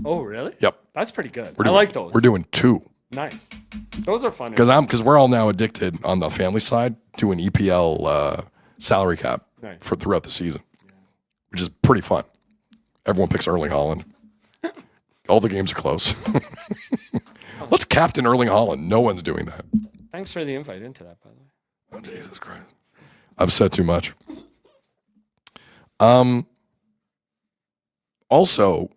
Oh, really? Yep. That's pretty good. I like those. We're doing 2. Nice. Those are fun. Because we're all now addicted on the family side to an EPL salary cap for throughout the season, which is pretty fun. Everyone picks Erling Haaland. All the games are close. Let's captain Erling Haaland. No one's doing that. Thanks for the invite into that, by the way. Oh, Jesus Christ. I've said too much. Also,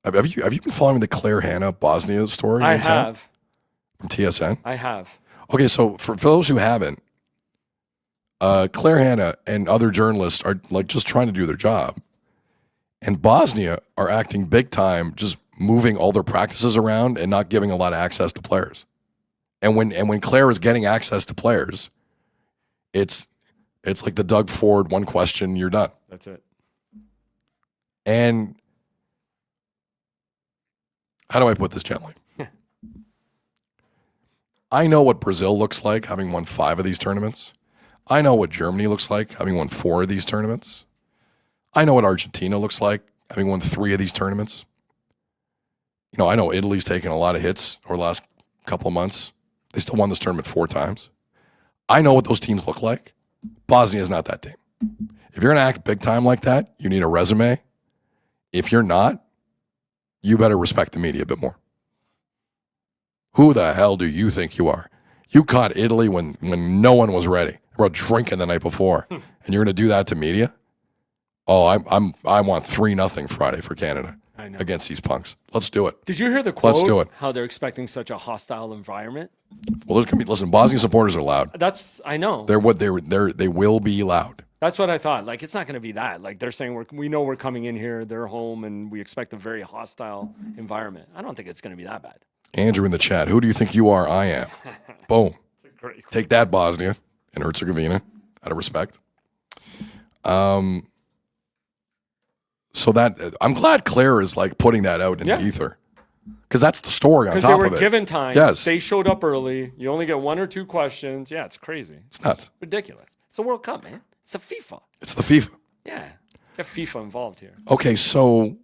have you been following the Claire Hanna Bosnia story? I have. From TSN? I have. Okay, so for those who haven't, Claire Hanna and other journalists are like just trying to do their job. And Bosnia are acting big time, just moving all their practices around and not giving a lot of access to players. And when Claire is getting access to players, it's like the Doug Ford one question, you're done. That's it. And how do I put this gently? I know what Brazil looks like, having won 5 of these tournaments. I know what Germany looks like, having won 4 of these tournaments. I know what Argentina looks like, having won 3 of these tournaments. You know, I know Italy's taken a lot of hits over the last couple of months. They still won this tournament 4 times. I know what those teams look like. Bosnia is not that team. If you're going to act big time like that, you need a resume. If you're not, you better respect the media a bit more. Who the hell do you think you are? You caught Italy when no one was ready. They were drinking the night before, and you're going to do that to media? Oh, I want 3-0 Friday for Canada against these punks. Let's do it. Did you hear the quote? Let's do it. How they're expecting such a hostile environment? Well, there's going to be. Listen, Bosnian supporters are loud. I know. They will be loud. That's what I thought. Like, it's not going to be that. Like, they're saying we know we're coming in here, they're home, and we expect a very hostile environment. I don't think it's going to be that bad. Andrew in the chat. Who do you think you are? I am. Boom. Take that, Bosnia and Herzegovina, out of respect. So that I'm glad Claire is like putting that out in the ether, because that's the story on top of it. Because they were given time. Yes. They showed up early. You only get 1 or 2 questions. Yeah, it's crazy. It's nuts. Ridiculous. It's a World Cup, man. It's a FIFA. It's the FIFA. Yeah. Get FIFA involved here. Okay, so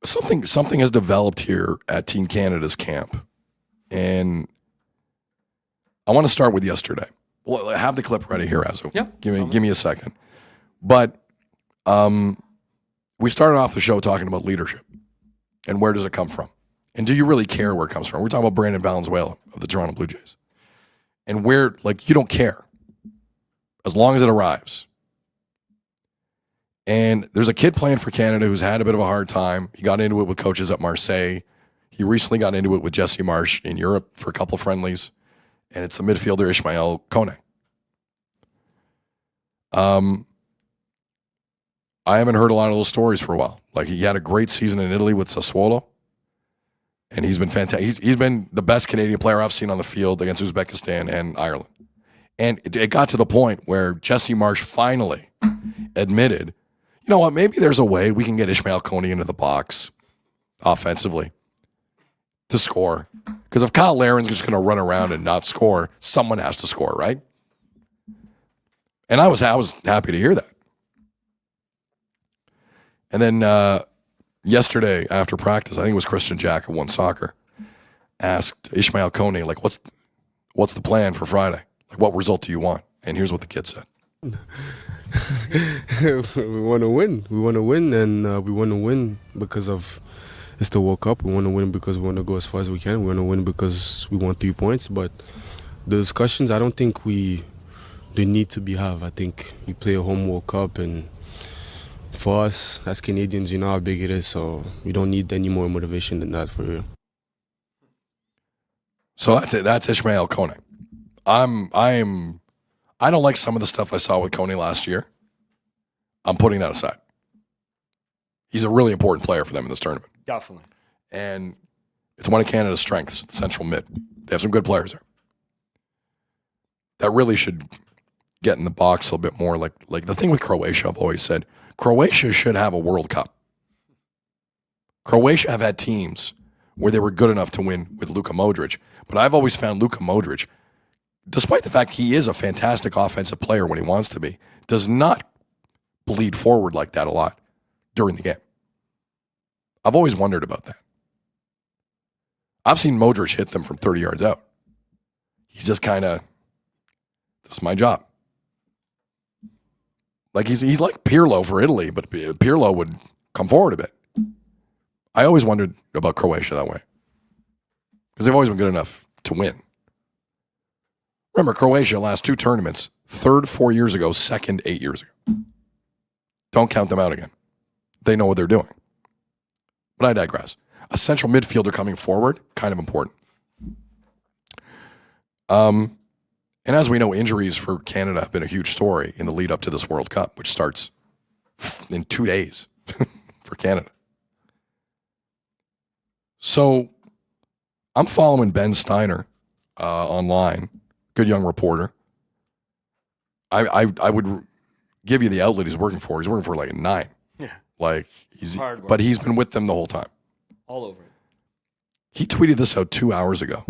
something has developed here at Team Canada's camp, and I want to start with yesterday. Well, I have the clip ready here, Azu. Yeah. Give me a second. But we started off the show talking about leadership and where does it come from, and do you really care where it comes from? We're talking about Brandon Valenzuela of the Toronto Blue Jays, and where you don't care as long as it arrives. And there's a kid playing for Canada who's had a bit of a hard time. He got into it with coaches at Marseille. He recently got into it with Jesse Marsh in Europe for a couple friendlies. And it's the midfielder Ishmael Kone. I haven't heard a lot of those stories for a while. Like, he had a great season in Italy with Sassuolo. And he's been fantastic. He's been the best Canadian player I've seen on the field against Uzbekistan and Ireland. And it got to the point where Jesse Marsh finally admitted, you know what, maybe there's a way we can get Ishmael Koney into the box offensively to score. Because if Kyle Laren's just going to run around and not score, someone has to score, right? And I was happy to hear that. And then yesterday after practice, I think it was Christian Jack at One Soccer, asked Ishmael Koney, like, what's the plan for Friday? Like, what result do you want? And here's what the kid said. We want to win. We want to win, and we want to win because of it's the World Cup. We want to win because we want to go as far as we can. We want to win because we want 3 points. But the discussions, I don't think they need to be have. I think we play a home World Cup, and for us as Canadians, you know how big it is. So we don't need any more motivation than that for real. So that's it. That's Ishmael Koney. I don't like some of the stuff I saw with Koney last year. I'm putting that aside. He's a really important player for them in this tournament. Definitely. And it's one of Canada's strengths, central mid. They have some good players there. That really should get in the box a little bit more. Like the thing with Croatia, I've always said, Croatia should have a World Cup. Croatia have had teams where they were good enough to win with Luka Modric. But I've always found Luka Modric, despite the fact he is a fantastic offensive player when he wants to be, does not bleed forward like that a lot during the game. I've always wondered about that. I've seen Modric hit them from 30 yards out. He's just kind of, this is my job. Like he's like Pirlo for Italy, but Pirlo would come forward a bit. I always wondered about Croatia that way. Because they've always been good enough to win. Remember, Croatia last 2 tournaments, third 4 years ago, second 8 years ago. Don't count them out again. They know what they're doing. But I digress. A central midfielder coming forward, kind of important. And as we know, injuries for Canada have been a huge story in the lead up to this World Cup, which starts in 2 days for Canada. So I'm following Ben Steiner online, good young reporter. I would give you the outlet he's working for. He's working for like a 9. Yeah. Like but he's been with them the whole time. All over it. He tweeted this out 2 hours ago.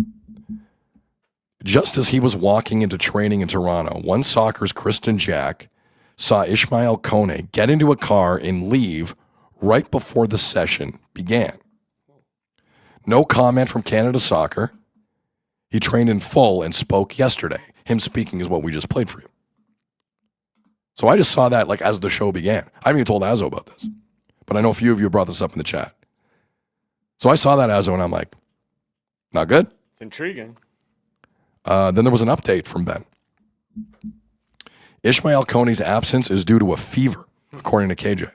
Just as he was walking into training in Toronto, One Soccer's Kristen Jack saw Ishmael Koney get into a car and leave right before the session began. No comment from Canada Soccer. He trained in full and spoke yesterday. Him speaking is what we just played for you. So I just saw that like as the show began. I haven't even told Azo about this, but I know a few of you brought this up in the chat. So I saw that, Azo, and I'm like, not good. It's intriguing. Then there was an update from Ben. Ishmael Koney's absence is due to a fever, according to KJ.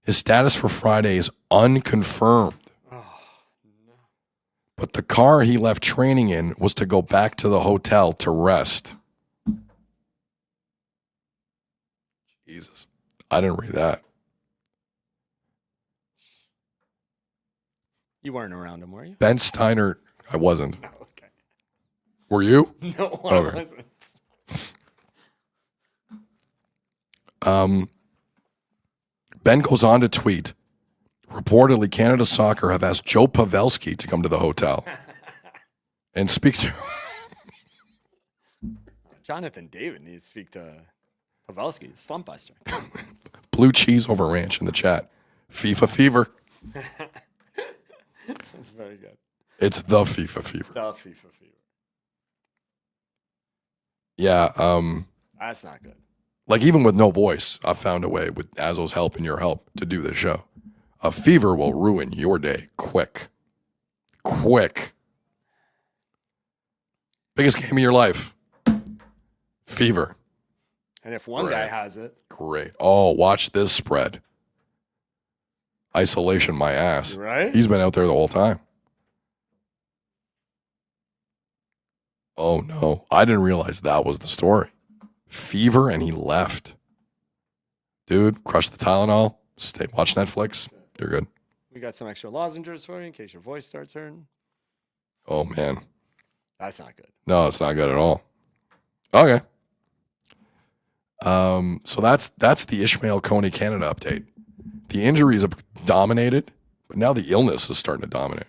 His status for Friday is unconfirmed. But the car he left training in was to go back to the hotel to rest. Jesus. I didn't read that. You weren't around him, were you? Ben Steiner, I wasn't. No, okay. Were you? No, I wasn't. Ben goes on to tweet, reportedly Canada Soccer have asked Joe Pavelski to come to the hotel and speak to Jonathan David needs to speak to Pavelski, slump buster. Blue Cheese over Ranch in the chat. FIFA fever. That's very good. It's the FIFA fever. The FIFA fever. Yeah. That's not good. Like even with no voice, I found a way with Azo's help and your help to do this show. A fever will ruin your day quick. Quick. Biggest game of your life. Fever. And if one guy has it. Great. Oh, watch this spread. Isolation my ass. Right? He's been out there the whole time. Oh, no. I didn't realize that was the story. Fever and he left. Dude, crush the Tylenol. Stay, watch Netflix. You're good. We got some extra lozenges for you in case your voice starts hurting. Oh, man. That's not good. No, it's not good at all. Okay. So that's the Ishmael Coney Canada update. The injuries have dominated, but now the illness is starting to dominate.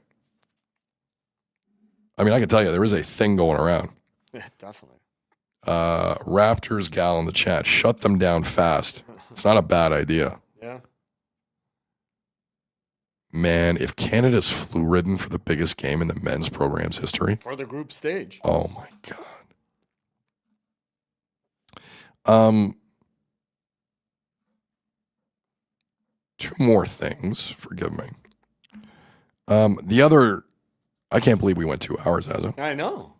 I mean, I can tell you, there is a thing going around. Yeah, definitely. Raptors gal in the chat, shut them down fast. It's not a bad idea. Yeah. Man, if Canada's flu-ridden for the biggest game in the men's program's history. For the group stage. Oh, my God. Two more things. Forgive me. The other, I can't believe we went 2 hours, Azza. I know.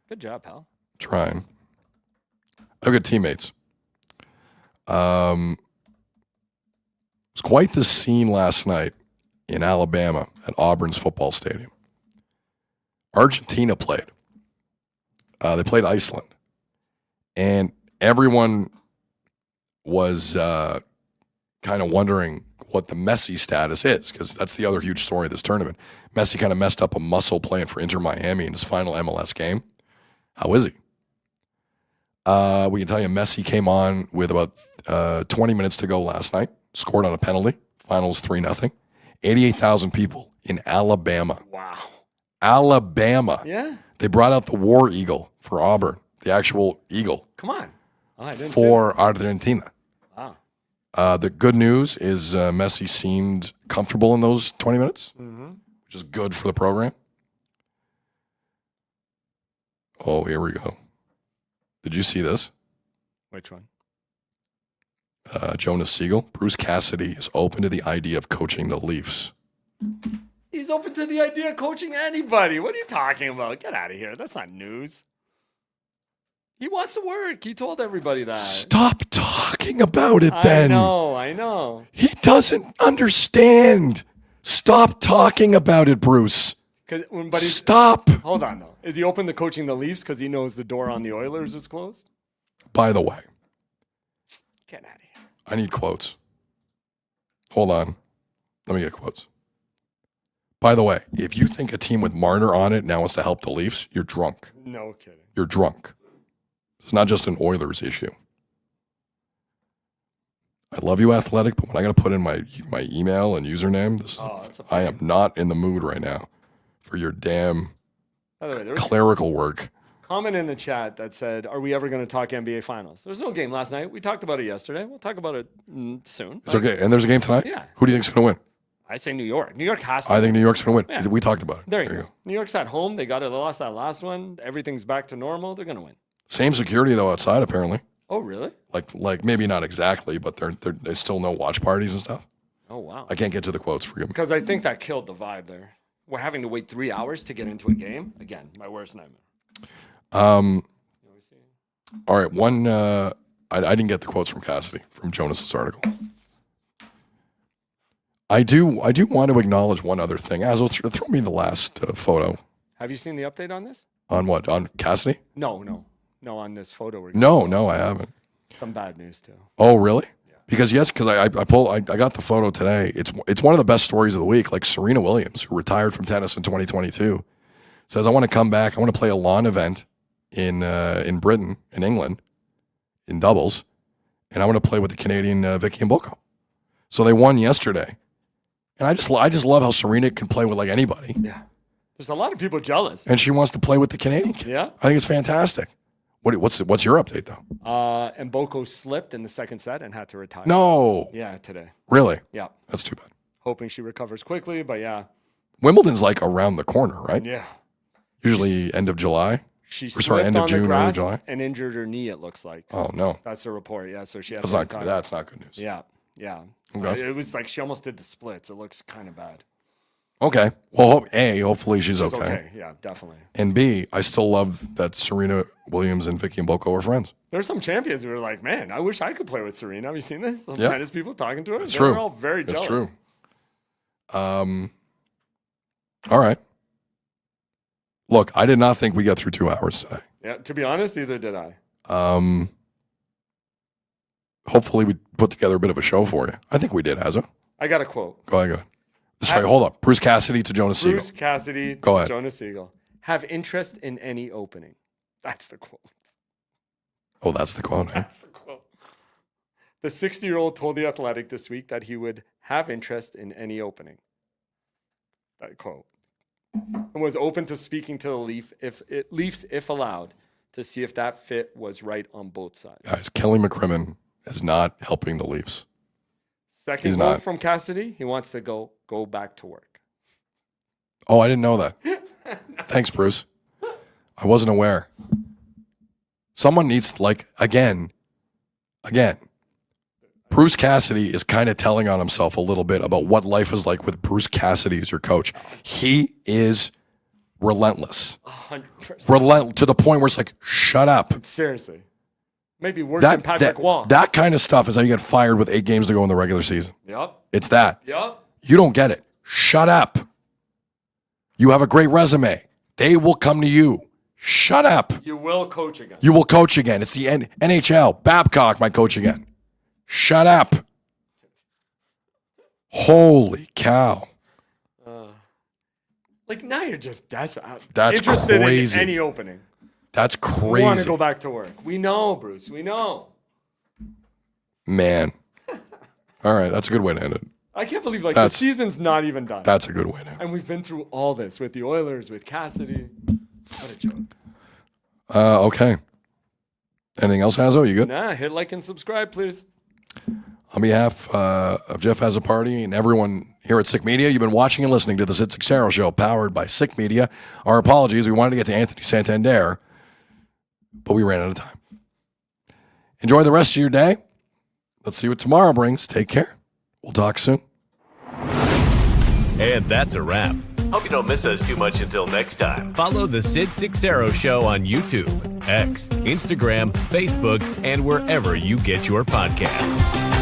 Good job, pal. Trying. I have good teammates. It was quite the scene last night in Alabama at Auburn's football stadium. Argentina played. They played Iceland. And everyone was kind of wondering what the Messi status is, because that's the other huge story of this tournament. Messi kind of messed up a muscle playing for Inter Miami in his final MLS game. How is he? We can tell you Messi came on with about 20 minutes to go last night, scored on a penalty. Finals 3-0. 88,000 people in Alabama. Wow. Alabama. Yeah. They brought out the war eagle for Auburn, the actual eagle. Come on. Oh, I didn't for Argentina. Wow. The good news is Messi seemed comfortable in those 20 minutes, which is good for the program. Oh, here we go. Did you see this? Which one? Jonas Siegel. Bruce Cassidy is open to the idea of coaching the Leafs. He's open to the idea of coaching anybody. What are you talking about? Get out of here. That's not news. He wants to work. He told everybody that. Stop talking about it then. I know. He doesn't understand. Stop talking about it, Bruce. Stop. Hold on, though. Is he open to coaching the Leafs because he knows the door on the Oilers is closed? By the way, get out of here. I need quotes. Hold on. Let me get quotes. By the way, if you think a team with Marner on it now wants to help the Leafs, you're drunk. No kidding. You're drunk. It's not just an Oilers issue. I love you, Athletic, but when I got to put in my email and username, I am not in the mood right now for your damn By the way, there was clerical work. comment in the chat that said, "Are we ever going to talk NBA Finals?" There's no game last night. We talked about it yesterday. We'll talk about it soon. It's okay. And there's a game tonight? Yeah. Who do you think's going to win? I say New York. New York has to. I think New York's going to win. Yeah. We talked about it. There you go. New York's at home. They got it. They lost that last one. Everything's back to normal. They're going to win. Same security, though, outside, apparently. Oh, really? Like maybe not exactly, but there's still no watch parties and stuff. Oh, wow. I can't get to the quotes. Forgive me. Because I think that killed the vibe there. We're having to wait 3 hours to get into a game. Again, my worst nightmare. All right. One, I didn't get the quotes from Cassidy, from Jonas's article. I do want to acknowledge one other thing. Azzo, throw me the last photo. Have you seen the update on this? On what? On Cassidy? No, on this photo. No, I haven't. Some bad news too. Oh, really? Yeah. Because I got the photo today. It's one of the best stories of the week. Like Serena Williams, who retired from tennis in 2022, says, "I want to come back. I want to play a lawn event in Britain, in England, in doubles, and I want to play with the Canadian Vicky Mboko." So they won yesterday, and I just love how Serena can play with like anybody. Yeah, there's a lot of people jealous, and she wants to play with the Canadian kid. Yeah, I think it's fantastic. What's your update though? Mboko slipped in the second set and had to retire. No. Yeah, today. Really? Yeah. That's too bad. Hoping she recovers quickly, but yeah. Wimbledon's like around the corner, right? Yeah. Usually end of July. She end of June, early grass July. and injured her knee. It looks like. Oh no. That's the report. Yeah, so she has. That's not good news. Yeah. Okay. It was like she almost did the splits. It looks kind of bad. Okay. Well, hopefully she's okay. Yeah, definitely. And B, I still love that Serena Williams and Vicky Mboko are friends. There's some champions who are like, man, I wish I could play with Serena. Have you seen this? Some Yeah. tennis people talking to her. It's They're true. all very jealous. It's true. All right. Look, I did not think we got through 2 hours today. Yeah, to be honest, neither did I. Hopefully we put together a bit of a show for you. I think we did, Hazo. I got a quote. Go ahead. Sorry, hold up. Bruce Cassidy to Jonas Siegel. Bruce Cassidy Go to ahead. Jonas Siegel. Have interest in any opening. That's the quote. Oh, that's the quote. That's the quote. The 60-year-old told The Athletic this week that he would have interest in any opening. That quote. And was open to speaking to the Leafs if allowed, to see if that fit was right on both sides. Guys, Kelly McCrimmon is not helping the Leafs. Second He's quote not. from Cassidy, he wants to go back to work. Oh, I didn't know that. Thanks, Bruce. I wasn't aware. Someone needs, again, Bruce Cassidy is kind of telling on himself a little bit about what life is like with Bruce Cassidy as your coach. He is relentless. 100%. To the point where it's like, shut up. Seriously. Maybe worse than Patrick Waugh. That kind of stuff is how you get fired with 8 games to go in the regular season. Yep. It's that. Yep. You don't get it. Shut up. You have a great resume. They will come to you. Shut up. You will coach again. You will coach again. It's the NHL. Babcock might coach again. Shut up. Holy cow. Now you're just desperate. That's interested crazy. in any opening. That's We want to crazy. go back to work. We know, Bruce. We know. Man. All right. That's a good way to end it. I can't believe the That's- season's not even done. That's a good way to end it. And we've been through all this with the Oilers, with Cassidy. What a joke. Okay. Anything else, Hazo? You good? Nah, hit like and subscribe, please. On behalf of Jeff Has a Party and everyone here at Sick Media, you've been watching and listening to the Sid Seixeiro Show, powered by Sick Media. Our apologies. We wanted to get to Anthony Santander, but we ran out of time. Enjoy the rest of your day. Let's see what tomorrow brings. Take care. We'll talk soon. And that's a wrap. Hope you don't miss us too much until next time. Follow the Sid Seixeiro Show on YouTube, X, Instagram, Facebook, and wherever you get your podcasts.